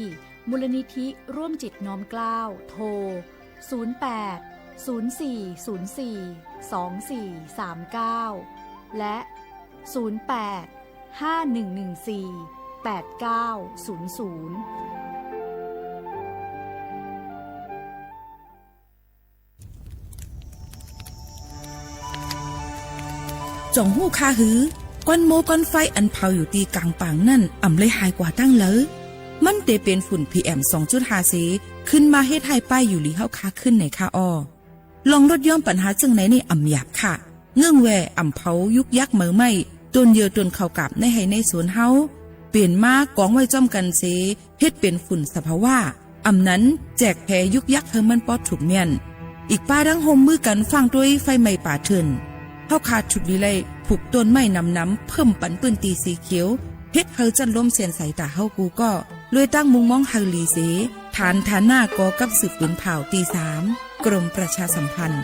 มูลนิธิร่วมจิตน้อมเกล้าโทร 08-0404-2439 และ 08-5114-8900จงหู้ค่าหือก้อนโมก้อนไฟอันเผาอยู่ตีกลางปางนั่นอ่ำเลยหายกว่าตั้งเลยมันเตเป็นฝุ่น PM 2.5 เซขึ้นมาเฮ็ดให้ป้ายอยู่ลีเฮาค่าขึ้นในค่าอ้อลองลดย่อมปัญหาจังไหนในอ่ำหยาบค่ะเงื่องแวอ่ำเผายุกยักเหมือไม่ต้นเยอต้นเข้ากับในให้ในสวนเฮาเปลี่ยนมากองไว้จ้อมกันเซเฮ็ดเป็นฝุ่นสภาวะอ่ำนั้นแจกแผ่ยุกยักเฮามันปอดถูกเมียนอีกป้าดังโฮมมือกันฟังด้วยไฟไหม้ป่าเถื่อนเฮาขาดชุดวิไลผูกต้นไม้น้ำเพิ่มปันปืนตีสีเขียวเฮ็ดเฮาจันล้มเสียนสายตาเฮากูก็เลยตั้งมุงมองเฮาลีเสฐานหน้ากอกับสืบปืนเผาตี 3กรมประชาสัมพันธ์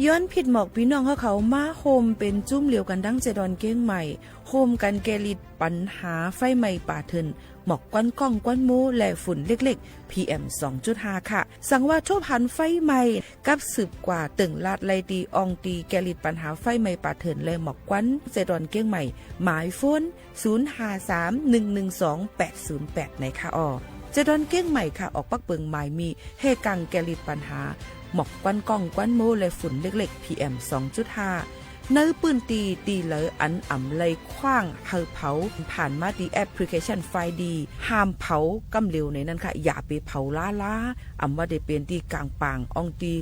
ย้อนผิดหมอกพี่น้องเขามาโฮมเป็นจุ้มเหลียวกันดังเจดอนเก้งใหม่โฮมกันแกลิดปัญหาไฟไหม้ป่าเถินหมอกก้อนก้องก้อนมูและฝุ่นเล็กๆ PM 2.5 ค่ะสั่งว่าโชพันไฟไหม้กับสืบกว่าตึงลาดไลตีอองตีแกลิดปัญหาไฟไหม้ป่าเถินและหมอกก้อนเจดอนเก้งใหม่หมายโฟน0531128808ในค่ะเจดอนเก้งใหม่ค่ะออกปักเปิงหมายมีเฮกังแกลิดปัญหาหมอกควันก้องควันโมและฝุ่นเล็กๆ PM 2.5 เนื้อปืนตีเหลออันอ่ำเลยคว้างเฮอเผาผ่านมาดีแอปพลิเคชันไฟดีห้ามเผากำเร็วในนั้นค่ะอย่าไปเผาล้าอ่ำว่าได้เป็นตีกลางปางอองตี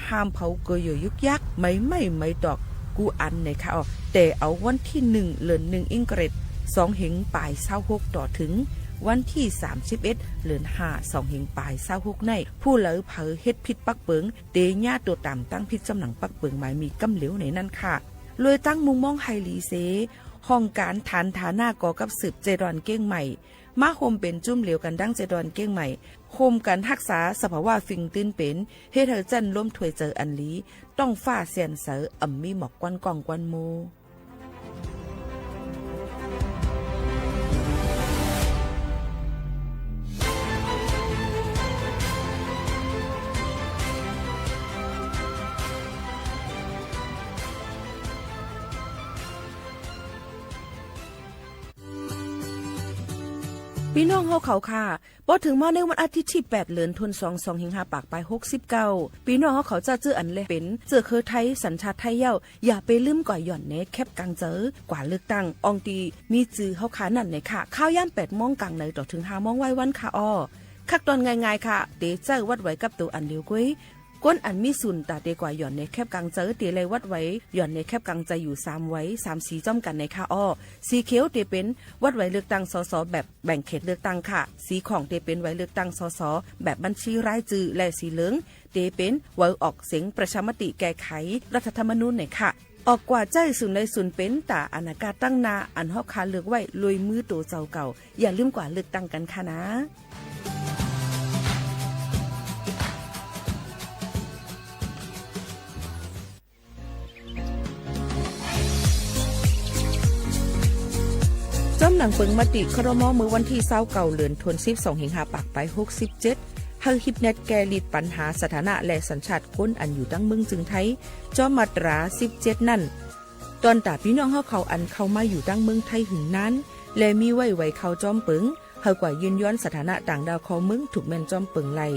ห้ามเผาเกยยุกยักไม่ดอกกูอันในค่ะแต่เอาวันที่1เดือน1อิงเกรด2เหงปลาย26ต่อถึงวันที่31เดือน5 2เหงปลาย26ในผู้เหลอเผอเฮ็ดผิดปักเปิงเตญาตัวตามตั้งผิดจำหนังปักเปิงหมายมีกำเหลวในนั้นค่ะเลยตั้งมุมมองไฮลีเซห้องการฐานฐาหน้าก่อกับสืบเจดอนเก้งใหม่มาโฮมเป็นจุ่มเหลวกันดังเจดอนเก้งใหม่โฮมกันรักษาสภาวะฟิงตื้นเป็นเฮ็ดเธอจันล้มถวยเจออันลีต้องฟ้าเสียนเสออ่ำมีหมอกกวนกองกวนโมพี่น้องเฮาเขาค่ะบ่ถึงมาในวันอาทิตย์ที่8เดือนธันวาคม25ปากปลาย69พี่น้องเฮาเขาจะเจออันเลยเป็นเจอคือไทยสัญชาติไทยเย้าอย่าไปลืมก่อยหย่อนเนแคบกลางเจอกว่าเลือกตั้งอองตีมีจื้อเฮาขานั่นในค่ะข้าวย่ำ 8:00 นกลางในต่อถึง 5:00 นไว้วันค่ะคักตอนง่ายๆค่ะเตเจอวัดไว้กับตัวอันเดียวกุ้ยก้นอันมีศูนย์ตาเตกว่าหย่อนในแคบกลางเจอเตเลยวัดไว้หย่อนในแคบกลางใจอยู่3ไว้3สีจ้อมกันในค่ะสีเขียวเตเป็นวัดไว้เลือกตั้งสสแบบแบ่งเขตเลือกตั้งค่ะสีของเตเป็นไว้เลือกตั้งสสแบบบัญชีรายชื่อและสีเหลืองเตเป็นไว้ออกเสียงประชามติแก้ไขรัฐธรรมนูญในค่ะออกกว่าใจศูนย์ในศูนย์เป็นตาอนาคตตั้งนาอันฮอกคาเลือกไว้ลุยมือตัวเจ้าเก่าอย่าลืมกว่าเลือกตั้งกันค่ะนะจอมหนังเปิงมติครม.มือวันที่29เดือนธันวาคม25ปากไป67เฮาฮิปเน็ตแกลิดปัญหาสถานะและสัญชาติคนอันอยู่ตั้งเมืองจึงไทยจอมมาตรา17นั่นตอนตาพี่น้องเฮาเขาอันเข้ามาอยู่ตั้งเมืองไทยหึงนั้นและมีไว้เข้าจอมเปิงเฮากว่ายืนย้อนสถานะต่างดาวของเมืองถูกแม่นจอมเปิงไล่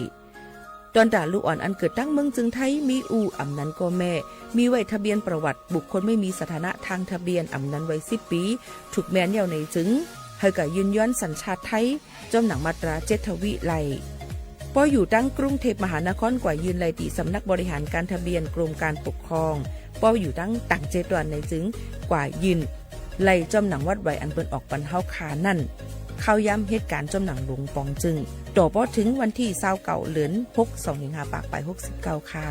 ตอนตาลูกอ่อนอันเกิดตั้งเมืองจึงไทยมีอำนั้นก็แม่มีไว้ทะเบียนประวัติบุคคลไม่มีสถานะทางทะเบียนอำนั้นไว้10 ปีถูกแม่นยาวในจึงเฮาก็ยืนย้อนสัญชาติไทยจอมหนังมาตรา7ทวิไลพออยู่ตั้งกรุงเทพมหานครกว่ายืนไลตีสำนักบริหารการทะเบียนกรมการปกครองพออยู่ตั้งต่างเจดวันในจึงกว่ายืนไลจอมหนังวัดไว้อันเปิ้นออกปันเฮาคานั่นเข้าย้ำเหตุการณ์จอมหนังหลวงปองจึงต่อพอถึงวันที่29เดือน6 25ปากไป69ค่ะ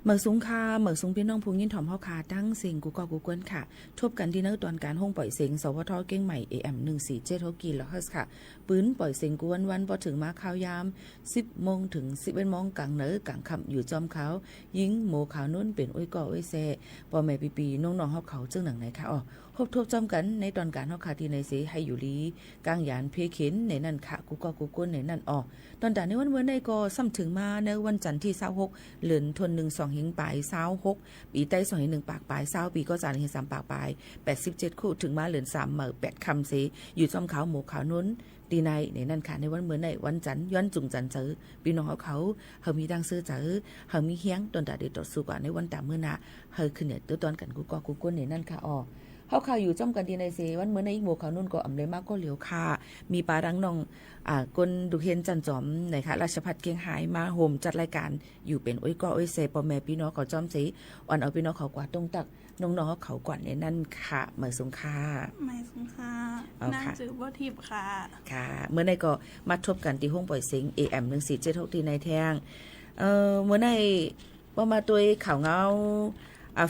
เหมือสุงคาเหมือสุงพี่น้องผู้ยินถ่อมเฮาคาตั้งเสียงกูกกูกวนค่ะทบกันที่เนื้อตอนการห้องปล่อยเสียงสวทเก้งใหม่ AM 147กิโลเฮิรตซ์ค่ะปืนปล่อยเสียงกวนวันพอถึงมาข่าวยาม10 โมงถึง 11 โมงกลางเหนือกลางค่ำอยู่จอมเขายิงโมขาวนุ่นเป็นอ้อยก่ออ้อยแซ่ปอแม่ปีๆน้องๆเฮาเขาจึงหนังไหนค่ะอ๋อพบทบจอมกันในตอนการเฮาคาที่ในเสให้อยู่ลีกลางยานเพเข็นในนั่นค่ะกูกกูกวนในนั่นอ๋อตอนด่านในวันในก็ซ้ำถึงมาในวันจันทร์ที่26เดือนธันวาคม2 หิงปลาย26ปีใต้2 หิง1ปากปลาย20ปีก็จานหิง3ปากปลาย87คู่ถึงมาเดือน3เหมือ8คำเสอยู่จอมเขาหมู่ขาวนุ้นตีในนั่นค่ะในวันเมื่อในวันจันทร์ย้อนจุงจันทร์เจอพี่น้องเขามีดังซื้อเจอเขามีเฮียงตอนด่าเดือดต่อสู้กว่าในวันตามเมื่อนะขึ้นเนี่ยตัวตอนกันกูก็กูก้นในนั่นค่ะอ๋อเฮาข่าวอยู่จ้อมกันดีในเซวันเมื่อในอีกหมู่เขานุ่นก็อำเลยมากก็เหลียวค่ะมีปารังน้องกนดุเห็นจันจอมนะคะราชพัฒเกียงหายมาโฮมจัดรายการอยู่เป็นอ้อยก็อ้อยเซปอแม่พี่น้องเขาจ้อมสิอ่อนเอาพี่น้องเขากว่าตรงตักน้องๆเขากว่าในนั่นค่ะเหมือนสงค่าไม่สงค่านั่งจือบ่ทิพย์ค่ะค่ะเมื่อในก็มาทบกันที่ห้องปล่อยเสียง AM 147ที่ในแท่งเมื่อในว่ามาตัวข่าวเงา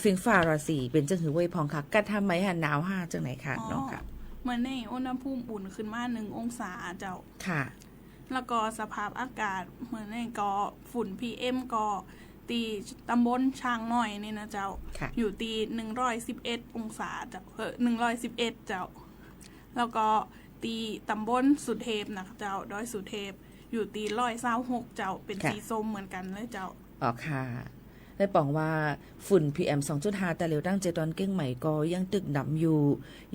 ฟิงฟ้าราศีเป็นจังหือไว้พองค่ะกัดทำไมหาว5จังไหนค่ะน้องค่ะเมื่อในอุณหภูมิอุ่นขึ้นมา1 องศาเจ้าค่ะแล้วก็สภาพอากาศเมื่อในก็ฝุ่น PM ก็ตีตำบลช้างน้อยนี่นะเจ้าอยู่ตี111 องศาเจ้า111เจ้าแล้วก็ตีตำบลสุเทพนะเจ้าดอยสุเทพอยู่ตี126เจ้าเป็นสีส้มเหมือนกันเลยเจ้าอ๋อค่ะได้ปองว่าฝุ่น PM 2.5 แต่เหลวตั้งเจตอนเก้งใหม่ก็ยังตึกดำอยู่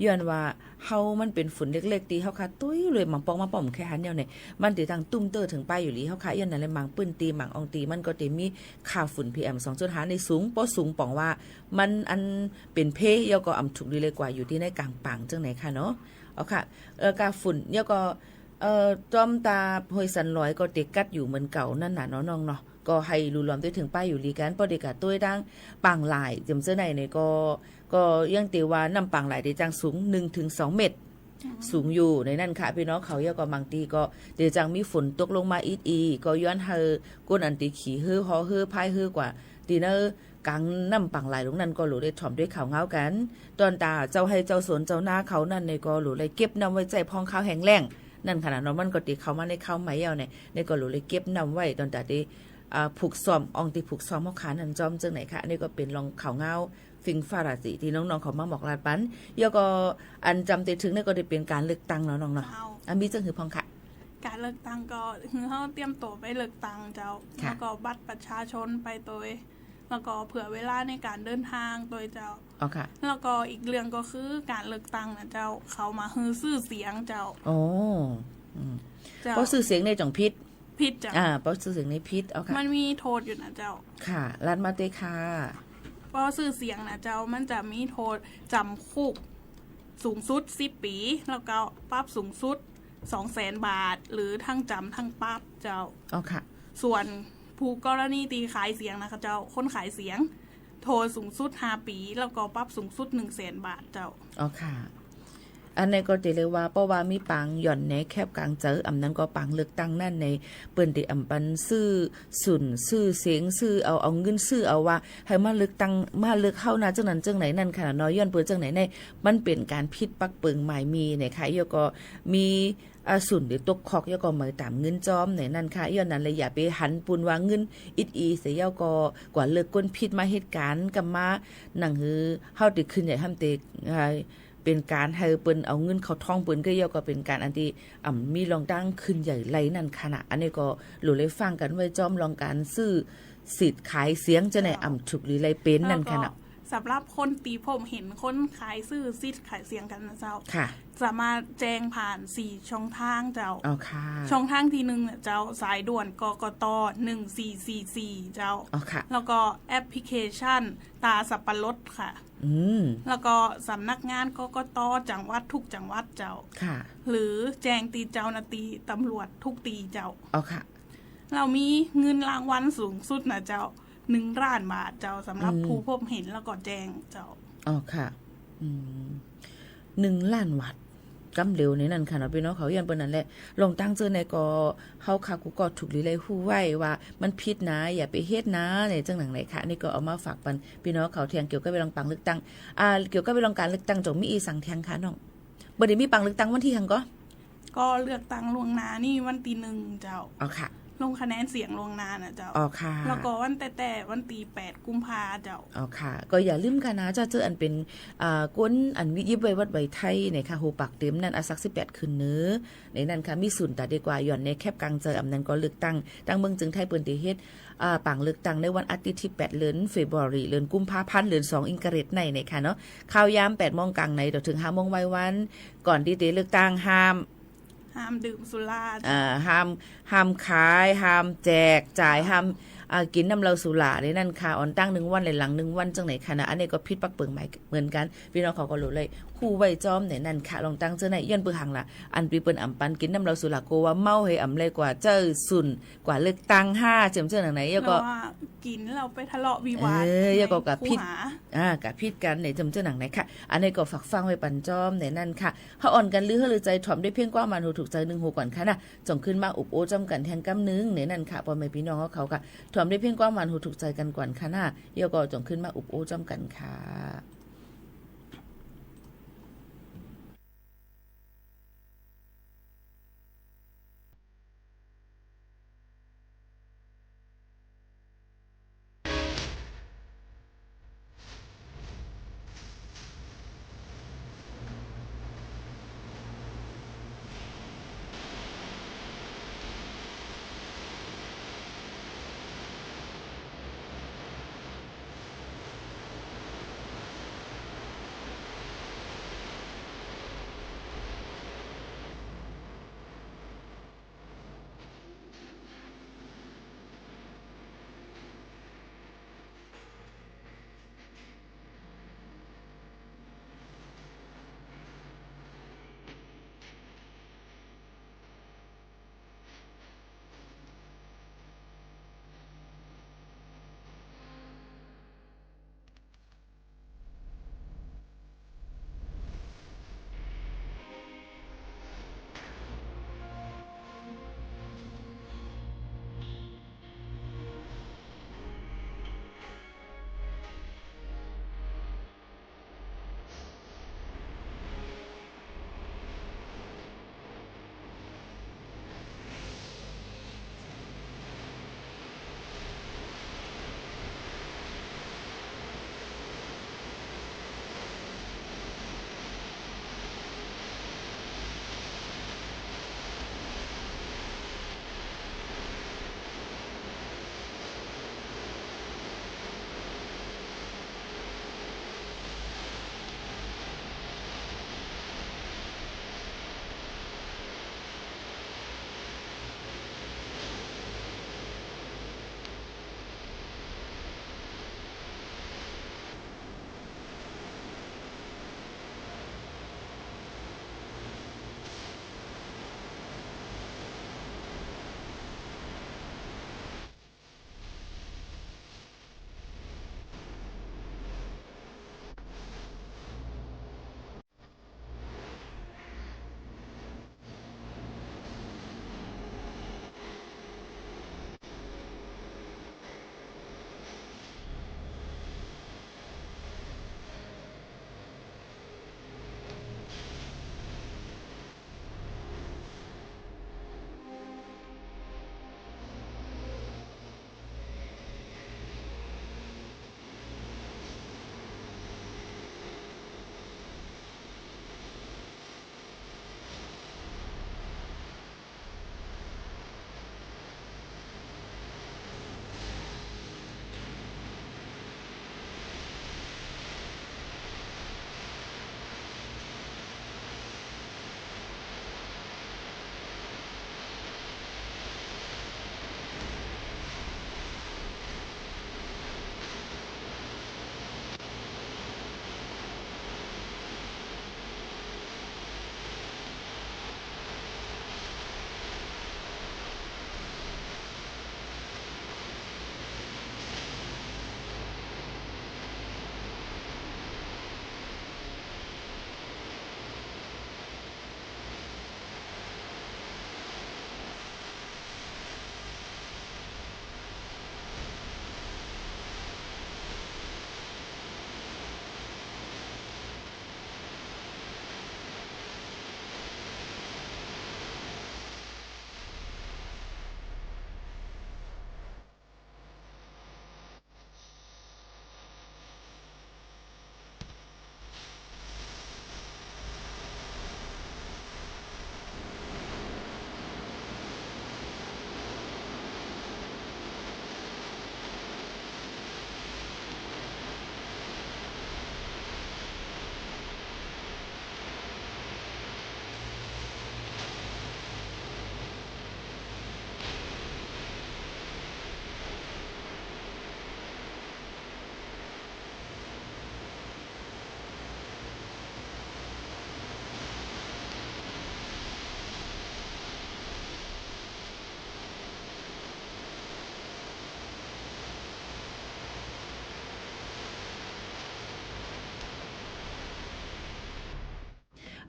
ย้อนว่าเฮามันเป็นฝุ่นเล็กๆตีเฮาค่ะตุ้ยเลยมังปองมาป้อมแค่หันเดียวเนี่ยมันติตั้งตุ้มเตอถึงป้ายอยู่ลีเฮาค่ะย้อนนั่นเลยมังปื้นตีมังอองตีมันก็ติมีค่าฝุ่น PM 2.5 ในสูงบ่สูงปองว่ามันอันเป็นเพยก็อำถูกดีเลยกว่าอยู่ที่ในกลางปังจังไหนค่ะเนาะเอาค่ะกาฝุ่นเนี่ยก็จอมตาห้วยสันลอยก็ติกัดอยู่เหมือนเก่านั่นน่ะเนาะน้องเนาะก็ให้รู้รวมได้ถึงป้ายอยู่ลีกันปอดีกาตัวดังปังหลายจำเสื้อในเนี่ยก็ยังตีว่าน้ำปังหลายได้จังสูง 1-2 เมตรสูงอยู่ในนั่นค่ะพี่น้องเขาเยอะก็บางทีก็เดี๋ยวจังมีฝนตกลงมาอีก็ย้อนเฮอก้นอันตีขี่เฮอฮอเฮอพายเฮอกว่าตีเนอร์กลางน้ำปังหลายตรงนั้นก็หลุดได้ถ่อมด้วยข่าวเงากันตอนตาเจ้าให้เจ้าสวนเจ้าหน้าเขานั่นในก็หลุดเลยเก็บน้ำไว้ใจพองข้าวแห้งแล้งนั่นขนาดนั้นมันก็ตีเขามาในข้าวไหมเอาเนี่ยในก็หลุดเลยเก็บน้ำไว้ตอนตาดีผูกซ้อมองตีผูกซ้อมเฮาขานันจอมจังไหนคะนี่ก็เป็นรองข่าวเงาฟิงฟ้าราศีที่น้องๆเขามาบอกลาดปันยก็อันจำติดถึงนี่ก็ได้เป็นการเลือกตั้งเนาะน้องเนาะอันมีจังหือพองค่ะการเลือกตั้งก็คือเฮาเตรียมตัวไปเลือกตั้งเจ้าแล้วก็บัตรประชาชนไปตัวแล้วก็เผื่อเวลาในการเดินทางตัวเจ้าอ๋อค่ะแล้วก็อีกเรื่องก็คือการเลือกตั้งนะเจ้าเขามาฮือซื่อเสียงเจ้าโอ้เพราะซื่อเสียงในจ่องพิษจ้ะเพราะชื่อเสียงในพิษเอาค่ะมันมีโทษอยู่นะเจ้าค่ะรัดมาเตค่ะเพราะชื่อเสียงนะเจ้ามันจะมีโทษจำคุกสูงสุด10 ปีแล้วก็ปรับสูงสุด200,000 บาทหรือทั้งจำทั้งปรับเจ้าเอาค่ะส่วนผู้กรณีตีขายเสียงนะคะเจ้าคนขายเสียงโทษสูงสุด5 ปีแล้วก็ปรับสูงสุด100,000 บาทเจ้าเอาค่ะอันนี้ก็จะเรียกว่าเพราะว่ามีปังหย่อนในแคบกลางเจออำนั้นก็ปังเลือกตั้งนั่นในเปิ้นที่อำปันซื้อสุนซื้อเสียงซื้อเอาเงินซื้อเอาว่าให้มาเลือกตั้งมาเลือกเข้านะจังนั้นจังไหนนั่นค่ะน้อยย้อนเปิ้นจังไหนในมันเป็นการผิดปักเปิงหมายมีในค่ะยก็มีสุนหรือตกคอกยก็มาตามเงินจอมในนั่นค่ะย้อนนั้นเลยอย่าไปหันปุนว่าเงินอีเสียก็กว่าเลิกก้นผิดมาเหตุการณ์กับมาหนังฮือเฮาติขึ้นใหญ่ทำเตเป็นการให้เปิ้นเอาเงินเขาท่องเปิ้นก็เยอะก็เป็นการอันที่มีรองตั้งขึ้นใหญ่ไรนั่นขณะอันนี้ก็หลุดเลยฟังกันไว้จอมรองการซื้อสิทธิ์ขายเสียงจะในถูกหรือไรเป็นนั่นขณะสำหรับคนตีผมเห็นคนขายซื้อสิทธิ์ขายเสียงกันนะเจ้าค่ะสามารถแจ้งผ่าน4 ช่องทางเจ้าเอาค่ะช่องทางที่1เนี่ยเจ้าสายด่วนกกต1444เจ้าเอาค่ะแล้วก็แอปพลิเคชันตาสับปะรดค่ะแล้วก็สำนักงานกกตจังหวัดทุกจังหวัดเจ้าค่ะหรือแจ้งตีเจ้าหน้าที่ตำรวจทุกตีเจ้าเอาค่ะเรามีเงินรางวัลสูงสุดนะเจ้า1 ล้านบาทเจ้าสำหรับผู้พบเห็นแล้วก็แจ้งเจ้าอ๋อค่ะ1 ล้านบาท กำเหลวในนั้นค่ะเนาะพี่น้องเขายันเปิ้นนั่นแหละลงตั้งเจอในก็เฮาค่ะกูก็ถูกลีเลยฮู้ไว้ว่ามันผิดนะอย่าไปเฮ็ดนะในจังหนังไหนค่ะนี่ก็เอามาฝากปันพี่น้องเขาเที่ยงเกี่ยวกับไปลองปังเลือกตั้งเกี่ยวกับไปลองการเลือกตั้งจงมีอีสังเที่ยงค่ะน้องบ่ได้มีปังเลือกตั้งวันที่หังก็เลือกตั้งล่วงหน้านี่วันที่1เจ้าอ๋อค่ะลงคะแนนเสียงล่วงหน้านะเจ้าอ๋อค่ะแล้วก็วันแต่วันที่8กุมภาเจ้าอ๋อค่ะก็อย่าลืมค่ะนะจะเจออันเป็นก้นอันวิยิบไว้วัดไว้ไทยในค่ะโหปักเต็มนั่นอาสัก18คืนเนื้อในนั้นค่ะมีศูนย์ตัดดีกว่าย่อนในแคบกลางเจออำนั้นก็เลือกตั้งเมืองจึงไทยเปิ้นที่เฮ็ดปังเลือกตั้งในวันอาทิตย์ที่8เดือนเฟบรุรีเดือนกุมภาพันธ์เดือน2อิงกะเรตในค่ะเนาะข่าวยาม 8:00 นกลางในถึง 5:00 นไว้วันก่อนที่จะเลือกตั้งห้ามดื่มสุราห้ามขายห้ามแจกจ่ายห้ามกินน้ำเหล้าสุราในนั่นค่ะอ่อนตั้ง1วันเลยหลัง1วันจังไหนค่ะนะอันนี้ก็ผิดปักเปิงใหม่เหมือนกันพี่น้องเขาก็รู้เลยคู่ไว้จอมในนั่นค่ะลองตั้งเจ้าไหนย้อนเปือหังล่ะอันปีเปิ้นอำปันกินน้ำเหล้าสุราโกว่าเมาให้อำเลยกว่าเจ้าสุนกว่าเลือกตั้ง5เจิมเจ้าไหนยก็กินเราไปทะเลาะวิวาทยก็กับผิดกับผิดกันในเจิมเจ้าหนังไหนค่ะอันนี้ก็ฝากฟังไว้ปันจอมในนั่นค่ะเฮาอ่อนกันหรือเฮาลือใจถ่อมด้วยเพียงกว่ามันหูถูกใจ1หูก่อนค่ะนะจงขึ้นมาอุบโอจำกันแทงกำนึงในนั่นค่ะพ่อแม่พี่น้องเขาค่ะถ่อมด้วยเพียงกว่ามันหูถูกใจกันก่อนค่ะนะยก็จงขึ้นมาอุบโอจำกันค่ะ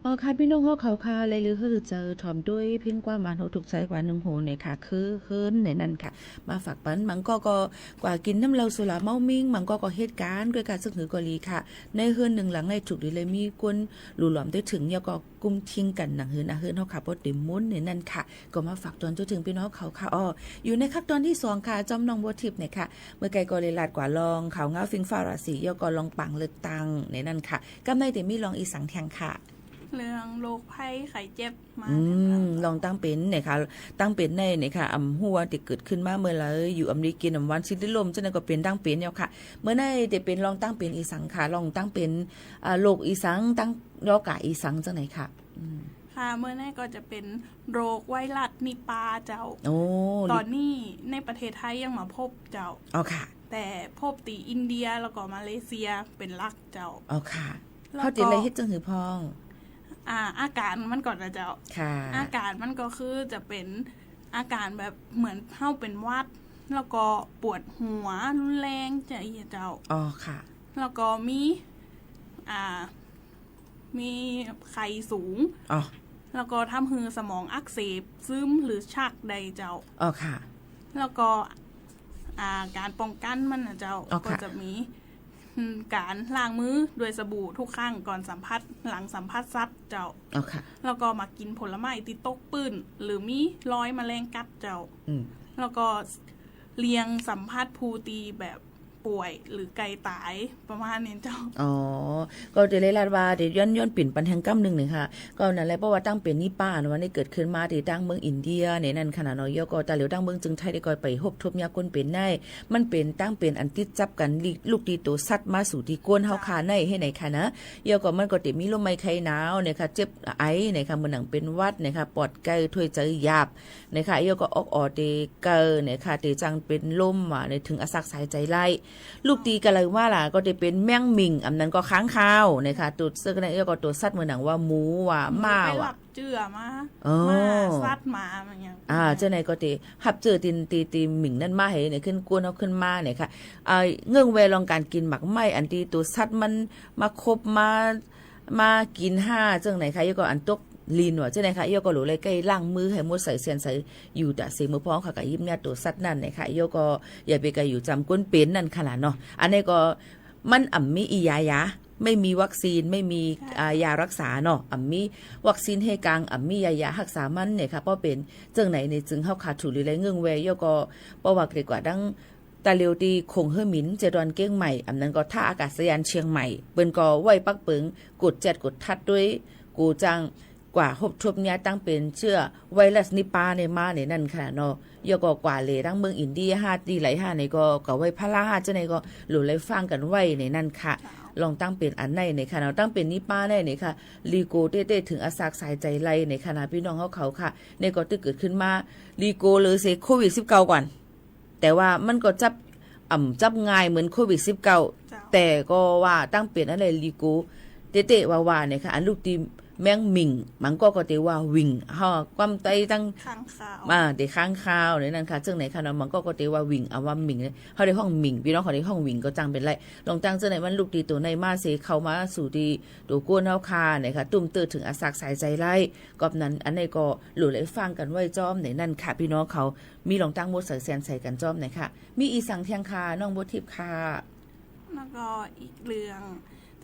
ค่ะพี่น้องเฮาเขาค่ะเลยหรือคือเจอถอมด้วยเพ่งกว่ามาเฮาถูกใจกว่า1โหเนี่ยค่ะคือเฮินในนั้นค่ะมาฝากปันมันก็กว่ากินน้ำเหล้าสุราเมามิ่งมันก็เหตุการณ์ด้วยการซึ่งหือกอลีค่ะในเฮือนหนึ่งหลังในจุกดีเลยมีคนหลู่หลอมได้ถึงแล้วก็กุมทิ้งกันหนังเฮือนเฮือนเฮาค่ะบ่ได้มุนในนั้นค่ะก็มาฝากตอนจนถึงพี่น้องเขาค่ะอยู่ในขั้นตอนที่2ค่ะจอมน้องบัวทิพย์เนี่ยค่ะเมื่อไกลก็เลยลาดกว่าลองเขาเงาฟิงฟ้าราศีแล้วก็ลองปังเลือกตังในนั้นค่ะกำในแต่มีลองอีสังแทงค่ะเรื่องโรคภัยไข้เจ็บมาลองตั้งเป็นเนี่ยค่ะตั้งเป็นในเนี่ยค่ะหัวที่เกิดขึ้นมาเมื่อไรอยู่อเมริกันวันซิดิลมจังนั้นก็เป็นตั้งเป็นแล้วค่ะเมื่อในจะเป็นลองตั้งเป็นอีสังค่ะลองตั้งเป็นโรคอีสังตั้งโรคกะอีสังจังไหนค่ะค่ะเมื่อในก็จะเป็นโรคไวรัสนิปาเจ้าตอนนี้ในประเทศไทยยังมาพบเจ้าค่ะแต่พบตีอินเดียแล้วก็มาเลเซียเป็นหลักเจ้าค่ะเขาจะเลยเฮ็ดจังหือพองอาการมันก่อนนะเจ้าอาการมันก็คือจะเป็นอาการแบบเหมือนเท่าเป็นวัดแล้วก็ปวดหัวรุนแรงจะเจ้าค่ะแล้วก็มีไข้สูงแล้วก็ทำให้สมองอักเสบซึมหรือชักใดเจ้าค่ะแล้วก็การป้องกันมันนะเจ้าก็จะมีการล้างมือด้วยสบู่ทุกครั้งก่อนสัมผัสหลังสัมผัสซัดเจ้าแล้วก็มากินผลไม้ที่ตกปื้นหรือมีรอยแมลงกัดเจ้าแล้วก็เลียงสัมผัสภูตีแบบป่วยหรือไก่ตายประมาณนี้เจ้าก็จะเลยลาดว่าเดี๋ยวย้อนปิ่นปันแห่งกำหนึ่งค่ะก็นั่นแหละเพราะว่าตั้งเป็นนี่ป้าวันนี้เกิดขึ้นมาที่ตั้งเมืองอินเดียในนั้นขนาดน้อยก็แต่เหลียวตั้งเมืองจึงไทยได้ก่อยไปหบทบยาก้นเป็นได้มันเป็นตั้งเป็นอันติดจับกันลูกดีโตซัดมาสู่ที่ก้นเฮาคาในให้ไหนค่ะนะเยอะก็มันก็ติมีลมไม้ไข้หนาวเนี่ยค่ะเจ็บไอเนี่ยค่ะมันหนังเป็นวัดเนี่ยค่ะปอดไก่ถ้วยใจหยาบเนี่ยค่ะเยอะก็ออกเตเกอเนี่ยค่ะเตจังเป็นลมว่าในถึงอสักสายใจไล่ลูกตีกันเลยว่าล่ะก็จะเป็นแมงมิงอันนั้นก็ค้างคาวนะคะตัวเสื้อกันเนี่ยก็ตัวสัตว์เหมือนหนังว่าหมูว่าม้าว่ะเจือมาสัตว์มาอย่างเงี้ยเจ้าไหนก็ตีหับเจอตีหมิงนั่นมาให้เนี่ยขึ้นกวนเอาขึ้นมาเนี่ยค่ะเงื่อนเวลองการกินหมักไหมอันที่ตัวสัตว์มันมาคบมากินจังไหนคะยก็อันตกลีนว่ะเจ้าไหนคะยก็หลุเลยใกล้ล้างมือให้หมดใส่เสียนใส่อยู่แต่เสียมือพ้องค่ะกับยิ้มเนี่ยตัวสัตว์นั่นนะคะยก็อย่าไปไกลอยู่จำก้นเป็นนั่นขนาดเนาะอันนี้ก็มันมีอียาไม่มีวัคซีนไม่มียารักษาเนาะมีวัคซีนให้กลางมียารักษามันเนี่ยค่ะเพราะเป็นจังไหนในจึงเฮาขาดถูหรือไรเงื่อนเวยยก็ประวัติดีกว่าดังตาเลียวตีคงเฮอหมินเจดอนเก้งใหม่อันนั้นก็ท่าอากาศยานเชียงใหม่เปิ้นก็ไว้ปักเปิงกดแจดกดทัดด้วยกูจังกว่าหบทบเนี่ยตั้งเป็นเชื่อไวรัสนิปาในมาในนั่นค่ะเนาะยก็กว่าเลยทั้งเมืองอินเดีย5ดีหลาย5ในก็ไว้พลา5จังไหนก็หลุเลยฟังกันไว้ในนั่นค่ะลองตั้งเป็นอันในค่ะเนาะตั้งเป็นนิปาในนี่ค่ะลีโกเต้ๆถึงอาสากสายใจไล่ในขณะพี่น้องเขาค่ะในก็ตึกเกิดขึ้นมาลีโกเลยเซโควิด19ก่อนแต่ว่ามันก็จับง่ายเหมือนโควิด19แต่ก็ว่าตั้งเป็นอะไรลีโกเต้ๆว่าเนี่ยค่ะอันลูกทีแมงมิงมันก็เตว่าวิ่งความไตตั้งข้างขาวเด็กข้างขาวในนั้นค่ะซึ่งไหนค่ะเนาะมันก็เตว่าวิ่งว่ามิงเขาได้ห้องมิงพี่น้องเขาได้ห้องวิ่งก็จังเป็นไรลองจังซึ่งไหนมันลูกดีตัวในมาเสเข้ามาสู่ดีตัวก้นเฮาคาเนี่ยค่ะตุ่มเตอถึงอาสักสายใจไล่กับนั้นอันนี้ก็หลุดเลยฟังกันไว้จอมในนั้นค่ะพี่น้องเขามีลองตั้งหมดใส่แซนใส่กันจอมไหนค่ะมีอีสังเทียงคาน้องบัวทิพย์ค่ะแล้วก็อีกเรื่อง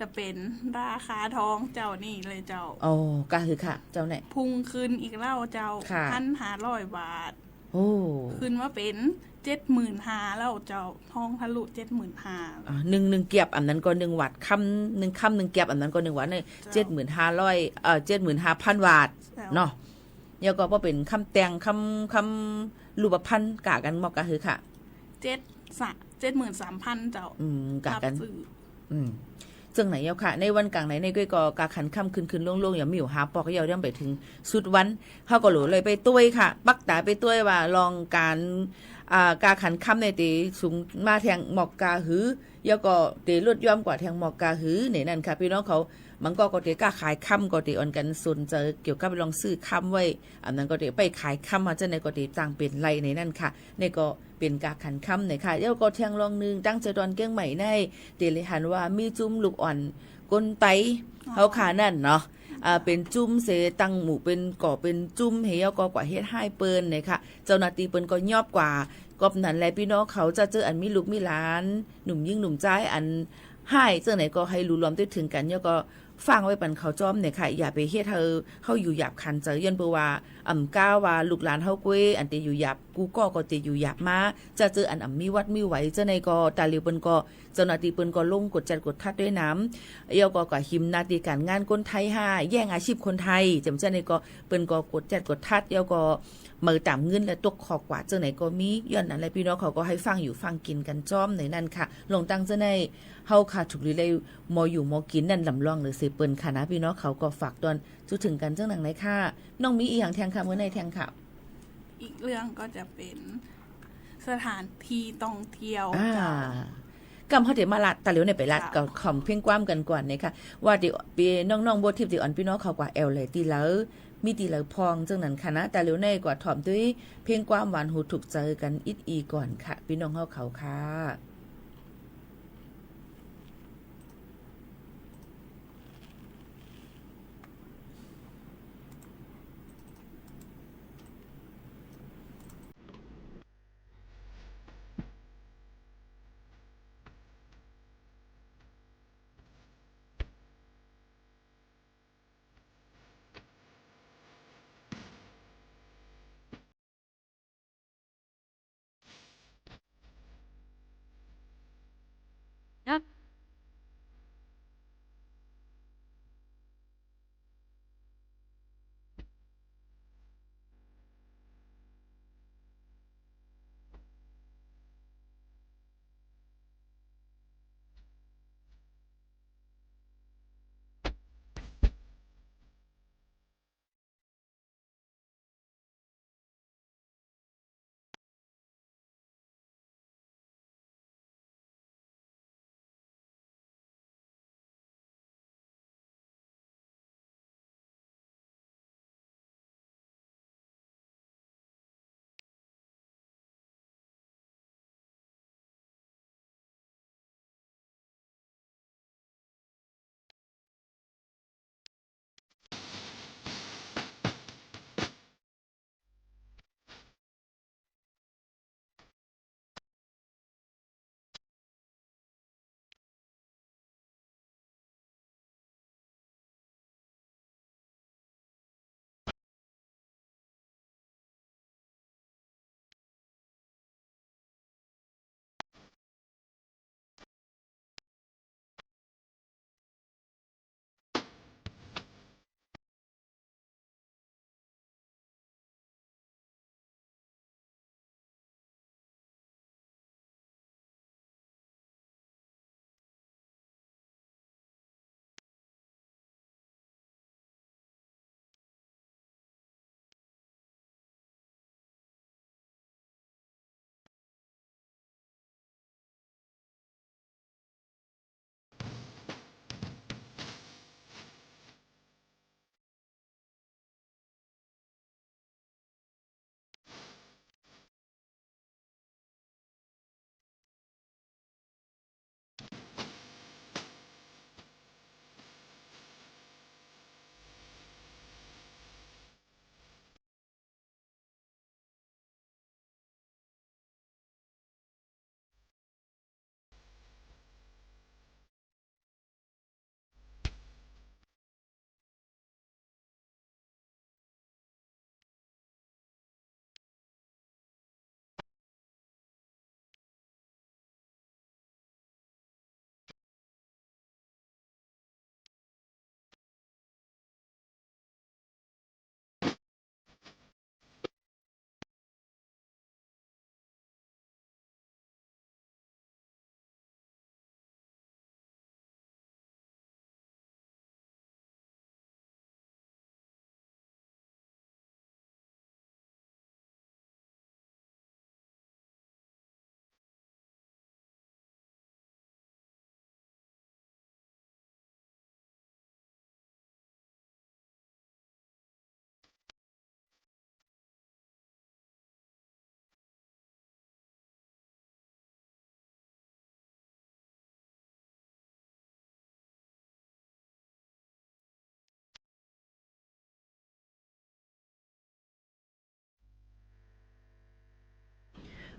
จะเป็นราคาทองเจ้านี่เลยเจ้าก็คือค่ะเจ้าไหนพุ่งขึ้นอีกแล้วเจ้า1,500 บาทขึ้นว่าเป็น75,000แล้วเจ้าทองทะลุ75,000หนึ่งเกียบอันนั้นก็1วัดค่ำ1เกียบอันนั้นก็1วัดเนี่ย75,000 75,000 บาทเนาะแล้วก็เป็นคำแตงคำรูปพันธ์กะกันหมอกก็คือค่ะ73,000เจ้ากะกันซึ่งไหนเยาค่ะในวันกลางไหนในก้อยก็กาขันค่ำคืนล่วงๆอย่ามีอยู่หาปอกก็ยาวย่ำไปถึงสุดวันเขาก็หลุเลยไปตุ้ยค่ะปักตาไปตุ้ยว่าลองการกาขันค่ำในตีสูงมาแทงหมอกกาหือยาก็ตีลดย่อมกว่าแทงหมอกกาหือในนั่นค่ะพี่น้องเขามันก็ตีกล้าขายค่ำก็ตีอ่อนกันสนใจเกี่ยวกับลองซื้อค่ำไว้อันนั้นก็ตีไปขายค่ำมาจะในก็ตีจ้างเป็นไรในนั่นค่ะในก็เป็นกาขันค่ำเนี่ยค่ะเดี๋ยวก็แทงลองนึงตั้งใจตอนเก้งใหม่ในเตลิหันว่ามีจุ้มลูกอ่อนก้นไตเขาขานั่นเนาะ เป็นจุ้มเสตั้งหมู่เป็นก่อเป็นจุ้มเฮียก็กว่าเฮ็ดให้เปิ้นเนี่ยค่ะเจ้าหน้าที่เปิ้นก็ยอบกว่ากอบนั้นแลพี่น้องเขาจะเจออันมีลูกมีหลานหนุ่มยิ่งหนุ่มจ้ายอันให้เจ้าไหนก็ให้รู้รวมด้วยถึงกันเนี่ยก็ฟังไว้ปันเขาจ้อมเนี่ยค่ะอย่าไปเฮ็ดเฮาอยู่หยาบคันเจอยันเปว่าก้าวว่าลูกหลานเฮากุ้ยอันเตอยู่หยาบกูก็เตอยู่หยาบมาจะเจออันมีวัดมีไหวเจ้าในก็ตาเหลียวเปิ้นก็เจ้าหน้าที่เปิ้นก็ลงกดจัดกดทัดด้วยน้ำเยาก็หิมนาทีการงานคนไทยแย่งอาชีพคนไทยจำเจ้าในก็เปิ้นก็กดจัดกดทัดเยาก็มือตามเงินและตกขอกว่าเจ้าไหนก็มีย้อนนั้นแหละพี่น้องเขาก็ให้ฟังอยู่ฟังกินกันจ้อมในนั้นค่ะลงตั้งเจ้าในเฮาค่ะถูกลีเลยมออยู่มอกินนั่นลำลองหรือสิเปิ้นค่ะนะพี่น้องเขาก็ฝากตอนจุถึงกันจังหนังไหนค่ะน้องมีอีหยังแทงค่ะมื้อในแทงค่ะอีกเรื่องก็จะเป็นสถานที่ท่องเที่ยวกำเขาเดี๋ยวมาลัดตะเหลียวในไปลัดก็ขอมเพ่งกว้ามกันก่อนนะคะว่าเดี๋ยวปีน้องๆบ่ทิพย์ที่อ่อนพี่น้องเขากว่าแอลเลยตีแล้วมีตีแล้วพองจังนั้นค่ะนะแต่เหลียวในกว่าถ่อมด้วยเพ่งกว้ามหวานหูถูกเจอกันอิดอีก่อนค่ะพี่น้องเขาค่ะ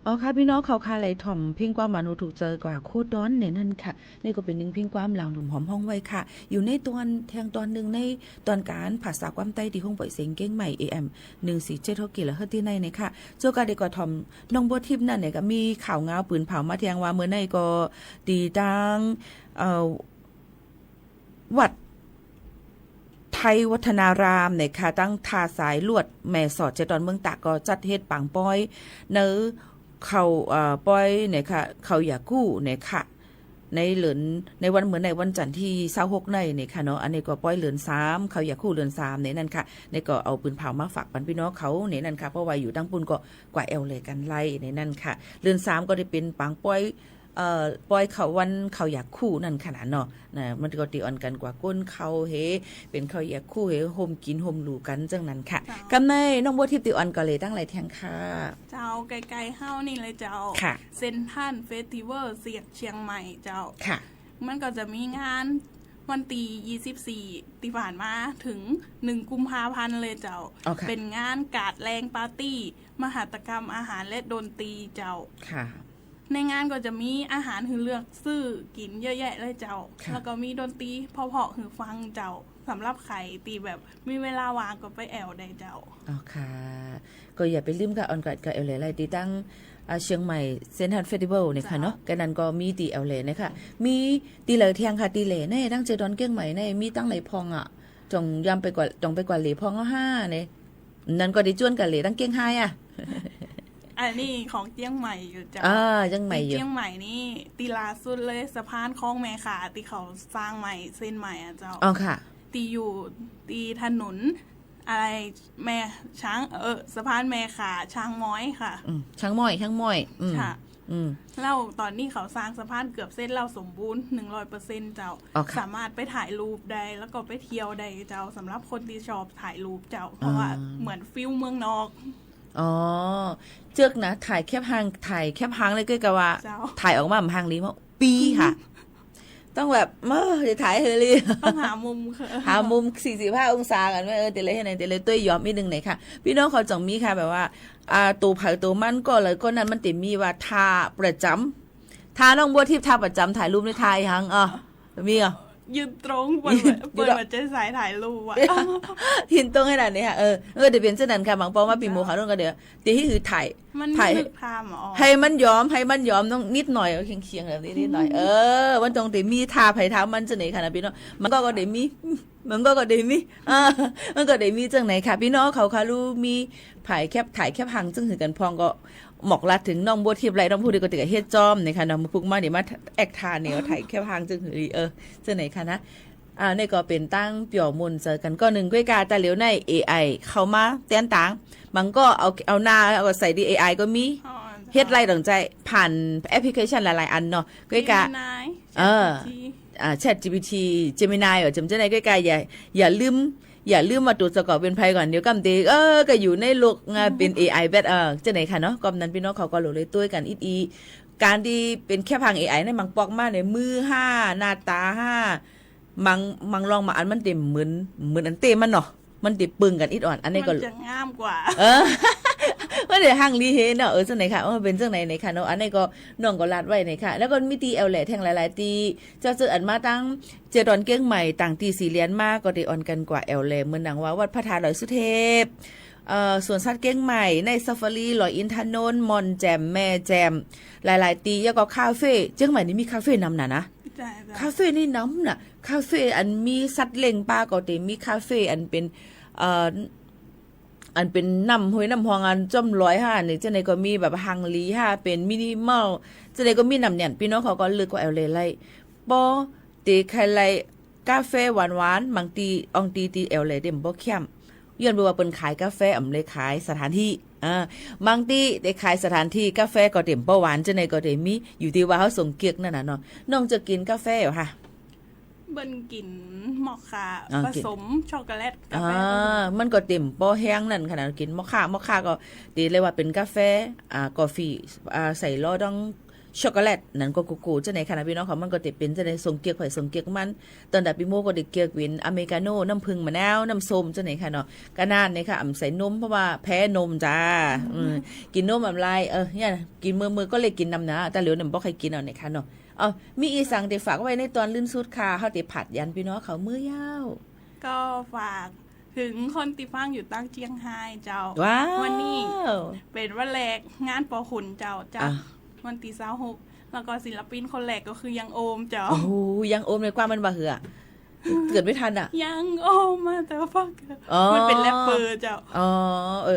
อ๋อค่ะพี่น้องเขาค่ะไหลถ่อมพิงความหวานถูกเจอกว่าโคตรร้อนเนี่ยนั่นค่ะนี่ก็เป็นหนึ่งพิงความหลังหลุมหอมห้องไว้ค่ะอยู่ในตอนแทงตอนหนึ่งในตอนการภาษาความใต้ที่ห้องปล่อยเสียงเก้งใหม่ AM 147ฮอกกิแล้วเฮาที่ในเนี่ยค่ะโจกาเดกว่าถ่อมน้องบัวทิพย์นั่นเนี่ยก็มีข่าวงาวปืนเผามาแทงว่าเมื่อในก็ดีดังวัดไทยวัฒนารามเนี่ยค่ะตั้งทาสายลวดแม่สอดเจดอนเมืองตากก็จัดเฮ็ดปังป้อยเนื้อเขาป้อยเนี่ยค่ะเขาอยากกู้เนี่ยค่ะในเหลือนในวันเหมือนในวันจันทร์ที่26ในเนี่ยค่ะเนาะอันนี้ก็ป้อยเหลือน3เขาอยากกู้เหลือน3เนี่ยนั่นค่ะเนี่ยก็เอาปืนเผามาฝากปันพี่น้องเขาเนี่ยนั่นค่ะเพราะว่าอยู่ตั้งปุ่นก็กว่าแอลเลยกันไล่เนี่ยนั่นค่ะเหลือน3ก็ได้เป็นปังป้อยปล่อยเขาวันเขาอยากคู่นั่นขนาดเนาะนะมันก็ตีอ่อนกันกว่าก้นเขาเฮเป็นเขาอยากคู่เฮโฮมกินโฮมหลูกันจังนั้นค่ะกำในน้องบัวทิพย์ตีอ่อนก็เลยตั้งหลายแทงค่ะเจ้าไกลๆเฮานี่เลยเจ้าเซนทรัลเฟสติวัลเชียงใหม่เจ้าค่ะมันก็จะมีงานวันที่24ที่ผ่านมาถึง1กุมภาพันธ์เลยเจ้าเป็นงานกาดแรงปาร์ตี้มหัตถกรรมอาหารและดนตรีเจ้าค่ะในงานก็จะมีอาหารหือเลือกซื้อกินเยอะแยะเลยเจ้าแล้วก็มีดนตรีเพาะๆหือฟังเจ้าสำหรับใครตีแบบมีเวลาว่างก็ไปแอวได้เจ้าอ๋อค่ะก็อย่าไปลืมกับออนกัดกับแอลเลยอะไรตีตั้งเชียงใหม่เซ็นทรัลเฟสติวัลเนี่ยค่ะเนาะกันนั้นก็มีตีแอลเลยนะคะมีตีเหลยเทียงค่ะตีเหลยแน่ตั้งเจดอนเก้งใหม่แน่มีตั้งไหลพองอ่ะจงยำไปกว่าจงไปกว่าเหลพองเอา5เนี่ยนั่นก็ได้จวนกันเหลตั้งเก้ง5อ่ะอันนี้ของเจียงใหม่อยู่จ้ะเจียงใหม่อยู่เจียงใหม่นี่ตีลาสุดเลยสะพานคลองแม่ขาตีเขาสร้างใหม่เส้นใหม่อ่ะเจ้าอ๋อค่ะตีอยู่ตีถนนอะไรแม่ช้างสะพานแม่ขาช้างม้อยค่ะช้างม้อยค่ะเล่าตอนนี้เขาสร้างสะพานเกือบเส้นเล่าสมบูรณ์ 100% เจ้าสามารถไปถ่ายรูปได้แล้วก็ไปเที่ยวได้เจ้าสำหรับคนที่ชอบถ่ายรูปเจ้าเพราะว่าเหมือนฟิลเมืองนอกอ๋อเจือกนะถ่ายแคบหางเลยก็กะว่าถ่ายออกมาหางลีมาปีค่ะต้องแบบจะถ่ายเฮลีต้องหามุม45องศากันเดี๋ยวเลยให้ไหนเดี๋ยวเลยตุ้ยยอมนิดนึงไหนค่ะพี่น้องเขาจังมีค่ะแบบว่าตัวผักตัวมันก็เลยก็นั้นมันติมีว่าทาประจำทาน้องบัวทิพย์ทาประจำถ่ายรูปในทายยังมียืนตรงเปิดมาใจสายถ่ายรูปอ่ะยืนตรงให้ได้เนี่ยค่ะเดี๋ยวเป็นเช่นนั้นค่ะบางปอมาปีโมค่ะนู่นก็เดี๋ยวตีที่คือถ่ายให้มันยอมต้องนิดหน่อยเคียงๆแบบนี้นิดหน่อยมันตรงตีมีทาไผ่เท้ามันจะไหนค่ะนะพี่น้องมันก็เดี๋ยวมีมันก็เดี๋ยวมีมันก็เดี๋ยวมีจังไหนค่ะพี่น้องเขาค่ะรู้มีถ่ายแคบหางจึงถึงกันพองก็หมอกลัดถึงน้องบัวทิพย์ไรน้องพูดดีก็ติดกับเฮ็ดจอมเนี่ยค่ะน้องพุกมาเดี๋ยวมาแอกทานเนี่ยถ่ายแค่พางจึงหือเจอไหนคะนะนี่ก็เป็นตั้งเปี่ยวมุนเจอกันก็หนึ่งด้วยการแต่เหลียวใน AI เข้ามาเต้นต่างมันก็เอาหน้าเอาใส่ดี AI ก็มีเฮ็ดไรดังใจผ่านแอปพลิเคชันหลายๆอันเนาะด้วยการChatGPT Gemini จำเจอไหนด้วยการอย่าลืมมาตรวจสอบเป็นภัยก่อนเดี๋ยวกำเตก็อยู่ในโลกเป็น AI แบบจะไหนค่ะเนาะกำนั้นพี่น้องเขาก็หลุดเลยตัวกันอีการที่เป็นแค่พัง AI ในมังปอกมาในมือ5หน้าตา5มังลองมาอันมันเต็มเหมือนอันเต็มมันเนาะมันติดปึงกันอีอ่อนอันนี้ก็จะงามกว่าว่าเดี๋ยวห้างลีเฮเนาะจังไหนค่ะเป็นจังไหนค่ะเนาะอันนี้ก็น้องก็ลาดไว้ในค่ะแล้วก็มีตีแอลแหล่แท่งหลายๆตีจะเจออันมาตั้งเจดอนเก้งใหม่ต่างตี4เหรียญมากก็ได้อ่อนกันกว่าแอลแหล่เหมือนหนังว่าวัดพระธาตุดอยสุเทพส่วนสัตว์เก้งใหม่ในซาฟารีลอยอินทนนท์มอนแจมแม่แจมหลายๆตีแล้วก็คาเฟ่เก้งใหม่นี่มีคาเฟ่นำนะคาเฟ่นี่น้ำน่ะคาเฟ่อันมีสัตว์เลี้ยงปลาก็ได้มีคาเฟ่อันเป็นน้ำห้วยน้ำหองอันจ้อม105นี่จังได๋ก็มีแบบฮังลีเป็นมินิมอลจังได๋ก็มีน้ำเนี่ยพี่น้องเขาก็ลึกกว่าแอลเลยไล่บ่ตีไข่ไล่กาแฟหวานๆบางตีอองตีแอลเลยเด้บ่เข้มย้อนบ่ว่าเปิ้นขายกาแฟอำเลยขายสถานที่บางทีได้ขายสถานที่กาแฟก็เต็มบ่หวานจังได๋ก็ได้มีอยู่ที่ว่าเฮาส่งเกียกนั่นน่ะเนาะน้องจะกินกาแฟเหรอค่ะเบิ้นกินมอคค่าผสมช็อกโกแลตกาแฟมันก็เต็มบ่แห้งนั่นขนาดกินมอคค่าก็ดีเลยว่าเป็นกาแฟกาแฟใส่ล้อต้อง ช็อกโกแลตนั่นก็โกโก้จังไหนค่ะนะพี่น้องเขามันก็จะเป็นจังไหนทรงเกียกไผ่ทรงเกียกมันตอนดับพี่โมก็ได้เกียกวินอเมริกาโน่น้ำผึ้งมะนาวน้ำส้มจังไหนค่ะเนาะก็น่านเนี่ยค่ะใส่นมเพราะว่าแพ้นมจ้ากินนมอะไรเนี่ยกินมือก็เลยกินน้ำนะแต่เหลียวเนี่ยบ่ใครกินเอาเนี่ยค่ะเนาะมีอีสังเดฝากไว้ในตอนลื่นสุดค่ะเฮาได้ผัดยันพี่น้องเขามื้อยาวก็ฝากถึงคนที่ฟังอยู่ตั้งเจียงไฮ้เจ้าวันนี้เป็นวันแรกงานปอขุนเจ้าวันที่26แล้วก็ศิลปินคนแรกก็คือยังโอมเจ้าโอ้โหยังโอมในความมันบ่เหือเกิดไม่ทันอ่ะยังโอมมาแต่ว่าฟังมันเป็นแรปเปอร์เจ้า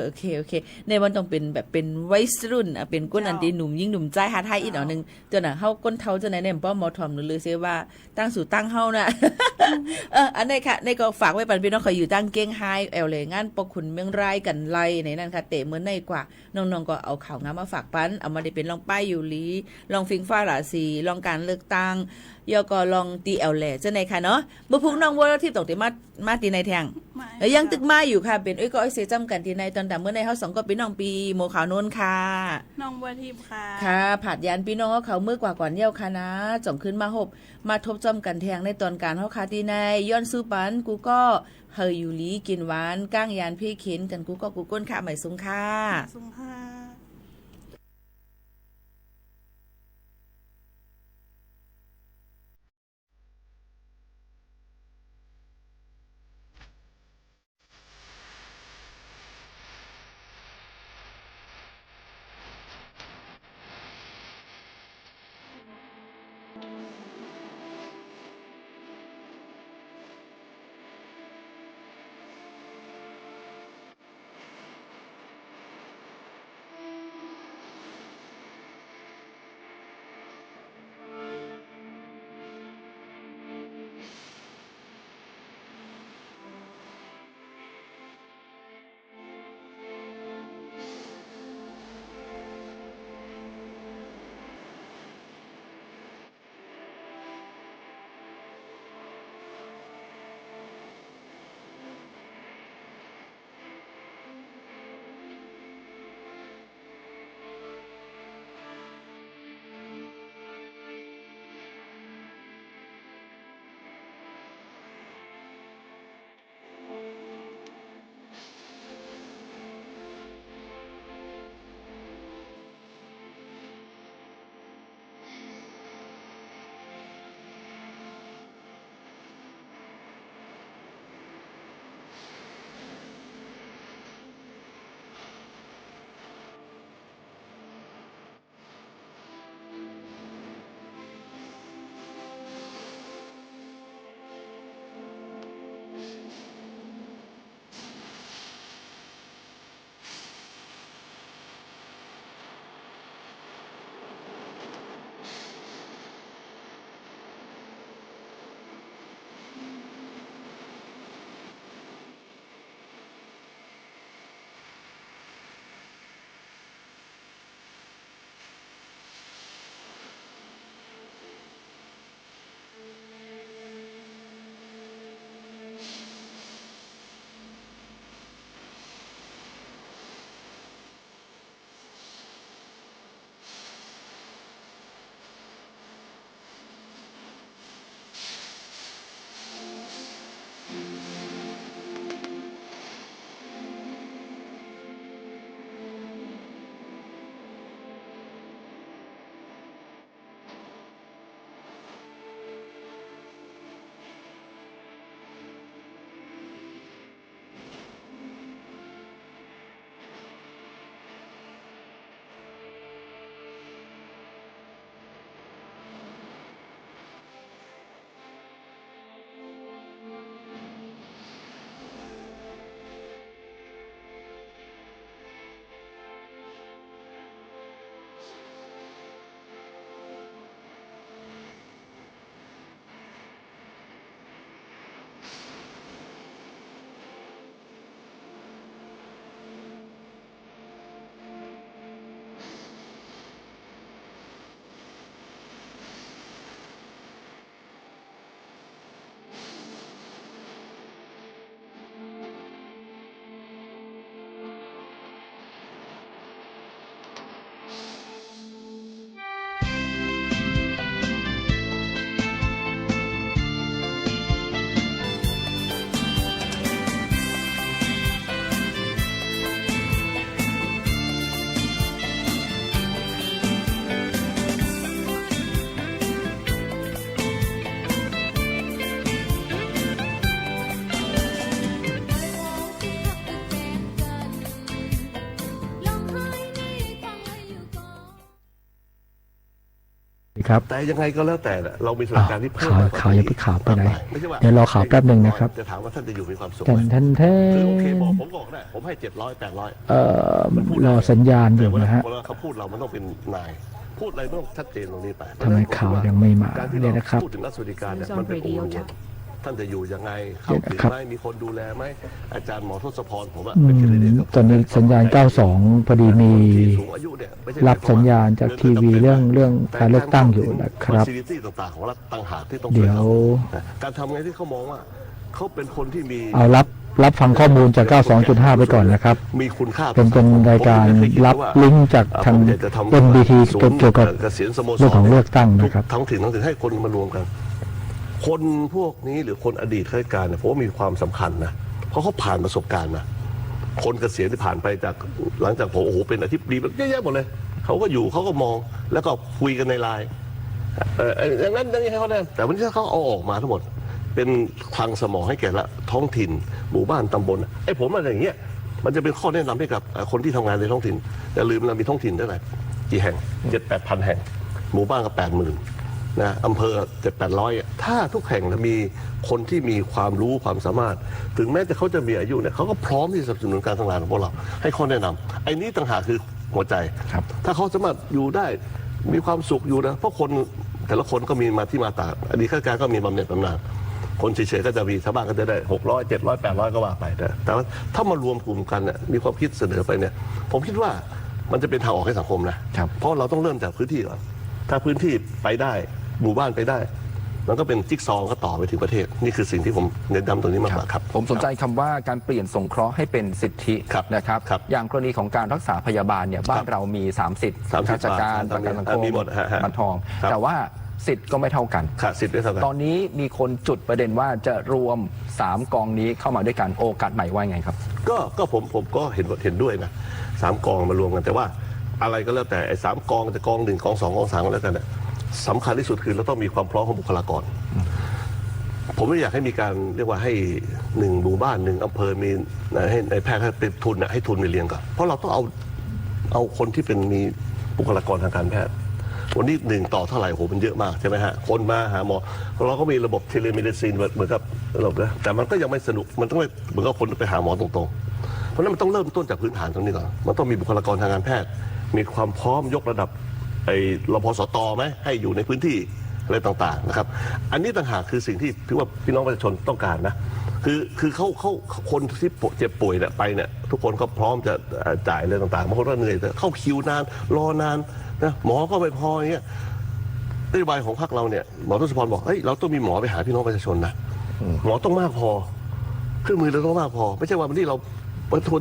โอเคในวันต้องเป็นแบบเป็นวัยรุ่นเป็นก้นอันตีหนุ่มยิ่งหนุ่มใจหาไทยอีกหน่อยนึงจนเฮาก้นเทาจะไหนเนี่ยป้อมอทอมหรือเสียว่าตั้งสู่ตั้งเฮาน่ะอันนี้ค่ะในก็ฝากไว้ปันพี่น้องเขาอยู่ตั้งเก้งไฮแอลเลยงานปกขุนเมืองไรกันไล่ในนั้นค่ะเตะเหมือนในกว่าน้องๆก็เอาข่าวงามมาฝากปันเอามาได้เป็นลองป้ายอยู่ลีลองฟิงฟ้าหลาสีลองการเลือกตั้งยอก็ลองตีแอลแหล่จะไหนค่ะเนาะบุพุงน้องวัวที่ตกที่มาตีในแทงยังตึกมาอยู่ค่ะเป็นก็เสียจำกันที่ในตอนแต่เมื่อในเขาสองก็เป็นน้องปีโมขาวโน้นค่ะน้องบัวทิพย์ค่ะค่ะผัดยานพี่น้องเขาเมื่อกว่าก่อนเยี่ยวค่ะนะจ่องขึ้นมาหบมาทบจำกันแทงในตอนการเขาคาตีในย้อนสู้ปันกูก็เฮยอยู่ลีกินหวานก้างยานพี่เข็นกันกูก็กูก้นค่ะใหม่สงค่ะสงค่ะ ครับแต่ยังไงก็แล้วแต่เรามีสถานการณ์ที่เพิ่ม ข่าวอย่าเพิ่งข่าวไปไหนเดี๋ยวรอข่าวแป๊บหนึ่งนะครับ จะถามว่าท่านจะอยู่มีความสุข ท่านคือโอเคผมบอกได้ผมให้700-800รอสัญญาณอยู่นะฮะ เขาพูดเรามันต้องเป็นนายพูดอะไรต้องชัดเจนตรงนี้ไป ทำไมข่าวยังไม่มาเนี่ยนะครับ พูดถึงรัฐสวัสดิการเนี่ยมันเป็นองค์รวมท่านจะอยู่ยังไงเข้าถึงไหมมีคนดูแลไหมอาจารย์หมอทศพรผมว่าเป็นแคนดิเดตกับ ตอนนี้สัญญาณ 92 พอดีมีรับสัญญาณจากทีวีเรื่องการเลือกตั้งอยู่นะครับ ต่างๆของรัฐต่างหากที่ต้อง เดี๋ยว การทำไงที่เขามองว่าเขาเป็นคนที่มี เอารับฟังข้อมูลจาก 92.5 ไปก่อนนะครับ มีคุณค่า เป็นรายการรับลิงก์จากทาง NBT เกี่ยวกับเรื่องของเลือกตั้งนะครับ ท้องถิ่นให้คนมารวมกันคนพวกนี้หรือคนอดีตข้าราชการเนี่ยผมว่ามีความสำคัญนะเพราะเขาผ่านประสบการณ์มาคนเกษียณที่ผ่านไปจากหลังจากผมโอ้โหเป็นอธิบดีแบบเยอะแยะหมดเลยเขาก็อยู่เขาก็มองแล้วก็คุยกันในไลน์อย่างนั้นอย่างนี้ให้เขาได้แต่วันนี้ถ้าเขาเอาออกมาทั้งหมดเป็นคลังสมองให้แก่ละท้องถิ่นหมู่บ้านตำบลไอ้ผมอะไรอย่างเงี้ยมันจะเป็นข้อแนะนำให้กับคนที่ทำงานในท้องถิ่นอย่าลืมเรามีท้องถิ่นเท่าไหร่กี่แห่ง 7-8 พันแห่งหมู่บ้านก็ 80,000นะอำเภอ700-800ถ้าทุกแห่งมีคนที่มีความรู้ความสามารถถึงแม้จะเขาจะมีอายุเนี่ยเขาก็พร้อมที่จะสนับสนุนการทำงานของพวกเราให้ข้อแนะนำไอ้นี้ต่างหากคือหัวใจถ้าเขาสามารถอยู่ได้มีความสุขอยู่นะเพราะคนแต่ละคนก็มีมาที่มาต่างอดีตข้าราชการก็มีบำเหน็จบำนาญคนเฉยๆก็จะมีชาวบ้านก็จะได้600 700 800ก็ว่าไปแต่ว่าถ้ามารวมกลุ่มกันเนี่ยมีความคิดเสนอไปเนี่ยผมคิดว่ามันจะเป็นทางออกให้สังคมนะเพราะเราต้องเริ่มจากพื้นที่ก่อนถ้าพื้นที่ไปได้หมู่บ้านไปได้มันก็เป็นจิ๊กซอว์ก็ต่อไปถึงประเทศนี่คือสิ่งที่ผมเน้นย้ำตรงนี้มากๆครับผมสนใจคำว่าการเปลี่ยนสงเคราะห์ให้เป็นสิทธินะครับอย่างกรณีของการรักษาพยาบาลเนี่ยบ้านเรามี3สิทธิ์ราชการประกันสังคมบัตรทองแต่ว่าสิทธิ์ก็ไม่เท่ากันสิทธิ์ไม่เท่ากันตอนนี้มีคนจุดประเด็นว่าจะรวม3กองนี้เข้ามาด้วยกันโอกาสใหม่ว่าไงครับก็ผมก็เห็นด้วยนะ3กองมารวมกันแต่ว่าอะไรก็แล้วแต่ไอ้3กองจะกอง1กอง2กอง3ก็แล้วกันเนี่ยสำคัญที่สุดคือเราต้องมีความพร้อมของบุคลากรผมไม่อยากให้มีการเรียกว่าให้1หมู่บ้าน1อำเภอมีให้ในแพทย์ให้เป็นทุนให้ทุนไปเลี้ยงก่อนเพราะเราต้องเอาคนที่เป็นมีบุคลากรทางการแพทย์วันนี้1ต่อเท่าไหร่โหมันเยอะมากใช่ไหมฮะคนมาหาหมอเราก็มีระบบเทเลเมดิซินเหมือนกับระบบนะแต่มันก็ยังไม่สนุกมันต้องเหมือนกับคนไปหาหมอตรงๆเพราะนั้นมันต้องเริ่มต้นจากพื้นฐานตรงนี้ก่อนมันต้องมีบุคลากรทางการแพทย์มีความพร้อมยกระดับไอ้รพสตไหมให้อยู่ในพื้นที่อะไรต่างๆนะครับอันนี้ต่างหากคือสิ่งที่พี่ว่าพี่น้องประชาชนต้องการนะคือเขาคนที่เจ็บป่วยเนี่ยไปเนี่ยทุกคนก็พร้อมจะจ่ายอะไรต่างๆบางคนก็เหนื่อยแต่เข้าคิวนานรอนานนะหมอก็ไม่พออย่างเงี้ยนโยบายของพรรคเราเนี่ยหมอทศพรบอกเฮ้ยเราต้องมีหมอไปหาพี่น้องประชาชนนะหมอต้องมากพอเครื่องมือเราต้องมากพอไม่ใช่ว่าวันนี้เรา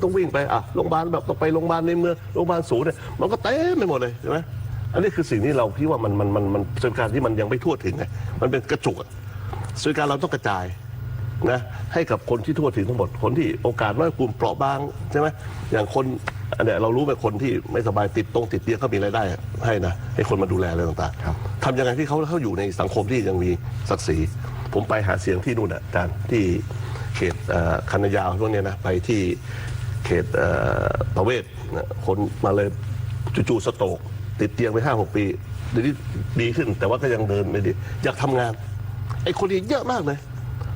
ต้องวิ่งไปโรงพยาบาลแบบต้องไปโรงพยาบาลในเมืองโรงพยาบาลศูนย์เนี่ยมันก็เต็มไปหมดเลยใช่ไหมอันนี้คือสิ่งที่เราคิดว่ามันสวัสดิการที่มันยังไม่ทั่วถึงไงมันเป็นกระจุกสวัสดิการเราต้องกระจายนะให้กับคนที่ทั่วถึงทั้งหมดคนที่โอกาสน้อยกลุ่มเปราะบางใช่ไหมอย่างคนเนี่ยเรารู้ไหมคนที่ไม่สบายติดเตียงเขามีรายได้ให้นะให้คนมาดูแลอะไรต่างๆทำยังไงที่เขาอยู่ในสังคมที่ยังมีศักดิ์ศรีผมไปหาเสียงที่นู่นอาจารย์ที่เขตคันนายาวพวกนี้นะไปที่เขตประเวศคนมาเลยจู่ๆสโตรกติดเตียงไป 5-6 ปีเดี๋ยวนี้ดีขึ้นแต่ว่าก็ยังเดินไม่ดีอยากทำงานไอ้คนนี้เยอะมากเลย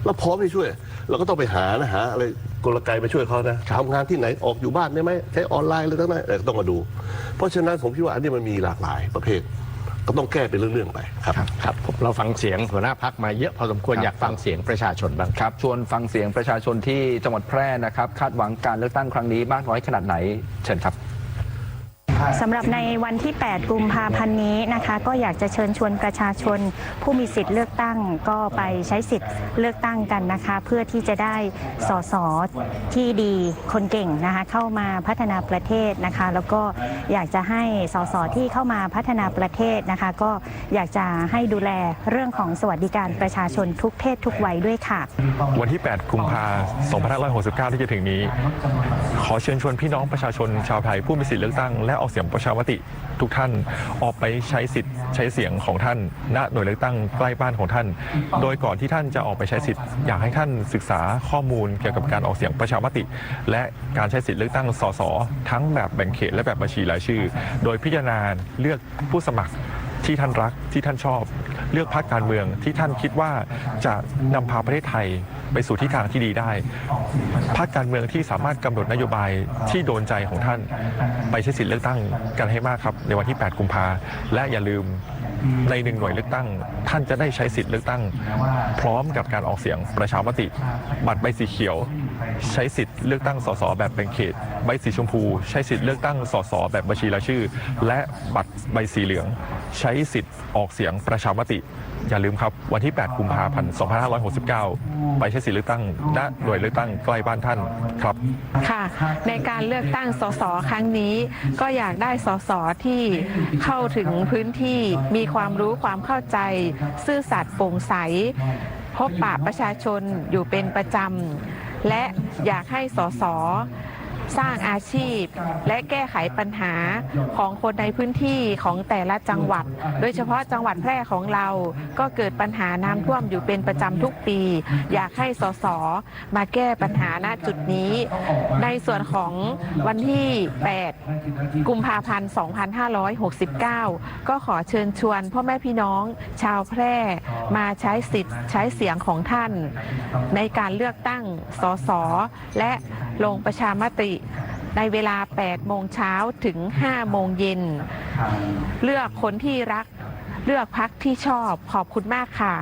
แล้วพร้อมที่ช่วยเราก็ต้องไปหาอะไรกลไกไปช่วยเขานะทำงานที่ไหนออกอยู่บ้านได้ไหมใช้ออนไลน์อะไรต่างๆต้องมาดูเพราะฉะนั้นผมคิดว่าอันนี้มันมีหลากหลายประเภทก็ต้องแก้เป็นเรื่องๆไปครับเราฟังเสียงหัวหน้าพรรคมาเยอะพอสมควรอยากฟังเสียงประชาชนบ้างครับชวนฟังเสียงประชาชนที่จังหวัดแพร่นะครับคาดหวังการเลือกตั้งครั้งนี้มากน้อยขนาดไหนเชิญครับ สำหรับในวันที่ 8 กุมภาพันธ์นี้นะคะก็อยากจะเชิญชวนประชาชนผู้มีสิทธิ์เลือกตั้งก็ไปใช้สิทธิ์เลือกตั้งกันนะคะเพื่อที่จะได้สสที่ดีคนเก่งนะคะเข้ามาพัฒนาประเทศนะคะแล้วก็อยากจะให้สสที่เข้ามาพัฒนาประเทศนะคะก็อยากจะให้ดูแลเรื่องของสวัสดิการประชาชนทุกเพศทุกวัยด้วยค่ะวันที่ 8 กุมภาพันธ์ 2569 ที่จะถึงนี้ขอเชิญชวนพี่น้องประชาชนชาวไทยผู้มีสิทธิ์เลือกตั้งและออกเสียงประชามติทุกท่านออกไปใช้สิทธิ์ใช้เสียงของท่านณหน่วยเลือกตั้งใกล้บ้านของท่านโดยก่อนที่ท่านจะออกไปใช้สิทธิ์อยากให้ท่านศึกษาข้อมูลเกี่ยวกับการออกเสียงประชามติและการใช้สิทธิ์เลือกตั้งสสทั้งแบบแบ่งเขตและแบบบัญชีรายชื่อโดยพิจารณาเลือกผู้สมัคร ที่ท่านรักที่ท่านชอบเลือกพรรคการเมืองที่ท่านคิดว่าจะนำพาประเทศไทยไปสู่ทิศทางที่ดีได้พรรคการเมืองที่สามารถกำหนดนโยบายที่โดนใจของท่านไปใช้สิทธิเลือกตั้งกันให้มากครับในวันที่ 8 กุมภาและอย่าลืมใน1 หน่วยเลือกตั้งท่านจะได้ใช้สิทธิเลือกตั้งพร้อมกับการออกเสียงประชามติบัตรใบสีเขียวใช้สิทธิ์เลือกตั้งสสแบบแบ่งเขตใบสีชมพูใช้สิทธิ์เลือกตั้งสสแบบบัญชีรายชื่อและบัตรใบสีเหลืองใช้สิทธิ์ออกเสียงประชามติอย่าลืมครับวันที่ 8 กุมภาพันธ์ 2569 ไปใช้สิทธิเลือกตั้งณหน่วยเลือกตั้งใกล้บ้านท่านครับค่ะในการเลือกตั้งสสครั้งนี้ก็อยากได้สสที่เข้าถึงพื้นที่มีความรู้ความเข้าใจซื่อสัตย์โปร่งใสพบปะประชาชนอยู่เป็นประจำและอยากให้สสสร้างอาชีพและแก้ไขปัญหาของคนในพื้นที่ของแต่ละจังหวัดโดยเฉพาะจังหวัดแพร่ของเราก็เกิดปัญหาน้ำท่วมอยู่เป็นประจำทุกปีอยากให้สสมาแก้ปัญหาณจุดนี้ในส่วนของวันที่ 8 กุมภาพันธ์ 2569 ก็ขอเชิญชวนพ่อแม่พี่น้องชาวแพร่มาใช้สิทธิ์ใช้เสียงของท่านในการเลือกตั้งสสและลงประชามติในเวลา 8 โมงเช้าถึง 5 โมงเย็นเลือกคนที่รักเลือกพรรคที่ชอบขอบคุณมากค่ะ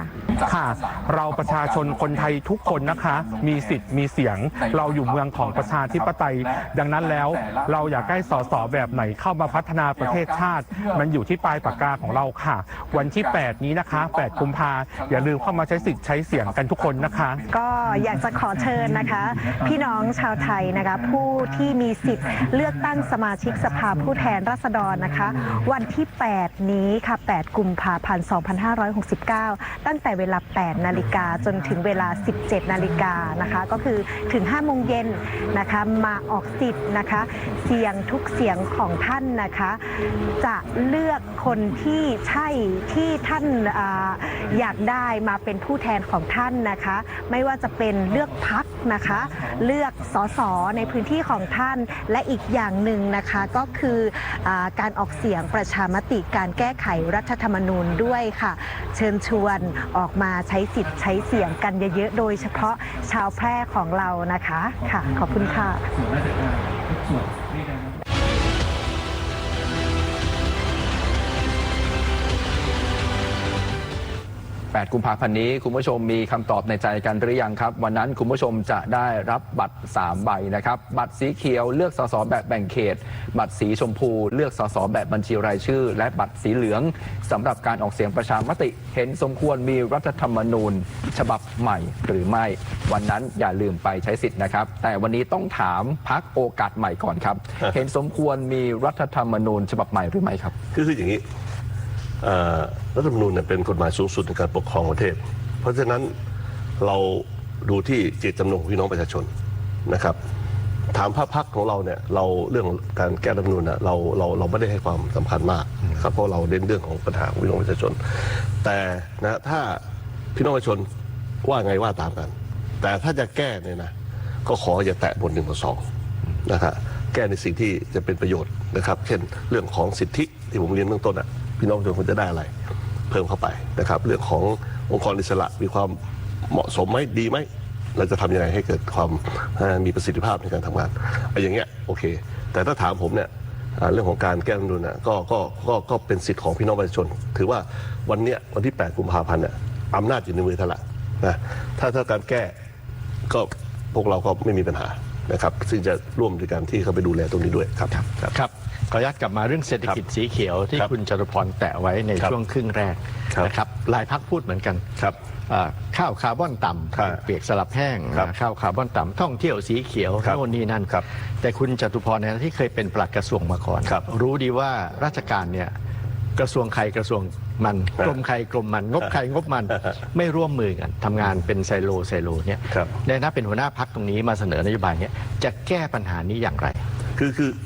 ค่ะเราประชาชนคนไทยทุกคนนะคะมีสิทธิ์มีเสียงเราอยู่เมืองของประชาธิปไตยดังนั้นแล้วเราอยากได้สสแบบไหนเข้ามาพัฒนาประเทศชาติมันอยู่ที่ปลายปากกาของเราค่ะวันที่ 8 นี้นะคะ 8 กุมภาอย่าลืมเข้ามาใช้สิทธิ์ใช้เสียงกันทุกคนนะคะก็อยากจะขอเชิญนะคะพี่น้องชาวไทยนะคะผู้ที่มีสิทธิ์เลือกตั้งสมาชิกสภาผู้แทนราษฎรนะคะวันที่ 8 นี้ค่ะ 8 กุมภาพันธ์ 2569 ตั้งแต่เวลา 8 นาฬิกาจนถึงเวลา 17 นาฬิกานะคะก็คือถึง 5 โมงเย็นนะคะมาออกสิทธิ์นะคะเสียงทุกเสียงของท่านนะคะจะเลือกคนที่ใช่ที่ท่านอยากได้มาเป็นผู้แทนของท่านนะคะไม่ว่าจะเป็นเลือกพรรคนะคะเลือกสสในพื้นที่ของท่านและอีกอย่างหนึ่งนะคะก็คือการออกเสียงประชามติการแก้ไขรัฐธรรมนูญด้วยค่ะเชิญชวนออกมาใช้สิทธิ์ใช้เสียงกันเยอะๆโดยเฉพาะชาวแพร่ของเรานะคะค่ะขอบคุณค่ะ 8 กุมภาพันธ์นี้คุณผู้ชมมีคำตอบในใจกันหรือยังครับวันนั้นคุณผู้ชมจะได้รับบัตร3ใบนะครับบัตรสีเขียวเลือกสสแบบแบ่งเขตบัตรสีชมพูเลือกสสแบบบัญชีรายชื่อและบัตรสีเหลืองสำหรับการออกเสียงประชามติเห็นสมควรมีรัฐธรรมนูญฉบับใหม่หรือไม่วันนั้นอย่าลืมไปใช้สิทธิ์นะครับแต่วันนี้ต้องถามพรรคโอกาสใหม่ก่อนครับเห็นสมควรมีรัฐธรรมนูญฉบับใหม่หรือไม่ครับคืออย่างนี้รัฐธรรมนูญเป็นกฎหมายสูงสุดในการปกครองประเทศเพราะฉะนั้นเราดูที่เจตจำนงของพี่น้องประชาชนนะครับถามภาคพรรคของเราเนี่ยเราเรื่องการแก้รัฐธรรมนูญเราไม่ได้ให้ความสำคัญมากครับเพราะเราเน้นเรื่องของปัญหาของพี่น้องประชาชนแต่นะถ้าพี่น้องประชาชนว่าไงว่าตามกันแต่ถ้าจะแก้เนี่ยนะก็ขออย่าแตะบท 1 บท 2นะครับแก้ในสิ่งที่จะเป็นประโยชน์นะครับเช่นเรื่องของสิทธิที่ผมเรียนเบื้องต้นพี่น้องประชาชนควรจะได้อะไรเพิ่มเข้าไปนะครับเรื่องขององค์กรอิสระมีความเหมาะสมไหมดีไหมเราจะทำยังไงให้เกิดความมีประสิทธิภาพในการทำงานอย่างเงี้ยโอเคแต่ถ้าถามผมเนี่ยเรื่องของการแก้รัฐธรรมนูญก็เป็นสิทธิ์ของพี่น้องประชาชนถือว่าวันเนี้ยวันที่ 8 กุมภาพันธ์เนี่ยอำนาจอยู่ในมือท่านละนะถ้าการแก้ก็พวกเราก็ไม่มีปัญหานะครับซึ่งจะร่วมในการที่เข้าไปดูแลตรงนี้ด้วยครับครับขออนุญาตกลับมาเรื่องเศรษฐกิจสีเขียวที่คุณจตุพรแตะไว้ในช่วงครึ่งแรกนะครับหลายพรรคพูดเหมือนกันข้าวคาร์บอนต่ำเปียกสลับแห้งข้าวคาร์บอนต่ำท่องเที่ยวสีเขียวโน่นนี่นั่นแต่คุณจตุพรที่เคยเป็นปลัดกระทรวงมาก่อนรู้ดีว่าราชการเนี่ยกระทรวงใครกระทรวงมันกรมใครกรมมันงบใครงบมันไม่ร่วมมือกันทำงานเป็นไซโลเนี่ยในฐานะเป็นหัวหน้าพรรคตรงนี้มาเสนอนโยบายนี้จะแก้ปัญหานี้อย่างไร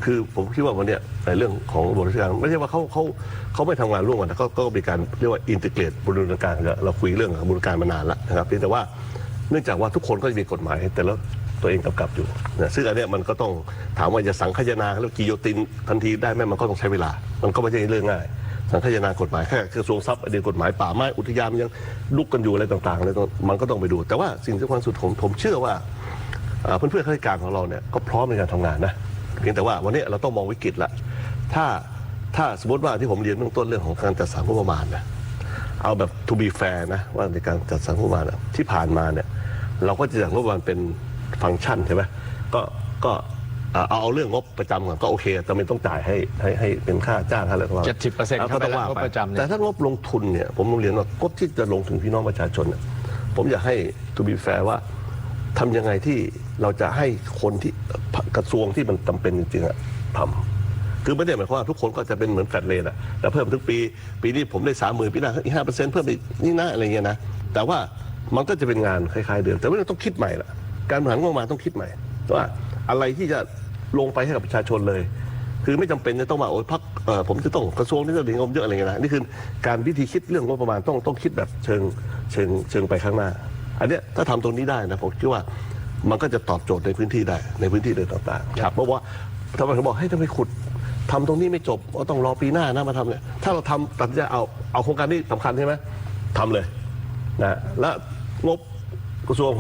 คือผมคิดว่าวันนี้ในเรื่องของระบบราชการไม่ใช่ว่าเขาไม่ทำงานร่วมกันแต่ก็มีการเรียกว่าอินทิเกรตบูรณาการเราคุยเรื่องบูรณาการมานานแล้วนะครับแต่ว่าเนื่องจากว่าทุกคนก็จะมีกฎหมายแต่แล้วตัวเองกำกับอยู่นะซึ่งอันนี้มันก็ต้องถามว่าจะสังคายนาแล้วกิโยตินทันทีได้ไหมมันก็ต้องใช้เวลามันก็ไม่ใช่เรื่องง่าย สังคายนากฎหมายแค่กระทรวงทรัพย์อดีตกฎหมายป่าไม้อุทยานมันยังลุกกันอยู่อะไรต่างๆเลยมันก็ต้องไปดูแต่ว่าสิ่งที่สำคัญสุดผมเชื่อว่าเพื่อนๆข้าราชการของเราเนี่ยก็พร้อมในการทำงานนะเพียงแต่ว่าวันนี้เราต้องมองวิกฤตละถ้าสมมติว่าที่ผมเรียนเบื้องต้นเรื่องของการจัดสรรงบประมาณนะเอาแบบ to be fair นะว่าในการจัดสรรงบประมาณที่ผ่านมาเนี่ยเราก็จะจัดงบประมาณเป็นฟังก์ชันใช่ไหมก็เอาเรื่องงบประจำก่อนก็โอเคแต่ไม่ต้องจ่ายให้เป็นค่าจ้างอะไรก็ว่า 70% เข้าไปแล้วงบประจำแต่ ถ้างบลงทุนเนี่ยผมเรียนว่างบที่จะลงถึงพี่น้องประชาชนเนี่ยผมอยากให้ to be fair ว่าทำยังไงที่เราจะให้คนที่กระทรวงที่มันจำเป็นจริงๆทำคือไม่ได้หมายความว่าทุกคนก็จะเป็นเหมือนแฟลตเรทอะแต่เพิ่มทุกปีนี้ผมได้ 30,000 ปีหน้าอีก 5% เพิ่มอีกนี่นะอะไรเงี้ยนะแต่ว่ามันก็จะเป็นงานคล้ายๆเดิมแต่ว่าเราต้องคิดใหม่ละการบริหารงบประมาณต้องคิดใหม่ว่าอะไรที่จะลงไปให้กับประชาชนเลยคือไม่จำเป็นจะต้องมาโอ้ยพักผมจะต้องกระทรวงนี้จะดึงงบเยอะอะไรเงี้ยนะนี่คือการวิธีคิดเรื่องงบประมาณต้องคิดแบบเชิงไปข้างหน้าอันเนี้ยถ้าทำตรงนี้ได้นะผมคิดว่ามันก็จะตอบโจทย์ในพื้นที่ได้ในพื้นที่ต่างๆเพราะว่าทำไมเขาบอกให้ทำไมขุดทำตรงนี้ไม่จบก็ต้องรอปีหน้านะมาทำเนี่ยถ้าเราทำตัดสินใจเอาโครงการนี้สำคัญใช่ไหมทำเลยนะและงบกระทรวง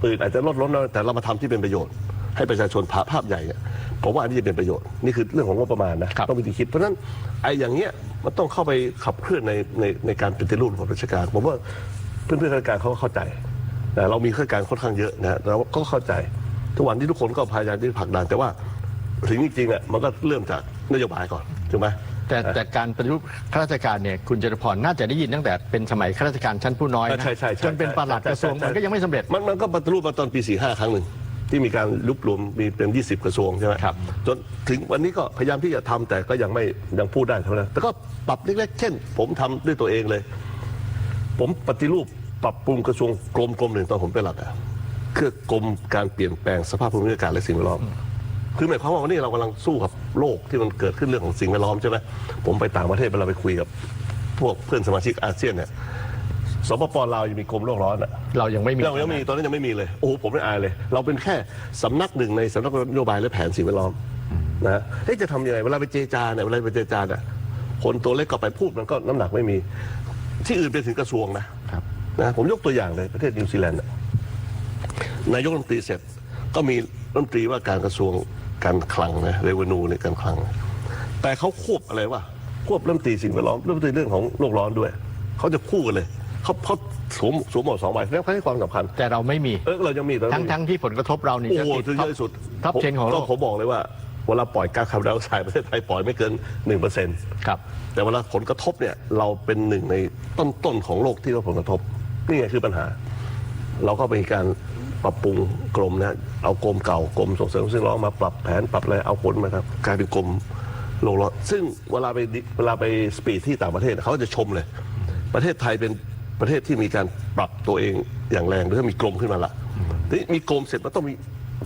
อื่นอาจจะลดล้นแต่เรามาทำที่เป็นประโยชน์ให้ประชาชนภาพใหญ่เนี่ยผมว่าอันนี้จะเป็นประโยชน์นี่คือเรื่องของงบประมาณนะต้องมีวิธีคิดเพราะฉะนั้นไอ้อย่างเงี้ยมันต้องเข้าไปขับเคลื่อนในการปฏิรูประบบราชการผมว่าเพื่อนๆข้าราชการเขาก็เข้าใจนะเรามีข้าราชการค่อนข้างเยอะนะเราก็เข้าใจทุกวันที่ทุกคนก็พยายามที่ผลักดันแต่ว่าถึงจริงๆอ่ะมันก็เริ่มจากนโยบายก่อนถูกไหมแต่การปฏิรูปข้าราชการเนี่ยคุณจตุพรน่าจะได้ยินตั้งแต่เป็นสมัยข้าราชการชั้นผู้น้อยนะจนเป็นปลัดกระทรวงมันก็ยังไม่สำเร็จมันก็ปฏิรูปมาตอนปี 45 ครั้งหนึ่งที่มีการยุบรวมมีเป็น20 กระทรวงใช่ไหมครับจนถึงวันนี้ก็พยายามที่จะทำแต่ก็ยังพูดได้เท่านั้นแต่ก็ปรับเล็กๆเช่นผมทำด้วยตัวเองเลยผมปฏิรูปปรับปรุงกระทรวงกรมหนึ่งตอนผมเป็นหลักคือกรมการเปลี่ยนแปลงสภาพภูมิอากาศและสิ่งแวดล้อมคือหมายความว่าวันนี้เรากำลังสู้กับโลกที่มันเกิดขึ้นเรื่องของสิ่งแวดล้อมใช่ไหมผมไปต่างประเทศเวลาไปคุยกับพวกเพื่อนสมาชิกอาเซียนเนี่ยสปป.ลาวยังมีกรมโลกร้อนเรายังไม่มีตอนนั้นยังไม่มีเลยโอ้โหผมไม่อายเลยเราเป็นแค่สำนักหนึ่งในสำนักนโยบายและแผนสิ่งแวดล้อมนะจะทำยังไงเวลาไปเจรจาเนี่ยคนตัวเล็กก็ไปพูดมันก็น้ำหนักไม่มีที่อื่นเป็นถึงกระทรวงนะผมยกตัวอย่างเลยประเทศนิวซีแลนด์นายกรัฐมนตรีเสร็จก็มีรัฐมนตรีว่าการกระทรวงการคลังนะเรเวนูในการคลังแต่เขาควบอะไรวะควบรัฐมนตรีสิ่งแวดล้อมรัฐมนตรีเรื่องของโลกร้อนด้วยเขาจะคู่กันเลยเขาสวมหมวก2 ใบแล้วเขาให้ความสำคัญแต่เราไม่มีเรายังมีทั้งที่ผลกระทบเรานี่จะติดเยอะที่สุดท็อป10ของโลกผมบอกเลยว่าเวลาปล่อยก๊าซคาร์บอนไดออกไซด์ประเทศไทยปล่อยไม่เกิน 1% ครับแต่เวลาผลกระทบเนี่ยเราเป็นหนึ่งในต้นของโลกที่ได้ผลกระทบนี่ไงคือปัญหาเราก็มีการปรับปรุงกรมนะเอากรมเก่ากรมส่งเสริมสิ่งแวดล้อมมาปรับแผนปรับอะไรเอาผลมาครับกลายเป็นกรมโลกร้อนซึ่งเวลาไปสปีดที่ต่างประเทศเขาจะชมเลยประเทศไทยเป็นประเทศที่มีการปรับตัวเองอย่างแรงด้วยมีกรมขึ้นมาละทีนี้มีกรมเสร็จมันต้องมี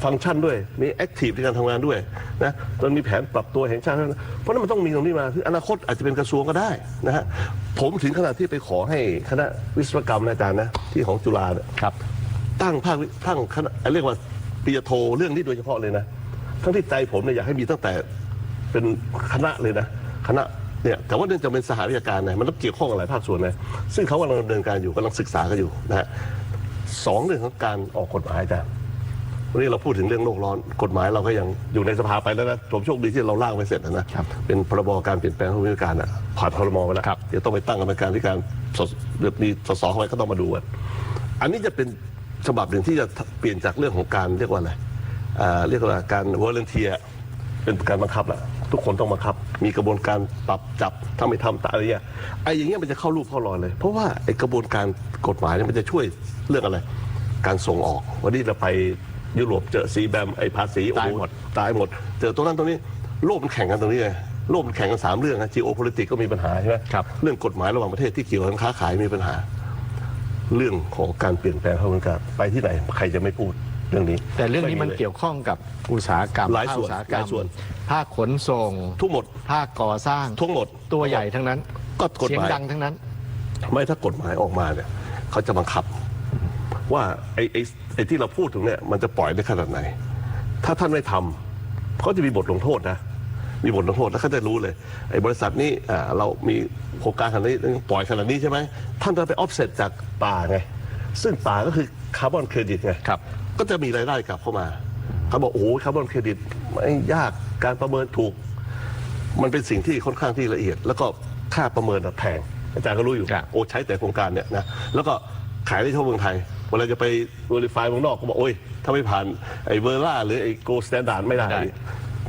ฟังก์ชันด้วยมีแอคทีฟในการทำงานด้วยนะมันมีแผนปรับตัวแห่งชาติเพราะนั้นมันต้องมีตรงนี้มาคืออนาคตอาจจะเป็นกระทรวงก็ได้นะฮะผมถึงขนาดที่ไปขอให้คณะวิศวกรรมอาจารย์นะที่ของจุฬาครับตั้งคณะเรียกว่าปริญญาโทเรื่องนี้โดยเฉพาะเลยนะทั้งที่ใจผมเนี่ยอยากให้มีตั้งแต่เป็นคณะเลยนะคณะเนี่ยแต่ว่าเนื่องจากเป็นสหวิชาการนะมันต้องเกี่ยวข้องกับหลายภาคส่วนนะซึ่งเขากำลังดำเนินการอยู่กำลังศึกษากันอยู่นะฮะ2เรื่องของการออกกฎหมายอาจารย์วันนี้เราพูดถึงเรื่องโลกร้อนกฎหมายเราก็ยังอยู่ในสภาไปแล้วนะผมโชคดีที่เราร่างไปเสร็จนะเป็นพรบการเปลี่ยนแปลงภูมิอากาศผ่านพรมไปแล้วเดี๋ยวต้องไปตั้งกรรมการที่การมีสสเข้าไปก็ต้องมาดูกันอันนี้จะเป็นฉบับหนึ่งที่จะเปลี่ยนจากเรื่องของการเรียกว่าอะไรเรียกว่าการวอลเลนเทียเป็นการบังคับแหละทุกคนต้องบังคับมีกระบวนการปรับจับถ้าไม่ทำอะไรอย่างเงี้ยมันจะเข้ารูปเข้ารอยเลยเพราะว่าไอ้กระบวนการกฎหมายเนี่ยมันจะช่วยเรื่องอะไรการส่งออกวันนี้เราไปยุโรปเจอซีแบมไอ้ภาษีตายหมดเจอตรงนั้นตรงนี้โลกมันแข่งกันตรงนี้ไงโลกมันแข่งกัน3 เรื่องนะ geopolitics ก็มีปัญหาใช่ไหมเรื่องกฎหมายระหว่างประเทศที่เกี่ยวกับค้าขายมีปัญหาเรื่องของการเปลี่ยนแปลงภูมิอากาศไปที่ไหนใครจะไม่พูดเรื่องนี้แต่เรื่องนี้มันเกี่ยวข้องกับอุตสาหกรรมหลายส่วนภาคขนส่งทุกหมดภาคก่อสร้างทุกหมดตัวใหญ่ทั้งนั้นก็กฎหมายเสียงดังทั้งนั้นไม่ถ้ากฎหมายออกมาเนี่ยเขาจะบังคับว่าไอ้ที่เราพูดถึงเนี่ยมันจะปล่อยได้ขนาดไหนถ้าท่านไม่ทำเขาจะมีบทลงโทษนะ มีบทลงโทษแล้วเขาจะรู้เลยไอ้บริษัทนี้เรามีโครงการขนาดนี้ปล่อยขนาดนี้ใช่ไหมท่านจะไปออฟเซ็ตจากป่าไงซึ่งป่าก็คือคาร์บอนเครดิตไงก็จะมีรายได้กลับเข้ามาเขาบอกโอ้โหคาร์บอนเครดิตไม่ยากการประเมินถูกมันเป็นสิ่งที่ค่อนข้างที่ละเอียดแล้วก็ค่าประเมินแพงอาจารย์ก็รู้อยู่โอ้ใช้แต่โครงการเนี่ยนะแล้วก็ขายได้ทั่วเมืองไทยเวลาจะไป verify เมืองนอกก็บอกโอ้ยถ้าไม่ผ่านไอ้เวอร์ล่าหรือไอ้โกลด์สแตนดาร์ดไม่ได้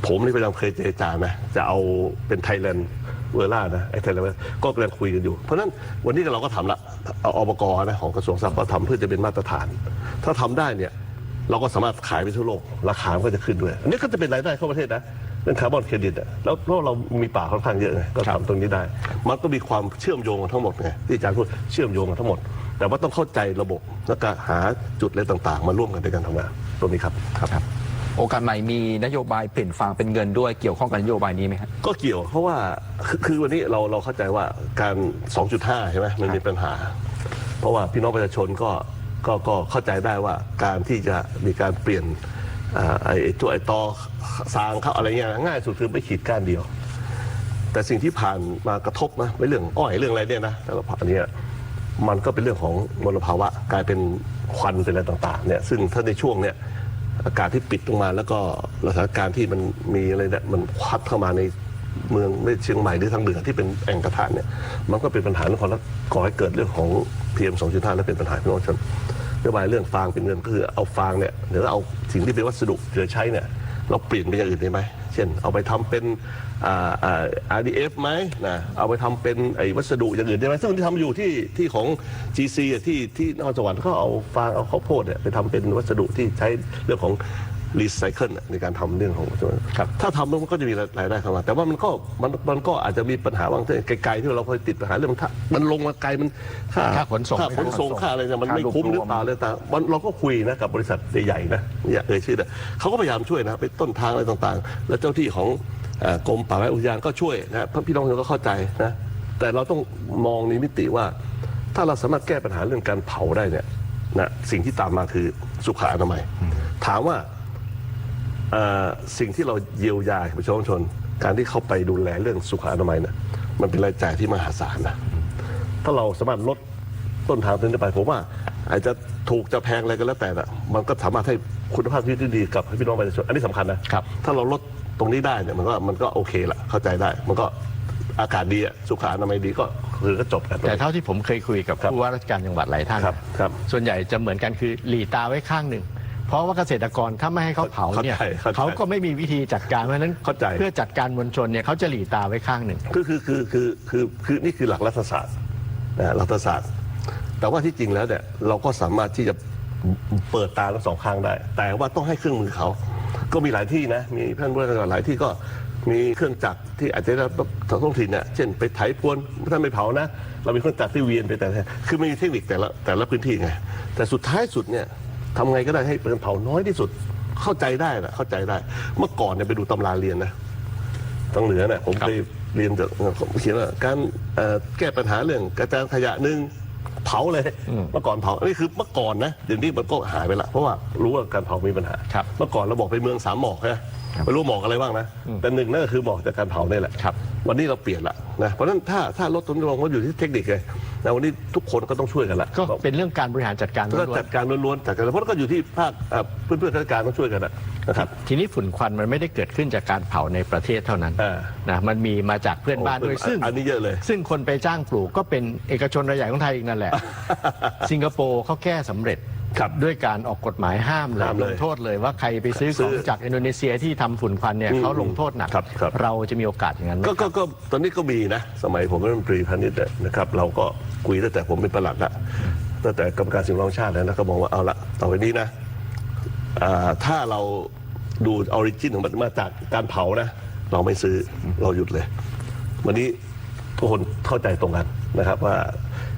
ผมนี่พยายามเคยเจรจานะจะเอาเป็นไทยแลนด์เวอร์ล่านะไอ้ไทยแลนด์ก็กำลังคุยกันอยู่เพราะฉะนั้นวันนี้เราก็ทำละเอาอบก.นะของกระทรวงทรัพย์ก็ทำเพื่อจะเป็นมาตรฐานถ้าทำได้เนี่ยเราก็สามารถขายไปทั่วโลกราคาก็จะขึ้นด้วยอันนี้ก็จะเป็นรายได้เข้าประเทศนะเรื่องคาร์บอนเครดิตแล้วเรามีป่าค่อนข้างเยอะไงก็ทำตรงนี้ได้มันก็มีความเชื่อมโยงกันทั้งหมดไงที่อาจารย์พูดเชื่อมโยงกันทั้งหมดแต่ว่าต้องเข้าใจระบบแล้วก็หาจุดอะไรต่างๆมาร่วมกันในการทำงานตรงนี้ครับโอกาสใหม่มีนโยบายเปลี่ยนฟางเป็นเงินด้วยเกี่ยวข้องกับนโยบายนี้ไหมครับก็เกี่ยวเพราะว่าคือวันนี้เราเข้าใจว่าการ 2.5 ใช่ไหมมันมีปัญหาเพราะว่าพี่น้องประชาชนก็เข้าใจได้ว่าการที่จะมีการเปลี่ยนไอ้ตัวไอ้ตอสางเขาอะไรเงี้ยง่ายสุดคือไม่ขีดก้านเดียวแต่สิ่งที่ผ่านมากระทบนะไม่เรื่องอ้อยเรื่องอะไรเนี่ยนะแต่ละอันนี้มันก็เป็นเรื่องของมลภาวะกลายเป็นควันเป็นอะไรต่างๆเนี่ยซึ่งถ้าในช่วงเนี้ยอากาศที่ปิดลงมาแล้วก็สถานการณ์ที่มันมีอะไรเนี่ยมันพัดเข้ามาในเมืองในเชียงใหม่หรือทางเหนือที่เป็นแอ่งกระทะเนี่ยมันก็เป็นปัญหาเรื่องของก่อให้เกิดเรื่องของ PM 2.5 และเป็นปัญหาพี่น้องชนนโยบายเรื่องฟางเป็นเงินก็คือเอาฟางเนี่ยเดี๋ยวเอาสิ่งที่เป็นวัสดุเหลือใช้เนี่ยเราเปลี่ยนเป็นอย่างอื่นได้ไหมเช่นเอาไปทำเป็นRDF ไหมนะเอาไปทำเป็นไอ้วัสดุอย่างอื่นได้ไหมซึ่งที่ทำอยู่ที่ของ GC ที่นครสวรรค์เขาเอาฟางเอาข้าวโพดเนี่ยไปทำเป็นวัสดุที่ใช้เรื่องของรีไซเคิลในการทำเรื่องของถ้าทำแล้วมันก็จะมีรายได้เข้ามาแต่ว่ามันก็อาจจะมีปัญหาบางที่ไกลๆที่เราเคยติดปัญหาเรื่องมันลงมาไกลมันค่าขนส่งค่าอะไรเนี่ยมันไม่คุ้มหรือเปล่าเลยแต่เราก็คุยนะกับบริษัทใหญ่ๆนะอย่าเอ่ยชื่อนะเขาก็พยายามช่วยนะไปต้นทางอะไรต่างๆแล้วเจ้าที่ของกรมป่าไม้อุทยานก็ช่วยนะพี่น้องเราก็เข้าใจนะแต่เราต้องมองในมิติว่าถ้าเราสามารถแก้ปัญหาเรื่องการเผาได้เนี่ยนะสิ่งที่ตามมาคือสุขอนามัยถามว่าสิ่งที่เราเยียวยาประชาชนการที่เข้าไปดูแลเรื่องสุขอนามัยเนี่ยมันเป็นรายจ่ายที่มหาศาลนะถ้าเราสามารถลดต้นทางตรงนี้ไปผมว่าอาจจะถูกจะแพงอะไรก็แล้วแต่มันก็สามารถให้คุณภาพชีวิตที่ดีกับพี่น้องประชาชนอันนี้สำคัญนะครับถ้าเราลดตรงนี้ได้เนี่ยมันก็โอเคละเข้าใจได้มันก็อากาศดีสุขอนามัยดีก็คือก็จบกันแต่เท่าที่ผมเคยคุยกับผู้ว่าราชการจังหวัดหลายท่านส่วนใหญ่จะเหมือนกันคือหลีตาไว้ข้างหนึ่งเพราะว่าเกษตรกรถ้าไม่ให้เขาเผาเนี่ยเขาก็ไม่มีวิธีจัดการเพราะฉะนั้นเพื่อจัดการมวลชนเนี่ยเขาจะหลีตาไว้ข้างหนึ่งคือนี่คือหลักรัฐศาสตร์นะรัฐศาสตร์แต่ว่าที่จริงแล้วเนี่ยเราก็สามารถที่จะเปิดตาทั้งสองข้างได้แต่ว่าต้องให้เครื่องมือเขาก็มีหลายที่นะมีท่านผู้ว่าหลายที่ก็มีเครื่องจักรที่อาจจะท้องถิ่นเนี่ยเช่นไปไถพรวนถ้าไม่เผานะเรามีเครื่องจักรที่เวียนไปแต่คือมีเทคนิคแต่ละพื้นที่ไงแต่สุดท้ายสุดเนี่ยทำไงก็ได้ให้เป็นเผาน้อยที่สุดเข้าใจได้นะเข้าใจได้เมื่อก่อนเนี่ยไปดูตำราเรียนนะทางเหนือเนี่ยผมเคยเรียนจากเขียนว่าการแก้ปัญหาเรื่องกระจายขยะเผาเลยเมื่อก่อนเผานี่คือเมื่อก่อนนะเดี๋ยวนี้มันก็หายไปละเพราะว่ารู้ว่าการเผามีปัญหาเมื่อก่อนเราบอกไปเมืองสามหมอกนะไม่รู้หมอกอะไรบ้างนะแต่หนึ่งนั่นก็คือหมอกจากการเผานี่แหละวันนี้เราเปลี่ยนละนะเพราะฉะนั้นถ้ารถต้นลงก็อยู่ที่เทคนิคไงนะวันนี้ทุกคนก็ต้องช่วยกันละก็เป็นเรื่องการบริหารจัดการล้วนๆจัดการล้วนๆจัดการเพราะก็อยู่ที่ภาคเพื่อนๆราชการต้องช่วยกันนะครับทีนี้ฝุ่นควันมันไม่ได้เกิดขึ้นจากการเผาในประเทศเท่านั้นนะมันมีมาจากเพื่อนบ้านด้วยซึ่งอันนี้เยอะเลยซึ่งคนไปจ้างปลูกก็เป็นเอกชนรายใหญ่ของไทยอีกนั่นแหละสิงคโปร์เขาแก้สำเร็จด้วยการออกกฎหมายห้ามเลยลงโทษเลยว่าใครไปซื้อของจากอินโดนีเซียที่ทำฝุ่นควันเนี่ยเขาลงโทษหนักเราจะมีโอกาสอย่างนั้นก็ตอนนี้ก็มีนะสมัยผมเป็นรัฐมนตรีพาณิชย์นะครับเราก็คุยตั้งแต่ผมเป็นปลัดละตั้งแต่กรรมการสิ่งแวดล้อมชาติแล้วนะก็บอกว่าเอาละต่อไปนี้นะถ้าเราดูออริจินของมันมาจากการเผานะเราไม่ซื้อเราหยุดเลยวันนี้ทุกคนเข้าใจตรงกันนะครับว่า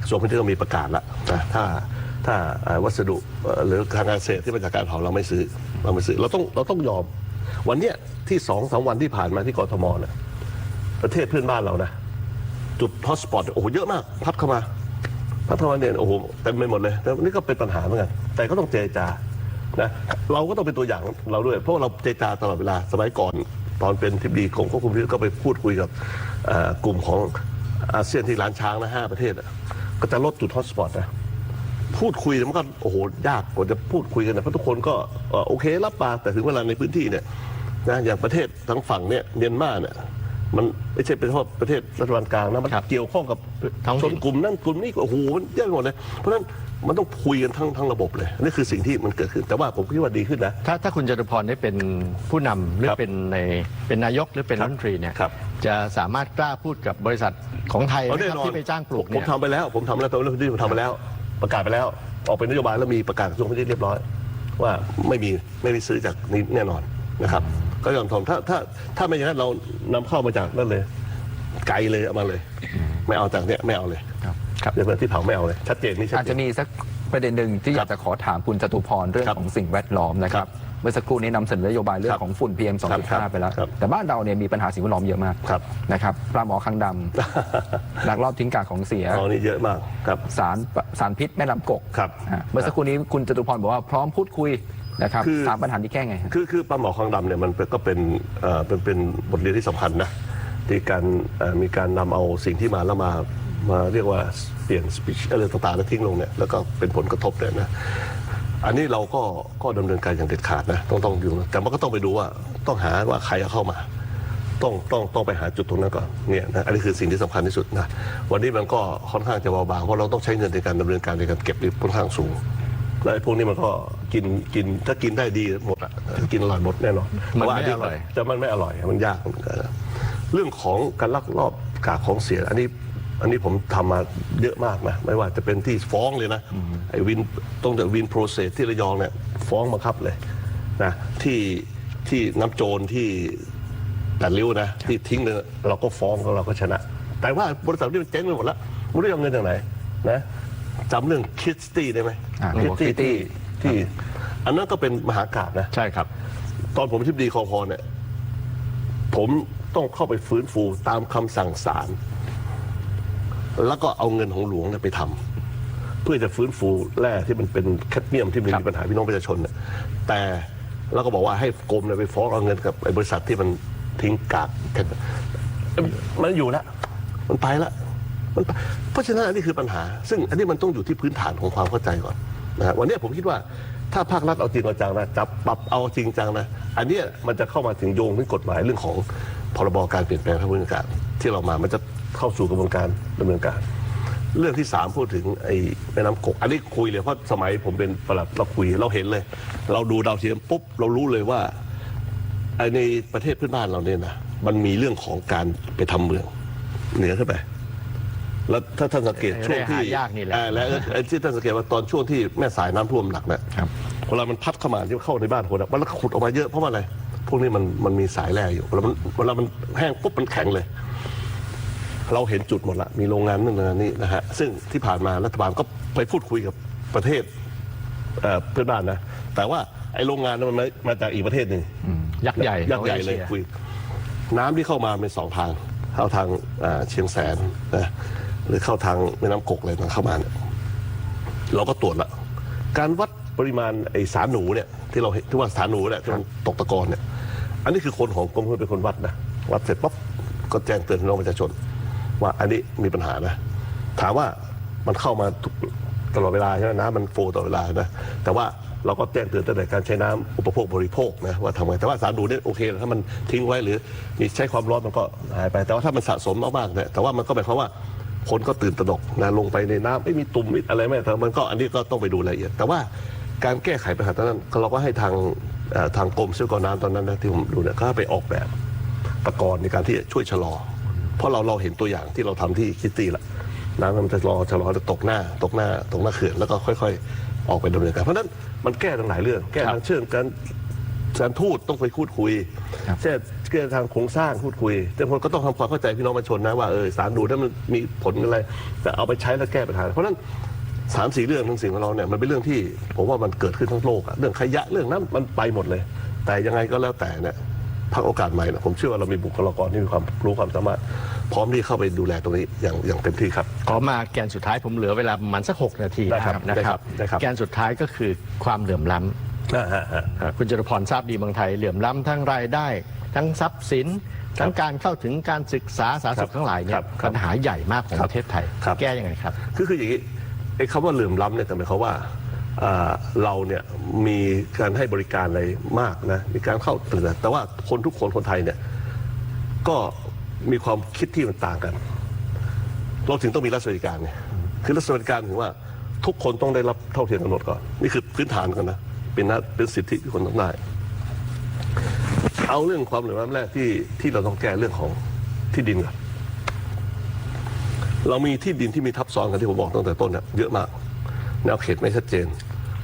กระทรวงพาณิชย์ก็มีประกาศละนะถ้าวัสดุหรือทางการเกษตรที่มาจากการเผาเราไม่ซื้อเราต้องยอมวันเนี้ยที่2-3 วันที่ผ่านมาที่กทมเนี่ยประเทศเพื่อนบ้านเรานะจุดฮอตสปอตโอ้โหเยอะมากพัดเข้ามาเนี่ยโอ้โหเต็มไปหมดเลยแล้วนี่ก็เป็นปัญหาเหมือนกันแต่ก็ต้องเจรจานะเราก็ต้องเป็นตัวอย่างเราด้วยเพราะเราเจรจาตลอดเวลาสมัยก่อน ตอนเป็นทิบดีกรมควบคุมก็ไปพูดคุยกับกลุ่มของอาเซียนที่ล้านช้างนะ5 ประเทศก็จะลดจุดฮอตสปอตนะพูดคุยมันก็โอ้โหยากกว่าจะพูดคุยกันนะเพราะทุกคนก็โอเครับปากแต่ถึงเวลาในพื้นที่เนี่ยนะอย่างประเทศทั้งฝั่งเนี่ยเมียนมาเนี่ยมันไม่ใช่เป็นเฉพาะประเทศรัฐบาลกลางนะมันเกี่ยวข้องกับชนกลุ่มนั่นกลุ่มนี้ก็โอ้โหมันเยอะไปหมดเลยเพราะฉะนั้นมันต้องคุยกันทั้งระบบเลยนี่คือสิ่งที่มันเกิดขึ้นแต่ว่าผมคิดว่าดีขึ้นนะถ้าคุณจตุพรได้เป็นผู้นำหรือเป็นนายกหรือเป็นรัฐมนตรีเนี่ยจะสามารถกล้าพูดกับบริษัทของไทยนะครับที่ไปจ้างปลูกเนี่ยผมทำไปแล้วตอนเรื่องที่ผมทำไปแล้วประกาศไปแล้วออกเป็นนโยบายแล้วมีประกาศกระทรวงพาณิชย์เรียบร้อยว่าไม่มีซื้อจากนี้แน่นอนนะครับก็ยอมทำถ้าไม่อย่างนั้นเรานำเข้ามาจากนั่นเลยไกลเลยเอามาเลยไม่เอาจากเนี้ยไม่เอาเลยครับอย่างที่เผาไม่เอาเลยชัดเจนนี่อาจจะมีสักประเด็นหนึ่งที่อยากจะขอถามคุณจตุพรเรื่องของสิ่งแวดล้อมนะครับเมื่อสักครู่นี้นำเสนอนโยบายเรื่องของฝุ่น PM 2.5 ไปแล้วแต่บ้านเราเนี่ยมีปัญหาสิ่งแวดล้อมเยอะมากนะครับปลาหมอคางดำลักลอบทิ้งกากของเสียนี่เยอะมากครับสารพิษแม่น้ำกกเมื่อสักครู่นี้คุณจตุพรบอกว่าพร้อมพูดคุยนะครับถามปัญหาที่แก้ไงคือปลาหมอคางดำเนี่ยมันก็เป็นบทเรียนที่สำคัญนะที่มีการนำเอาสิ่งที่มาแล้วมาเรียกว่าเปลี่ยนสปีชีส์อะไรต่างๆแล้วทิ้งลงเนี่ยแล้วก็เป็นผลกระทบเนี่ยนะอันนี้เราก็ดำเนินการอย่างเด็ดขาดนะต้องอยู่แต่มันก็ต้องไปดูว่าต้องหาว่าใครเอาเข้ามาต้องไปหาจุดตรงนั้นก่อนเนี่ยนะอันนี้คือสิ่งที่สำคัญที่สุดนะวันนี้มันก็ค่อนข้างจะเบาบางเพราะเราต้องใช้เงินในการดำเนินการในการเก็บค่อนข้างสูงและพวกนี้มันก็กินถ้ากินได้ดีหมดอ่ะกินอร่อยหมดแน่นอนมันไม่อร่อยแต่มันไม่อร่อยมันยากเรื่องของการลักลอบกากของเสียอันนี้ผมทำมาเยอะมากนะไม่ว่าจะเป็นที่ฟ้องเลยนะไอ้ต้องแต่วินโปรเซสที่ระยองเนี่ยฟ้องบังคับเลยนะที่น้ำโจรที่ตัดริ้วนะที่ทิ้งเนี่ยเราก็ฟ้องเราก็ชนะแต่ว่าบริษัทที่มันเจ๊งไปหมดแล้วไม่รู้จะเอาเงินจากไหนนะจำเรื่องคิสตี้ได้ไหมคิสตี้ที่อันนั้นก็เป็นมหากาพย์นะใช่ครับตอนผมทิบดีคอเนี่ยผมต้องเข้าไปฟื้นฟูตามคำสั่งศาลแล้วก็เอาเงินของหลวงไปทำเพื่อจะฟื้นฟูแร่ที่มันเป็นแคดเมียมที่มีปัญหาพี่น้องประชาชนเนี่ยแต่แล้วก็บอกว่าให้กรมไปฟ้องเอาเงินกับบริษัทที่มันทิ้งกากมันอยู่แล้วมันไปแล้วเพราะฉะนั้นอันนี้คือปัญหาซึ่งอันนี้มันต้องอยู่ที่พื้นฐานของความเข้าใจก่อนนะวันนี้ผมคิดว่าถ้าภาครัฐเอาจริงเอาจังนะจับปรับเอาจริงจังนะอันนี้มันจะเข้ามาถึงโยงถึงกฎหมายเรื่องของพรบการเปลี่ยนแปลงทางพื้นฐานที่เรามามันจะเข้าสู่กระบวนการดำเนินการเรื่องที่3พูดถึงไอ้แม่น้ำกกอันนี้คุยเลยเพราะสมัยผมเป็นปลัดเราคุยเราเห็นเลยเราดูดาวเทียมปุ๊บเรารู้เลยว่าในประเทศเพื่อนบ้านเราเนี่ยนะมันมีเรื่องของการไปทำเมืองเหนือขึ้นไปแล้วถ้าท่านสังเกตช่วงที่และที่ท่านสังเกตว่าตอนช่วงที่แม่สายน้ำท่วมหนักเนี่ยเวลามันพัดเข้ามาที่เข้าในบ้านคนมันขุดออกมาเยอะเพราะว่าอะไรพวกนี้มันมีสายแร่อยู่เวลามันแห้งปุ๊บมันแข็งเลยเราเห็นจุดหมดละมีโรงงานนั่นนี่นะฮะซึ่งที่ผ่านมารัฐบาลก็ไปพูดคุยกับประเทศเพื่อนบ้านนะแต่ว่าไอ้โรงงานนั้นมันมาจากอีกประเทศหนึ่งยักษ์ใหญ่เลยคุยน้ำที่เข้ามาเป็น2 ทางเข้าทางเชียงแสนนะหรือเข้าทางแม่น้ำกกอะไรเข้ามาเนี่ยเราก็ตรวจละการวัดปริมาณไอสารหนูเนี่ยที่เราที่ว่าสารหนูเนี่ยที่มันตกตะกอนเนี่ยอันนี้คือคนของกรมเป็นคนวัดนะวัดเสร็จปั๊บก็แจ้งเตือนพี่น้องประชาชนว่าอันนี้มีปัญหานะถามว่ามันเข้ามาตลอดเวลาใช่ไหมน้ำมันโฟตลอดเวลานะแต่ว่าเราก็แจ้งเตือนตั้งแต่การใช้น้ำอุปโภคบริโภคนะว่าทำไงแต่ว่าสารดูเนี่ยโอเคถ้ามันทิ้งไว้หรือมีใช้ความร้อนมันก็หายไปแต่ว่าถ้ามันสะสมมากๆเนี่ยแต่ว่ามันก็หมายความว่าคนก็ตื่นตระหนกนะลงไปในน้ำไม่มีตุ่มอะไรไม่แต่มันก็อันนี้ก็ต้องไปดูรายละเอียดแต่ว่าการแก้ไขปัญหาตอนนั้นเราก็ให้ทางกรมทรัพยากรน้ำตอนนั้นนะที่ผมดูเนี่ยก็ไปออกแบบตะกอนในการที่จะช่วยชะลอเพราะเราเห็นตัวอย่างที่เราทำที่คิตตี้ละน้ำมันจะชะลอจะตกหน้าเขื่อนแล้วก็ค่อยๆออกไปดำเนินการเพราะนั้นมันแก้ทั้งหลายเรื่องแก้ทางเชิงการทูตต้องไปพูดคุยเช่นแก้ทางโครงสร้างพูดคุยแต่คนก็ต้องทำความเข้าใจพี่น้องประชาชนนะว่าสารดูถ้ามันมีผลอะไรแต่เอาไปใช้แล้วแก้ปัญหาเพราะนั้น3-4 เรื่องทั้งสิ่งของเราเนี่ยมันเป็นเรื่องที่ผมว่ามันเกิดขึ้นทั้งโลกเรื่องขยะเรื่องนั้นมันไปหมดเลยแต่ยังไงก็แล้วแต่เนี่ยพักโอกาสใหม่นะผมเชื่อว่าเรามีบุคลากรที่มีความรู้ความสามารถพร้อมที่เข้าไปดูแลตรงนี้อย่างเต็มที่ครับขอมาแกนสุดท้ายผมเหลือเวลาประมาณสัก6 นาทีนะครับแกนสุดท้ายก็คือความเหลื่อมล้ำคุณจตุพรทราบดีเมืองไทยเหลื่อมล้ำทั้งรายได้ ทั้งทรัพย์สินทั้งการเข้าถึงการศึกษาสาธารณสุขทั้งหลายเนี่ยปัญหาใหญ่มากของประเทศไทยแก้ยังไงครับคืออย่างนี้ไอ้คำว่าเหลื่อมล้ำเนี่ยแต่หมายความว่าเราเนี่ยมีการให้บริการอะไรมากนะมีการเข้าถึงแต่ว่าคนทุกคนไทยเนี่ยก็มีความคิดที่มันต่างกันเราถึงต้องมีรัฐสวัสดิการไงคือรัฐสวัสดิการถึงว่าทุกคนต้องได้รับเท่าเทียมกันหมดก่อนนี่คือพื้นฐานกันนะเป็นสิทธิที่คนต้องได้เอาเรื่องความเหลื่อมล้ำแรกที่เราต้องแก้เรื่องของที่ดินก่อนเรามีที่ดินที่มีทับซ้อนกันที่ผมบอกตั้งแต่ต้นเนี่ยเยอะมากแนวเขตไม่ชัดเจน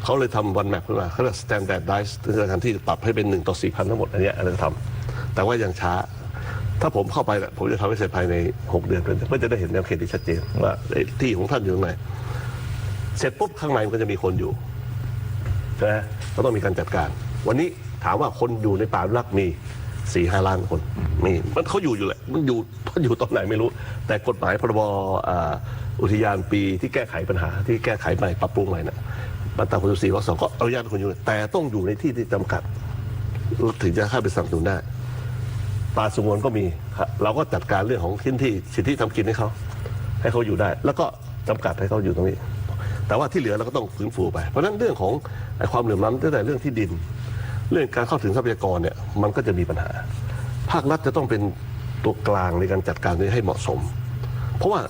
เขาเลยทำวันแมปขึ้นมาเขาเรียก standardize คือการที่ปรับให้เป็น1 ต่อ 4,000 ทั้งหมดอันนี้อะไรก็ทำแต่ว่ายังช้าถ้าผมเข้าไปผมจะทำให้เสร็จภายใน6 เดือนเพื่อจะได้เห็นแนวเขตที่ชัดเจนว่าที่ของท่านอยู่ตรงไหนเสร็จปุ๊บข้างในมันก็จะมีคนอยู่ใช่ไหมก็ต้องมีการจัดการวันนี้ถามว่าคนอยู่ในป่าอนุรักษ์มี 4-5 ล้านคนมีมันเขาอยู่แหละมันอยู่ตอนไหนไม่รู้แต่กฎหมายพรบอุทยานปีที่แก้ไขปัญหาที่แก้ไขใหม่ปรับปรุงใหม่นะมาตรา64 วรรค 2ก็อนุญาตให้คนอยู่แต่ต้องอยู่ในที่ที่จำกัดถึงจะเข้าไปสนับสนุนได้ป่าสงวนก็มีเราก็จัดการเรื่องของสิทธิทำกินให้เขาอยู่ได้แล้วก็จำกัดให้เขาอยู่ตรงนี้แต่ว่าที่เหลือเราก็ต้องฟื้นฟูไปเพราะฉะนั้นเรื่องของความเหลื่อมล้ำตั้งแต่เรื่องที่ดินเรื่องการเข้าถึงทรัพยากรเนี่ยมันก็จะมีปัญหาภาครัฐจะต้องเป็นตัวกลางในการจัดการนี้ให้เหมาะสมเพราะว่า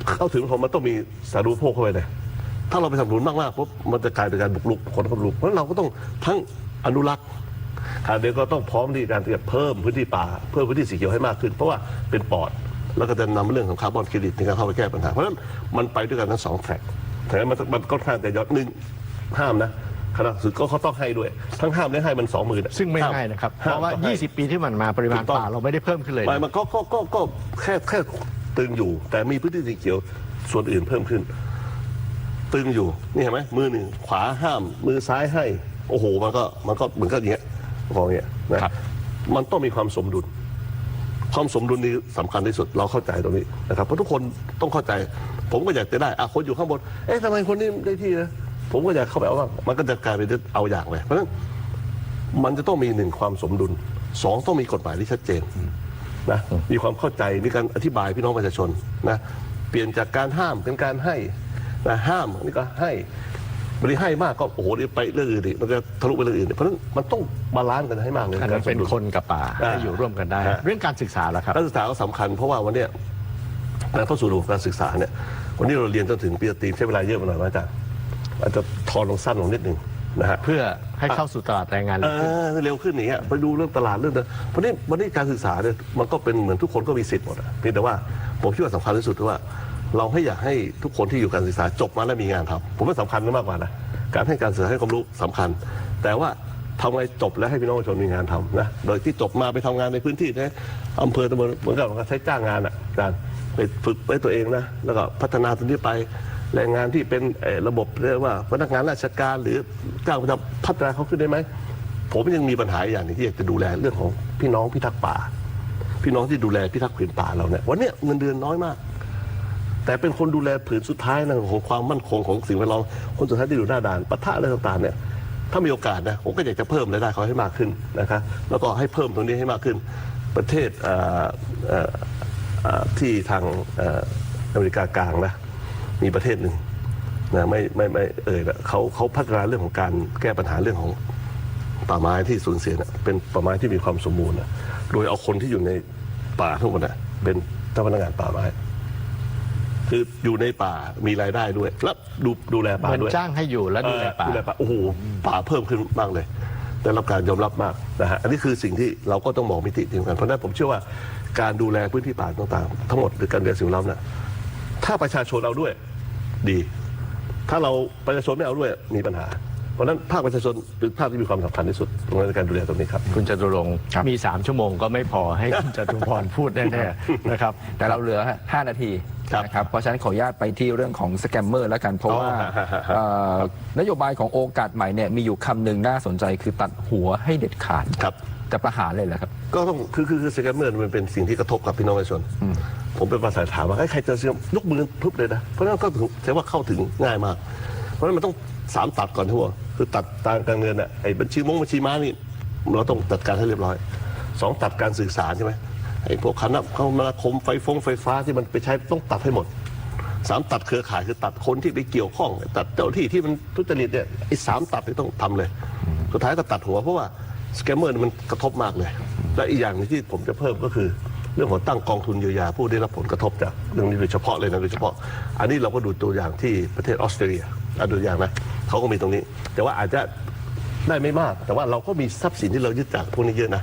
เข้าถึงมันต้องมีสาธารณูปโภคเข้าไปเลยถ้าเราไปสนับสนุนมากๆปุ๊บมันจะกลายเป็นการบุกรุกคนเข้าบุกรุกเพราะเราก็ต้องทั้งอนุรักษ์เดี๋ยวก็ต้องพร้อมที่การที่จะเพิ่มพื้นที่ป่าเพิ่มพื้นที่สีเขียวให้มากขึ้นเพราะว่าเป็นปอดแล้วก็จะนำเรื่องของคาร์บอนเครดิตในการเข้าไปแก้ปัญหาเพราะฉะนั้นมันไปด้วยกันทั้ง2 แทร็กแต่มันก็ค่อนข้างแต่ยอด1ห้ามนะคณะสุดก็เขาต้องให้ด้วยทั้งห้ามและให้มัน20,000ซึ่งไม่ง่ายนะครับเพราะว่า20 ปีที่มันมาปริมาณป่าเราไม่ได้เพิ่มขึ้นเลยมันก็แค่ตึงอยู่แต่มีพื้นที่สีเขียวส่วนอื่นเพิ่มขึ้นตึงอยู่นี่เห็นไหมมือหนึ่งขวาห้ามมือซ้ายให้โอ้โหมันก็เหมือนกับอย่างเงี้ยของอย่างเงี้ยนะมันต้องมีความสมดุลนี้สำคัญที่สุดเราเข้าใจตรงนี้นะครับเพราะทุกคนต้องเข้าใจผมก็อยากจะได้คนอยู่ข้างบนทำไมคนนี้ได้ที่นะผมก็อยากเข้าไปเอาบ้างมันก็จะกลายเป็นเอาอย่างไปเพราะฉะนั้นมันจะต้องมี1ความสมดุล2ต้องมีกฎหมายที่ชัดเจนนะมีความเข้าใจมีการอธิบายพี่น้องประชาชนนะเปลี่ยนจากการห้ามเป็นการให้นะห้ามนี่ก็ให้บริให้มากก็โอ้โหไปเรื่องอื่นดิมันจะทะลุไปเรื่องอื่นเพราะฉะนั้นมันต้องบาลานซ์กันให้มากเลยการเป็นคนกับป่าให้อยู่ร่วมกันได้เรื่องการศึกษาล่ะครับการศึกษาก็สำคัญเพราะว่าวันนี้การเข้าสู่ระบบการศึกษาเนี่ยวันนี้เราเรียนจนถึงปริญญาตรีใช้เวลาเยอะมาหน่อยอาจารย์อาจจะทอนลงสั้นลงนิดนึงนะฮะเพื่อให้เข้าสู่ตลาดแรงงานเร็วขึ้นอย่างเงี้ยไปดูเรื่องตลาดเรื่องเพราะวันนี้การศึกษาเนี่ยมันก็เป็นเหมือนทุกคนก็มีสิทธิ์หมดเพียงแต่ว่าผมคิดว่าสำคัญที่สุดคือว่าเราอยากให้ทุกคนที่อยู่การศึกษาจบมาแล้วมีงานทำผมว่าสำคัญมากกว่านะการให้การศึกษาให้ความรู้สำคัญแต่ว่าทำไงจบแล้วให้พี่น้องประชาชนมีงานทำนะโดยที่จบมาไปทำงานในพื้นที่นะอำเภอตำบลเหมือนกับใช้จ้างงานการไปฝึกไว้ตัวเองนะแล้วก็พัฒนาตรงนี้ไปแรงงานที่เป็นระบบเรียกว่าพนักงานราชการหรือจ้างจะพัฒนาเขาขึ้นได้ไหมผมยังมีปัญหาอย่างนึงที่อยากจะดูแลเรื่องของพี่น้องพิทักษ์ป่าพี่น้องที่ดูแลพิทักษ์ผืนป่าเราเนี่ยวันนี้เงินเดือนน้อยมากแต่เป็นคนดูแลผืนสุดท้ายนะของความมั่นคงของสิ่งแวดล้อมคนสุดท้ายที่อยู่หน้าด่านปะทะอะไรต่างๆเนี่ยถ้ามีโอกาสนะผมก็อยากจะเพิ่มรายได้เขาให้มากขึ้นนะครับแล้วก็ให้เพิ่มตรงนี้ให้มากขึ้นประเทศที่ทางอเมริกากลางนะมีประเทศหนึ่งนะไม่นะเขาพัฒนาเรื่องของการแก้ปัญหาเรื่องของป่าไม้ที่สูญเสียนะเป็นป่าไม้ที่มีความสมบูรณ์นะโดยเอาคนที่อยู่ในป่าทั้งหมดนะเป็นเจ้าพนักงานป่าไม้คืออยู่ในป่ามีรายได้ด้วยแล้วดูแลป่าด้วยจ้างให้อยู่และดูแลป่าโอ้โหป่าเพิ่มขึ้นมากเลยได้รับการยอมรับมากนะฮะอันนี้คือสิ่งที่เราก็ต้องมองมิติเดียวกันเพราะนั้นผมเชื่อว่าการดูแลพื้นที่ป่าต่างๆทั้งหมดหรือการดูแลสิ่งแวดล้อมนะถ้าประชาชนเอาด้วยดีถ้าเราประชาชนไม่เอาด้วยมีปัญหาเพราะฉะนั้นภาคประชาชนเป็นภาคที่มีความสำคัญที่สุดในการดูแลตรงนี้ครับคุณจตุรงค์มี3 ชั่วโมงก็ไม่พอให้คุณจตุพรพูดแน่ๆนะครับแต่เราเหลือ5 นาทีนะครับเพราะฉะนั้นขออนุญาตไปที่เรื่องของสแกมเมอร์แล้วกันเพราะว่านโยบายของโอกาสใหม่เนี่ยมีอยู่คำหนึ่งน่าสนใจคือตัดหัวให้เด็ดขาดจะประหารเลยเหรอครับก็ต้องคือสแกมเมอร์มันเป็นสิ่งที่กระทบกับพี่น้องประชาชนผมเป็นภาษาถามว่าใครจะยกมือพึบเลยนะเพราะนั้นก็ถือว่าเข้าถึงง่ายมากเพราะนั้นมันต้อง3 ตัดก่อนทั้งหมดคือตัดทางการเงินไอ้บัญชีม้านี่เราต้องจัดการให้เรียบร้อย 2ตัดการสื่อสารใช่ไหมไอ้พวกคณะคมนาคมไฟฟ้าที่มันไปใช้ต้องตัดให้หมด3ตัดเครือข่ายคือตัดคนที่ไปเกี่ยวข้องตัดเจ้าที่ที่มันทุจริตเนี่ยไอ้3ตัดนี่ต้องทำเลยสุดท้ายก็ตัดหัวเพราะว่าสแกมเมอร์มันกระทบมากเลยและอีกอย่างนึงที่ผมจะเพิ่มก็คือเรื่องของตั้งกองทุนเยียวยาผู้ได้รับผลกระทบจากเรื่องนี้โดยเฉพาะเลยนะโดยเฉพาะอันนี้เราก็ดูตัวอย่างที่ประเทศออสเตรเลียดูตัวอย่างนะเขาก็มีตรงนี้แต่ว่าอาจจะได้ไม่มากแต่ว่าเราก็มีทรัพย์สินที่เรายึดจากพวกนี้เยอะนะ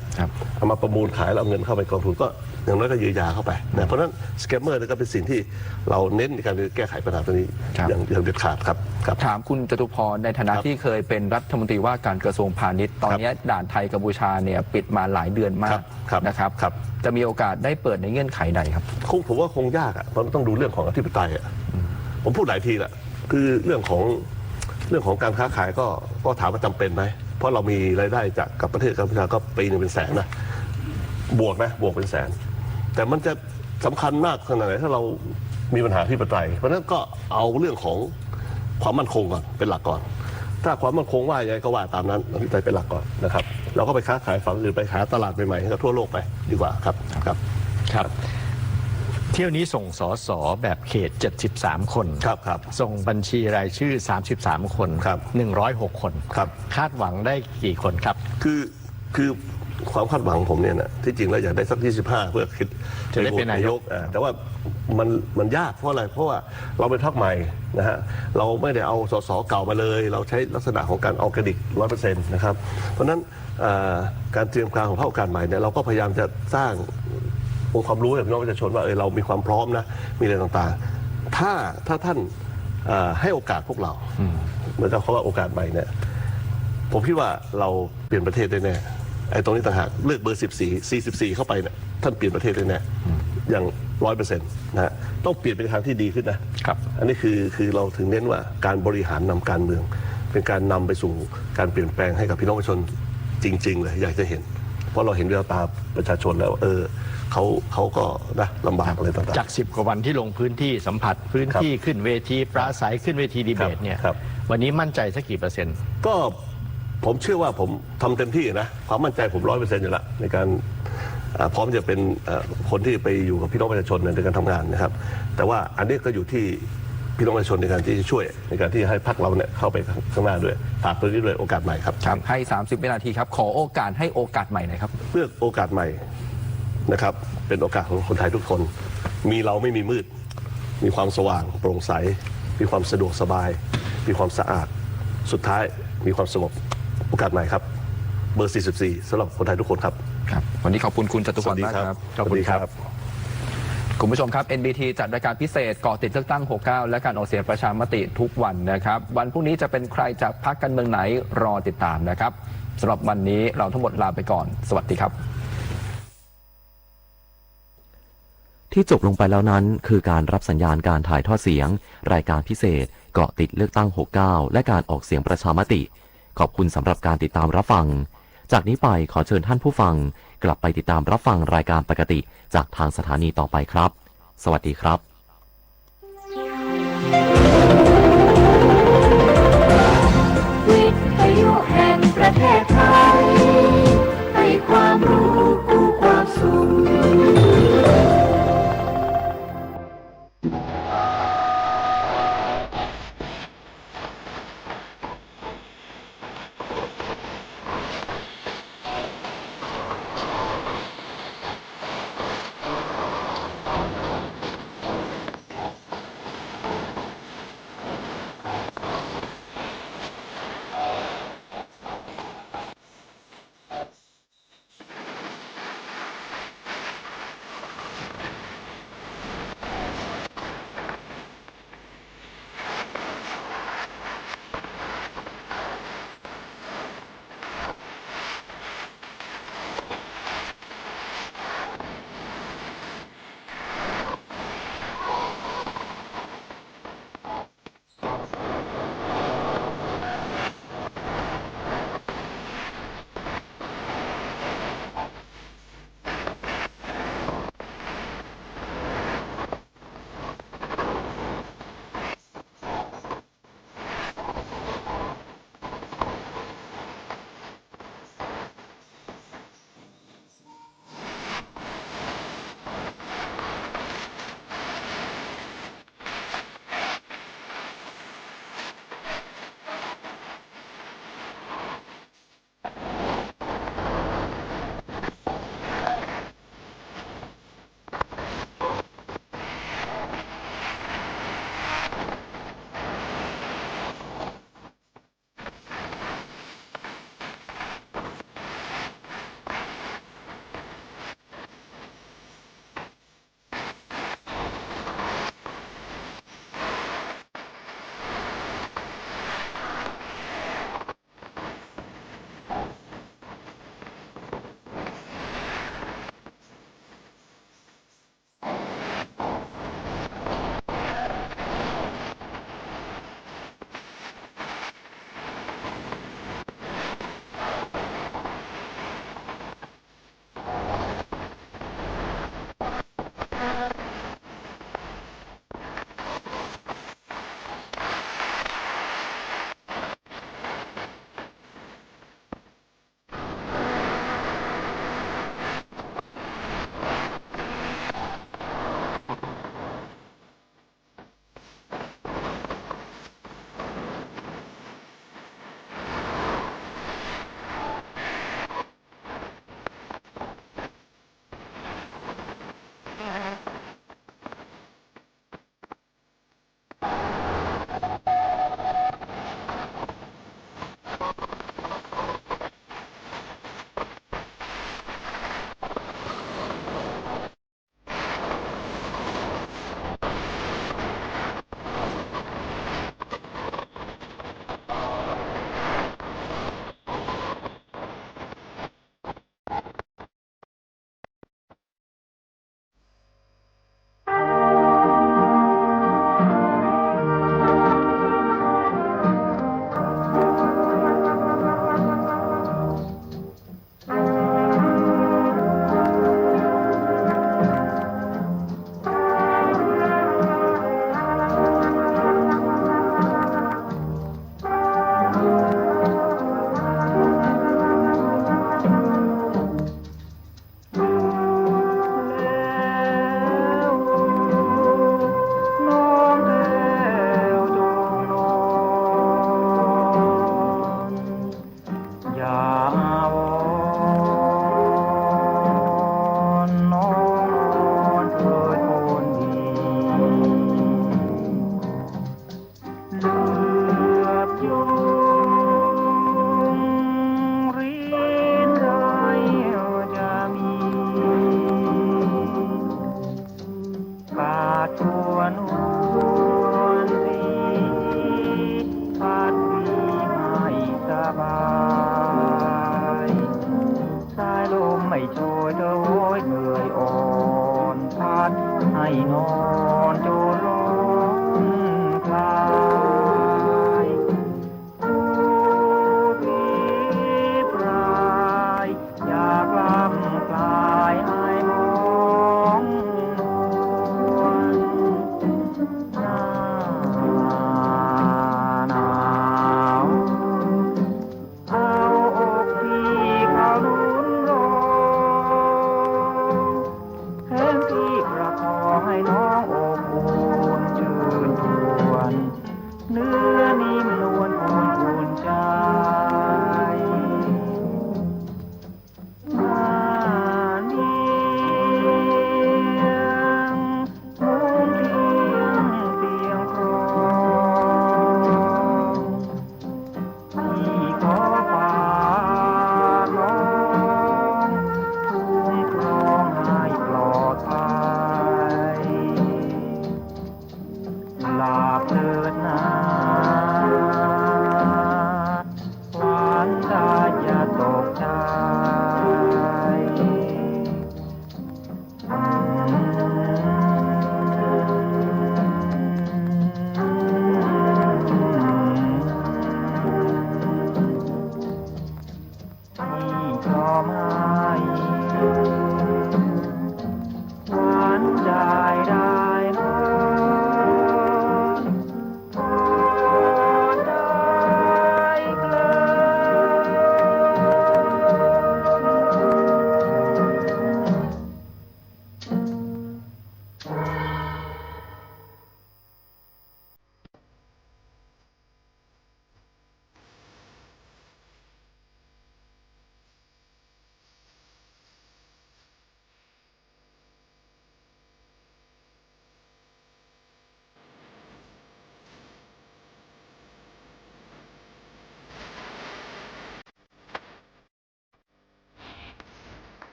เอามาประมูลขายแล้วเอาเงินเข้าไปกองทุนก็อย่างน้อยก็เยียวยาเข้าไปนะเพราะฉะนั้นสแกมเมอร์ก็เป็นสิ่งที่เราเน้นในการแก้ไขปัญหาตัวนี้อย่างเด็ดขาดครับถามคุณจตุพรในฐานะที่เคยเป็นรัฐมนตรีว่าการกระทรวงพาณิชย์ตอนนี้ด่านไทยกัมพูชาเนี่ยปิดมาหลายเดือนมากนะครับจะมีโอกาสได้เปิดในเงื่อนไขใดครับผมว่าคงยากเพราะต้องดูเรื่องของอธิปไตยผมพูดหลายทีแหละคือเรื่องของการค้าขายก็ถามว่าจำเป็นไหมเพราะเรามีรายได้จากกับประเทศกัมพูชาก็ปีนึงเป็นแสนนะบวกเป็นแสนแต่มันจะสำคัญมากขนาดไหนถ้าเรามีปัญหาที่ปไตยเพราะฉะนั้นก็เอาเรื่องของความมั่นคงก่อนเป็นหลักก่อนถ้าความมั่นคงว่ายังไงก็ว่าตามนั้นอธิปไตยเป็นหลักก่อนนะครับเราก็ไปค้าขายฝั่งอื่นไปหาตลาดใหม่ๆให้กับทั่วโลกไปดีกว่าครับเที่ยวนี้ส่งสสแบบเขต73คนครับส่งบัญชีรายชื่อ33คน106คนคาดหวังได้กี่คนครับคือความคาดหวังผมเนี่ยนะที่จริงแล้วอยากได้สัก25เพื่อคิดจะได้เป็นนายกแต่ว่ามันยากเพราะอะไรเพราะว่าเราเป็นพรรคใหม่นะฮะเราไม่ได้เอาสสเก่ามาเลยเราใช้ลักษณะของการออร์แกนิก 100% นะครับเพราะฉะนั้นการเตรียมการของพรรคโอกาสใหม่เนี่ยเราก็พยายามจะสร้างองค์ความรู้ให้พี่น้องประชาชนว่าเรามีความพร้อมนะมีอะไรต่างๆถ้าท่านให้โอกาสพวกเราเหมือนกับเขาว่าโอกาสใหม่เนี่ยผมคิดว่าเราเปลี่ยนประเทศได้แน่ไอ้ตรงนี้ต่างหากเลือกเบอร์44เข้าไปเนี่ยท่านเปลี่ยนประเทศได้แน่อย่าง 100% นะฮะต้องเปลี่ยนไปในทางที่ดีขึ้นนะครับอันนี้คือเราถึงเน้นว่าการบริหารนำการเมืองเป็นการนำไปสู่การเปลี่ยนแปลงให้กับพี่น้องประชาชนจริงๆเลยอยากจะเห็นเพราะเราเห็นแววตาประชาชนแล้วเขาก็นะลำบากอะไรต่างๆจาก10 กว่าวันที่ลงพื้นที่สัมผัสพื้นที่ขึ้นเวทีปราศัยขึ้นเวทีดีเบตเนี่ยวันนี้มั่นใจสักกี่เปอร์เซ็นต์ก็ผมเชื่อว่าผมทำเต็มที่นะความมั่นใจผม 100% อยู่แล้วในการพร้อมจะเป็นคนที่ไปอยู่กับพี่น้องประชาชนในการทำงานนะครับแต่ว่าอันนี้ก็อยู่ที่พี่น้องประชาชนในการที่จะช่วยในการที่ให้พรรคเราเนี่ยเข้าไปข้างหน้าด้วยฝากตัวนี้ด้วยโอกาสใหม่ครับให้30 วินาทีครับขอโอกาสให้โอกาสใหม่หน่อยครับเลือกโอกาสใหม่นะครับเป็นโอกาสของคนไทยทุกคนมีเราไม่มีมืดมีความสว่างโปร่งใสมีความสะดวกสบายมีความสะอาดสุดท้ายมีความสงบโอกาสใหม่ครับเบอร์44สำหรับคนไทยทุกคนครับวันนี้ขอบคุณคุณจตุพรมากครับขอบคุณครับคุณผู้ชมครับ NBT จัดรายการพิเศษเกาะติดเลือกตั้ง69และการออกเสียงประชามติทุกวันนะครับวันพรุ่งนี้จะเป็นใครจากพรรคการเมืองไหนรอติดตามนะครับสำหรับวันนี้เราทั้งหมดลาไปก่อนสวัสดีครับที่จบลงไปแล้วนั้นคือการรับสัญญาณการถ่ายทอดเสียงรายการพิเศษเกาะติดเลือกตั้ง69และการออกเสียงประชามติขอบคุณสำหรับการติดตามรับฟังจากนี้ไปขอเชิญท่านผู้ฟังกลับไปติดตามรับฟังรายการปกติจากทางสถานีต่อไปครับสวัสดีครับวิทยุแห่งประเทศไทยให้ความรู้คู่ความสุข ดชวนหวนสีพัดวีให้สบายสายลมไม่โชยเธอโหยเหนื่อยอ่อนพัดให้นอนโจรร้อนคลายอยากลำกลายให้มองนวลหนาวเอาอกที่เขาลุ้นรอแขนที่ประคองให้น้อง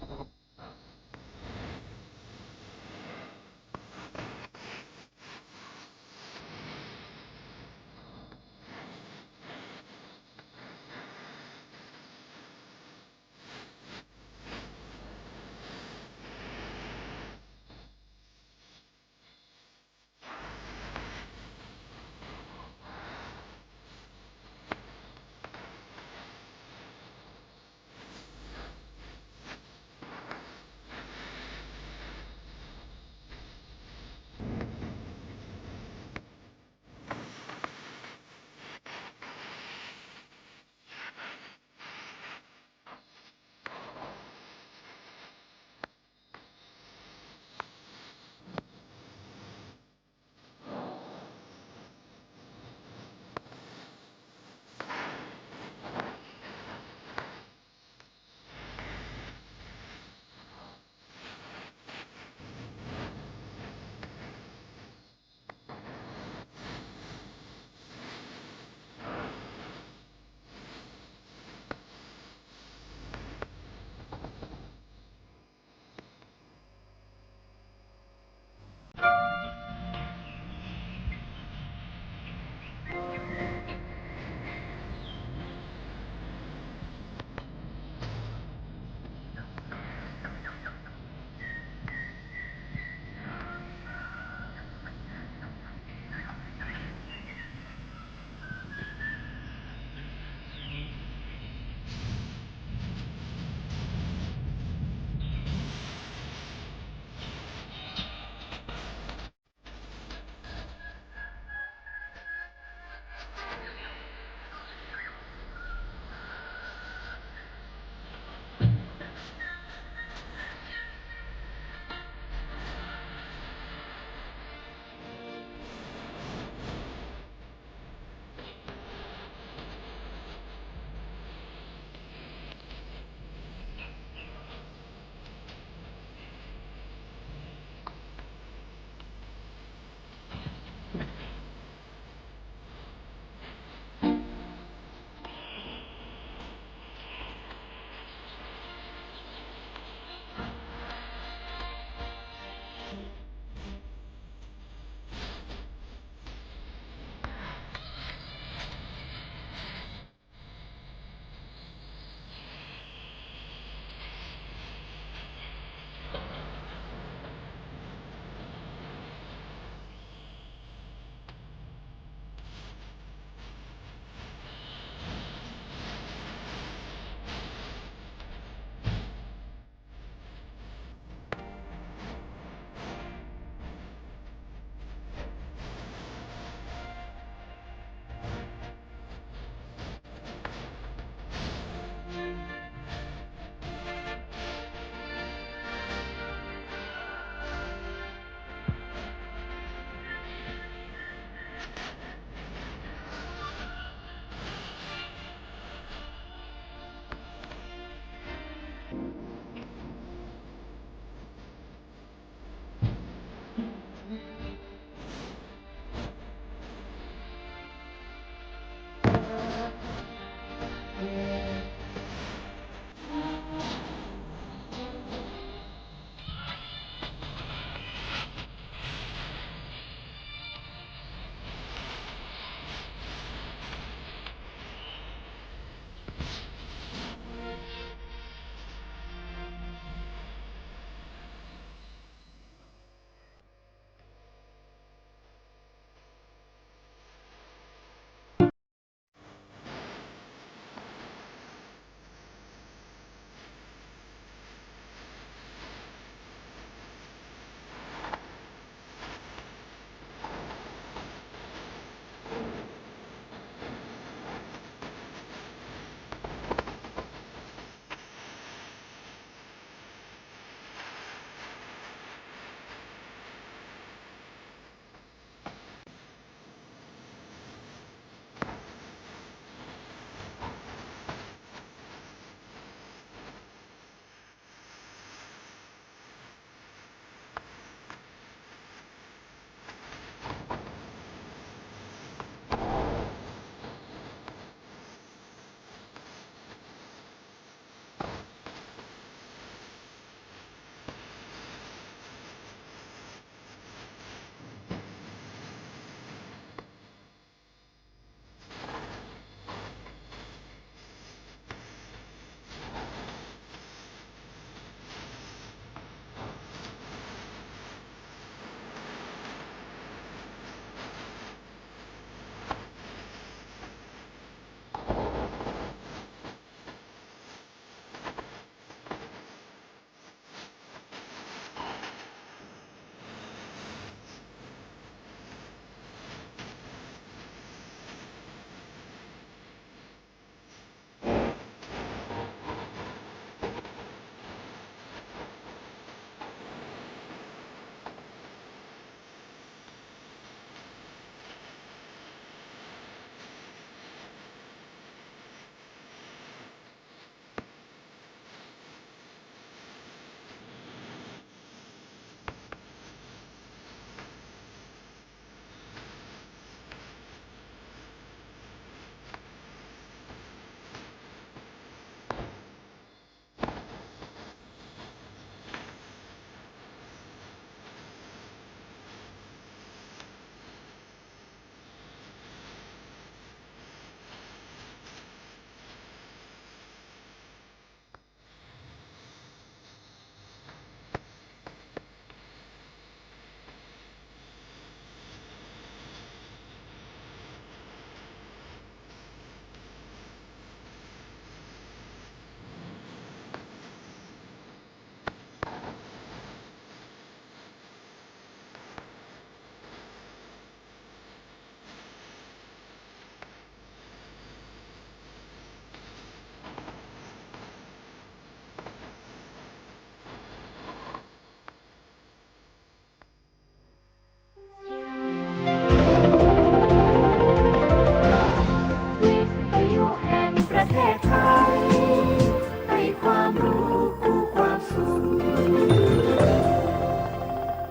ค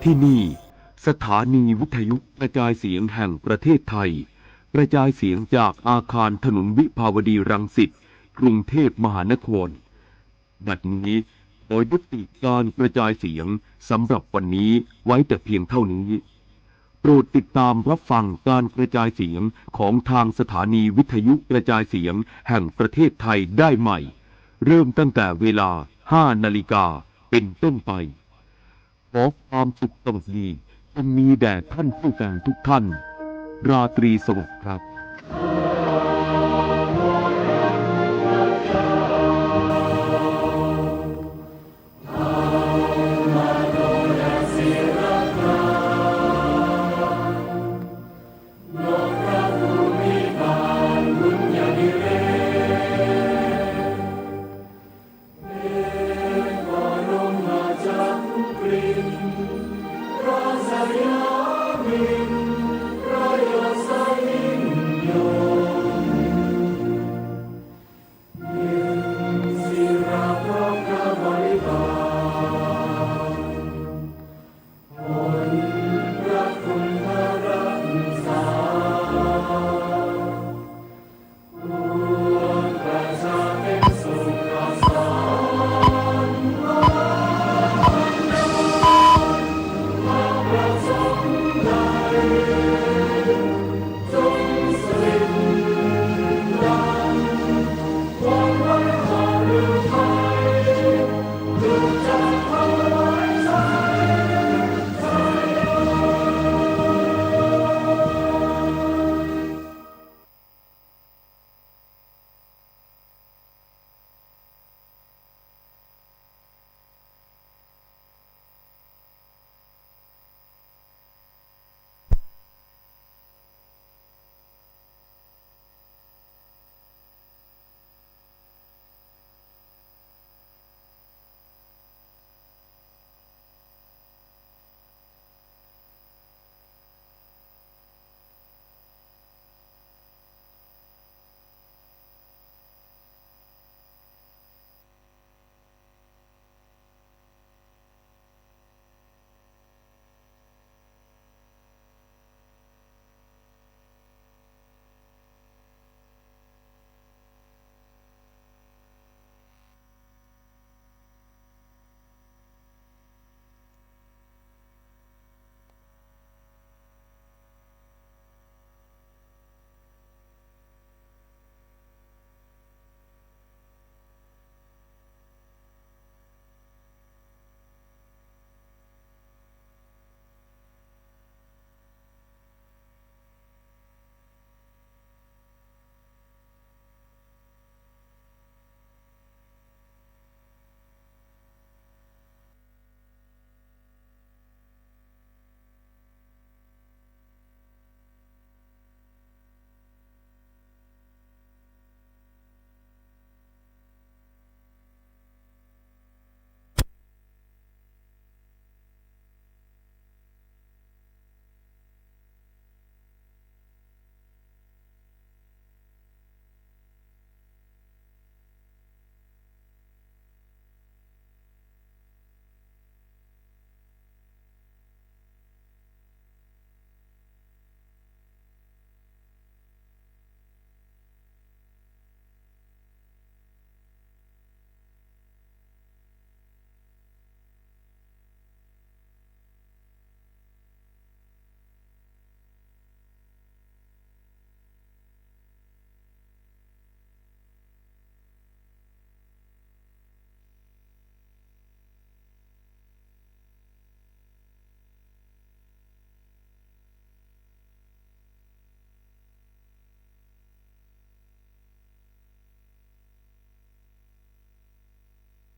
ที่นี่สถานีวิทยุกระจายเสียงแห่งประเทศไทยกระจายเสียงจากอาคารถนนวิภาวดีรังสิตกรุงเทพมหานครบัดนี้ขอยุติการกระจายเสียงสำหรับวันนี้ไว้แต่เพียงเท่านี้โปรดติดตามรับฟังการกระจายเสียงของทางสถานีวิทยุกระจายเสียงแห่งประเทศไทยได้ใหม่เริ่มตั้งแต่เวลา 5 นาฬิกาเป็นต้นไปขอความสุขสวัสดีจงมีแด่ท่านผู้ฟังทุกท่านราตรีสวัสดิ์ครับ